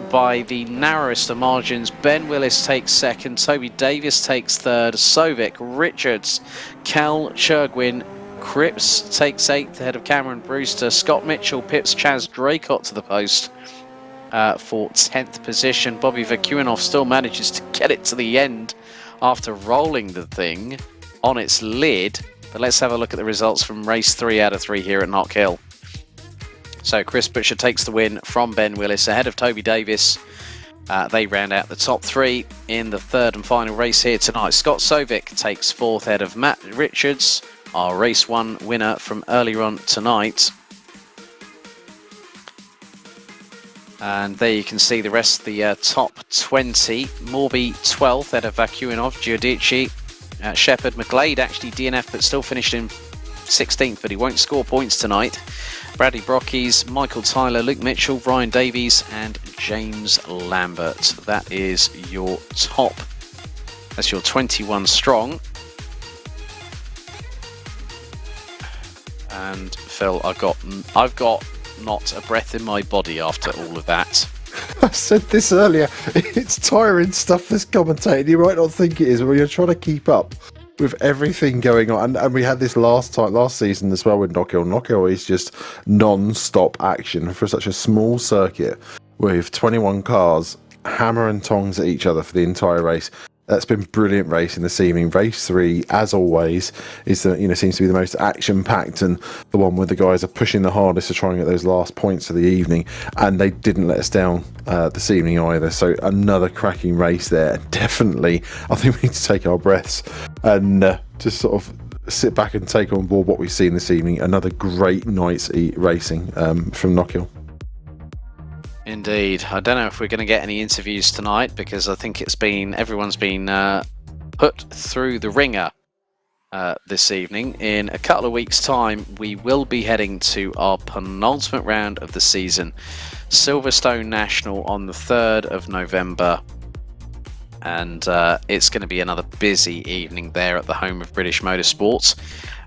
by the narrowest of margins. Ben Willis takes second, Toby Davis takes third, Sovic, Richards, Kell, Churgwin, Cripps takes 8th ahead of Cameron Brewster. Scott Mitchell pips Chaz Draycott to the post for 10th position. Bobby Vakuinov still manages to get it to the end after rolling the thing on its lid. But let's have a look at the results from race 3 out of 3 here at Knockhill. So Chris Butcher takes the win from Ben Willis ahead of Toby Davis. They round out the top 3 in the third and final race here tonight. Scott Sovic takes 4th ahead of Matt Richards, our race 1 winner from earlier on tonight. And there you can see the rest of the top 20. Morby 12th ahead of Vakuinov, Giudici, Shepherd, McGlade actually DNF but still finished in 16th, but he won't score points tonight. Bradley Brockies, Michael Tyler, Luke Mitchell, Ryan Davies and James Lambert. That is your top. That's your 21 strong. And Phil, I've got not a breath in my body after all of that. I said this earlier, it's tiring stuff, this commentating. You might not think it is, but you're trying to keep up with everything going on. And we had this last season as well with Knockhill. Knockhill is just non-stop action for such a small circuit with 21 cars hammer and tongs at each other for the entire race. That's been brilliant racing this evening. Race 3, as always, is seems to be the most action-packed and the one where the guys are pushing the hardest to try and get those last points of the evening. And they didn't let us down this evening either. So another cracking race there. Definitely, I think we need to take our breaths and just sort of sit back and take on board what we've seen this evening. Another great night's racing from Knockhill. Indeed. I don't know if we're going to get any interviews tonight because I think everyone's been put through the ringer this evening. In a couple of weeks' time, we will be heading to our penultimate round of the season, Silverstone National, on the 3rd of November. And it's going to be another busy evening there at the home of British Motorsports.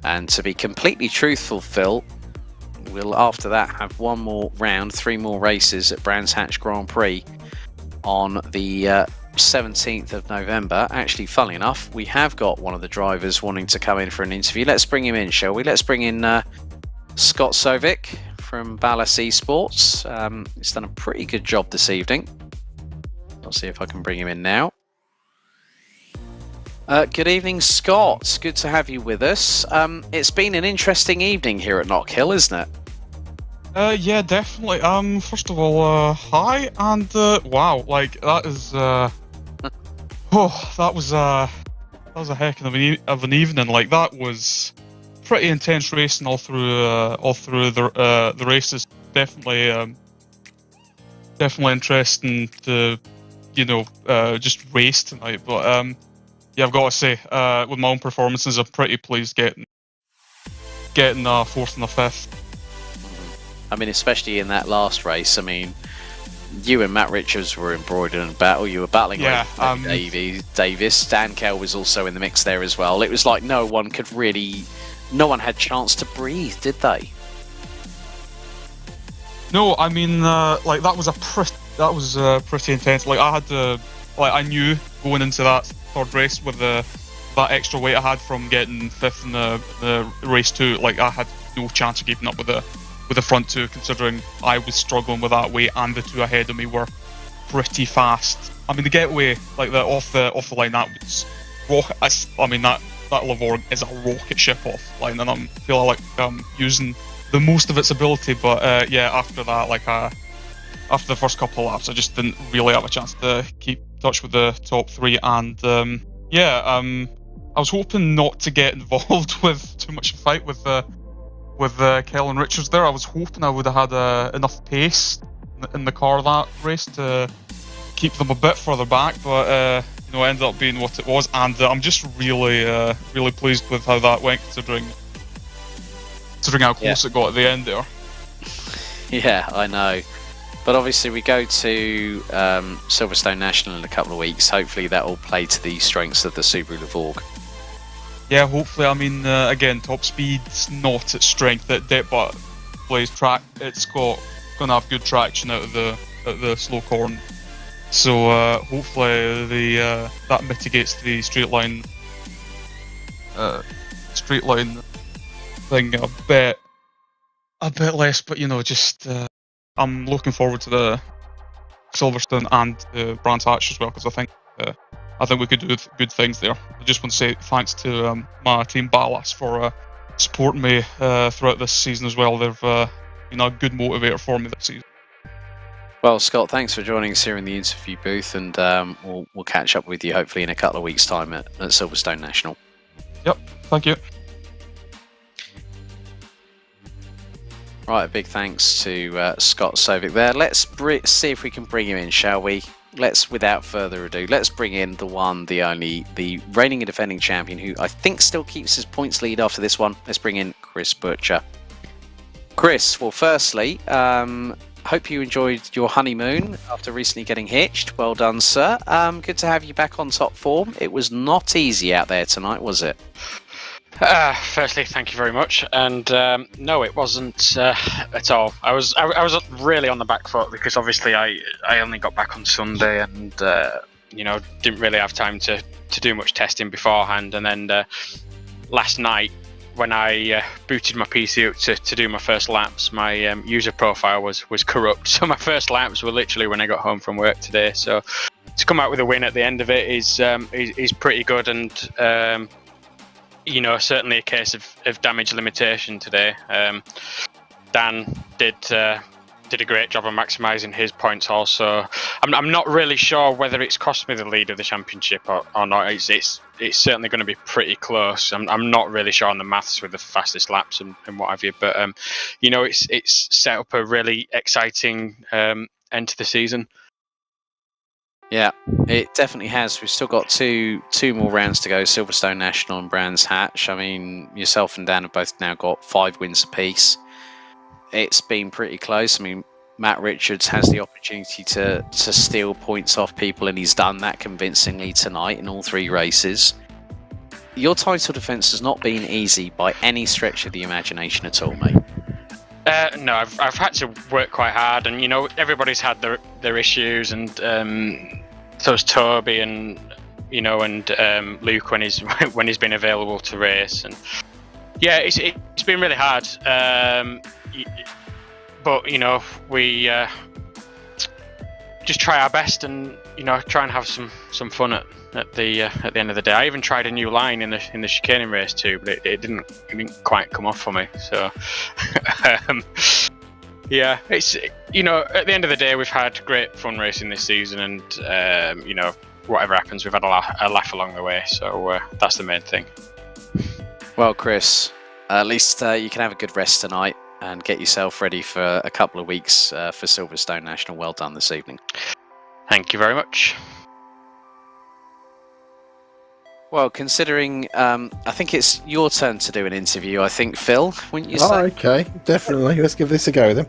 And to be completely truthful, Phil, we'll after that have one more round, 3 more races at Brands Hatch Grand Prix on the 17th of November. Actually, funnily enough, we have got one of the drivers wanting to come in for an interview. Let's bring him in, shall we? Let's bring in Scott Sovic from Ballas Esports. He's done a pretty good job this evening. I'll see if I can bring him in now. Good evening, Scott. Good to have you with us. It's been an interesting evening here at Knockhill, isn't it? Yeah, definitely. First of all, hi, and wow, like that is, that was a heck of an evening. Like that was pretty intense racing all through the races. Definitely interesting to just race tonight, but yeah, I've got to say, with my own performances, I'm pretty pleased getting 4th and 5th. I mean, especially in that last race. I mean, you and Matt Richards were embroidered in battle. You were battling with Davis. Dan Kell was also in the mix there as well. It was like no one had chance to breathe, did they? No, I mean, like that was pretty intense. Like I knew going into that third race with that extra weight I had from getting 5th in the race 2, like I had no chance of keeping up with the front two, considering I was struggling with that weight and the two ahead of me were pretty fast. I mean, the getaway, like the off the line, that was I mean, that Lavore is a rocket ship off line, and I'm feeling like I'm using the most of its ability. But yeah, after that, like after the first couple of laps, I just didn't really have a chance to keep touch with the top three, and I was hoping not to get involved with too much fight with Kel and Richards there. I was hoping I would have had enough pace in the car that race to keep them a bit further back, but it ended up being what it was, and I'm just really pleased with how that went, considering how close it got at the end there. Yeah, I know. But obviously we go to Silverstone National in a couple of weeks. Hopefully that will play to the strengths of the Subaru Levorg. Yeah, hopefully. I mean, again, top speed's not its strength at depth, but plays track. It's gonna have good traction out of the slow corner. So hopefully that mitigates the straight line thing a bit less. But just I'm looking forward to the Silverstone and the Brands Hatch as well, because I think we could do good things there. I just want to say thanks to my team Ballas for supporting me throughout this season as well. They've been a good motivator for me this season. Well, Scott, thanks for joining us here in the interview booth, and we'll catch up with you hopefully in a couple of weeks' time at Silverstone National. Yep, thank you. Right, a big thanks to Scott Sovic there. Let's see if we can bring him in, shall we? Without further ado, let's bring in the one, the only, the reigning and defending champion, who I think still keeps his points lead after this one. Let's bring in Chris Butcher. Chris, well, firstly, hope you enjoyed your honeymoon after recently getting hitched. Well done, sir. Good to have you back on top form. It was not easy out there tonight, was it? Firstly, thank you very much. And no, it wasn't at all. I was really on the back foot because obviously I only got back on Sunday and didn't really have time to do much testing beforehand. And then last night, when I booted my PC up to do my first laps, my user profile was corrupt. So my first laps were literally when I got home from work today. So to come out with a win at the end of it is pretty good, and certainly a case of damage limitation today. Dan did a great job of maximising his points also. I'm not really sure whether it's cost me the lead of the championship or not. It's certainly going to be pretty close. I'm not really sure on the maths with the fastest laps and what have you, but it's set up a really exciting end to the season. Yeah, it definitely has. We've still got two more rounds to go, Silverstone National and Brands Hatch. I mean, yourself and Dan have both now got 5 wins apiece. It's been pretty close. I mean, Matt Richards has the opportunity to steal points off people, and he's done that convincingly tonight in all 3 races. Your title defence has not been easy by any stretch of the imagination at all, mate. No, I've had to work quite hard, and everybody's had their issues, and so has Toby and Luke when he's been available to race, and yeah, it's been really hard. But we just try our best, and try and have some fun at the end of the day. I even tried a new line in the chicaning race too, but it didn't quite come off for me. So yeah, it's at the end of the day, we've had great fun racing this season, and whatever happens, we've had a laugh along the way. So that's the main thing. Well, Chris, at least you can have a good rest tonight and get yourself ready for a couple of weeks for Silverstone National. Well done this evening. Thank you very much. Well, considering I think it's your turn to do an interview, I think, Phil, wouldn't you say? Oh, okay, definitely. Let's give this a go then.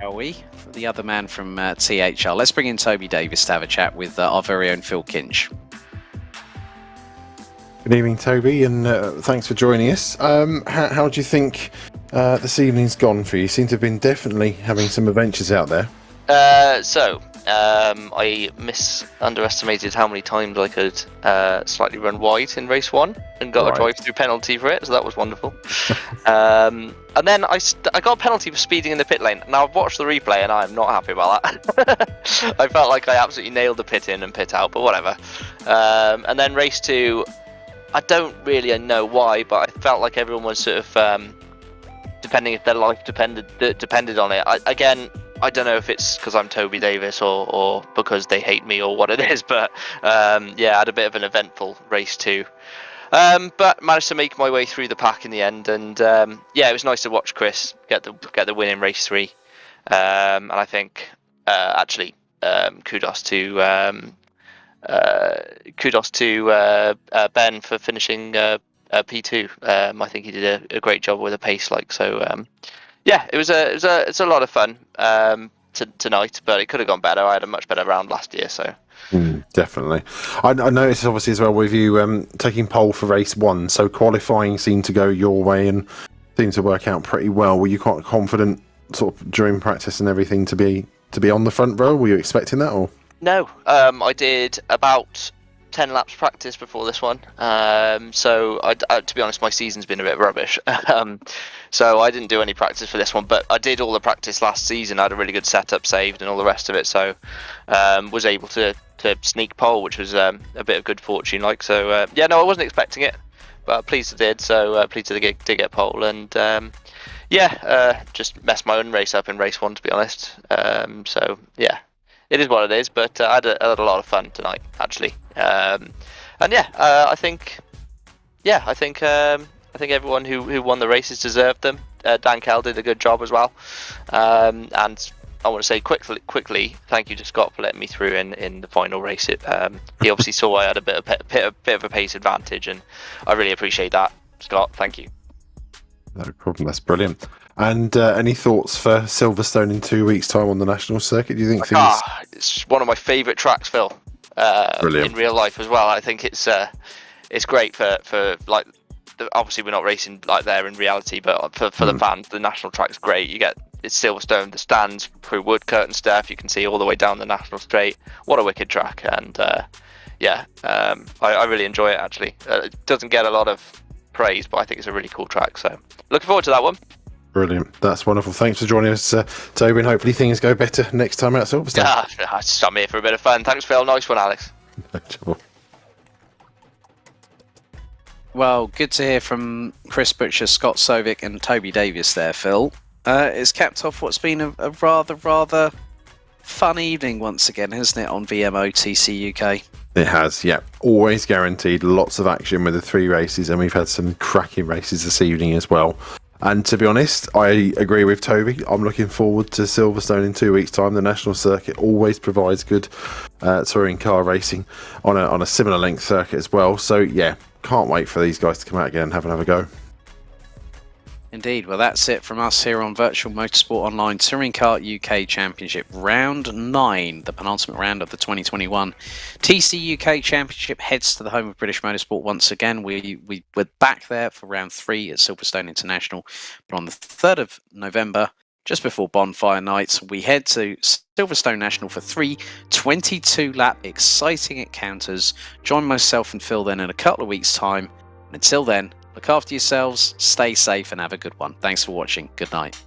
Shall we? For the other man from THR. Let's bring in Toby Davis to have a chat with our very own Phil Kinch. Good evening, Toby, and thanks for joining us. How do you think this evening's gone for you? You seem to have been definitely having some adventures out there. So I underestimated how many times I could slightly run wide in race 1 and got a drive-through penalty for it, so that was wonderful. And then I got a penalty for speeding in the pit lane. Now I've watched the replay and I'm not happy about that. I felt like I absolutely nailed the pit in and pit out, but whatever. And then race 2, I don't really know why, but I felt like everyone was sort of depending if their life depended on it. I don't know if it's because I'm Toby Davis or because they hate me or what it is, but I had a bit of an eventful race 2. But managed to make my way through the pack in the end, and it was nice to watch Chris get the win in race 3. And I think kudos to Ben for finishing P2. I think he did a great job with the pace, it's a lot of fun tonight, but it could have gone better. I had a much better round last year, so. Definitely. I noticed obviously as well with you taking pole for race 1, so qualifying seemed to go your way and seemed to work out pretty well. Were you quite confident sort of during practice and everything to be on the front row? Were you expecting that, or? No, I did about 10 laps practice before this one, so I, to be honest, my season's been a bit rubbish, so I didn't do any practice for this one, but I did all the practice last season. I had a really good setup saved and all the rest of it, so was able to sneak pole, which was a bit of good fortune, I wasn't expecting it, but pleased I did, so pleased to get pole, and just messed my own race up in race 1, to be honest, it is what it is, but I had a lot of fun tonight, actually. I think everyone who won the races deserved them. Dan Kell did a good job as well, and I want to say quickly, thank you to Scott for letting me through in the final race. He obviously saw I had a bit of a pace advantage, and I really appreciate that, Scott. Thank you. No problem. That's brilliant. And any thoughts for Silverstone in 2 weeks' time on the national circuit? Do you think things? It's one of my favourite tracks, Phil. In real life as well. I think it's great for like. Obviously, we're not racing like there in reality, but for the fans, the national track's great. It's Silverstone, the stands through Woodcote and stuff. You can see all the way down the national straight. What a wicked track, and I really enjoy it. Actually, it doesn't get a lot of praise, but I think it's a really cool track. So, looking forward to that one. Brilliant. That's wonderful. Thanks for joining us, Toby, and hopefully things go better next time out at Silverstone. I'm here for a bit of fun. Thanks, Phil. Nice one, Alex. No trouble. Well, good to hear from Chris Butcher, Scott Sovic and Toby Davis there, Phil. It's capped off what's been a rather fun evening once again, hasn't it, on VMO TCUK? It has, yeah. Always guaranteed lots of action with the 3 races, and we've had some cracking races this evening as well. And to be honest, I agree with Toby. I'm looking forward to Silverstone in 2 weeks' time. The national circuit always provides good touring car racing on a similar length circuit as well. So yeah, can't wait for these guys to come out again and have another go. Indeed. Well, that's it from us here on Virtual Motorsport Online Touring Car UK Championship Round 9, the penultimate round of the 2021 TCUK Championship heads to the home of British Motorsport once again. We were back there for Round 3 at Silverstone International, but on the 3rd of November, just before Bonfire Night, we head to Silverstone National for 3 22-lap exciting encounters. Join myself and Phil then in a couple of weeks' time. And until then, look after yourselves, stay safe, and have a good one. Thanks for watching. Good night.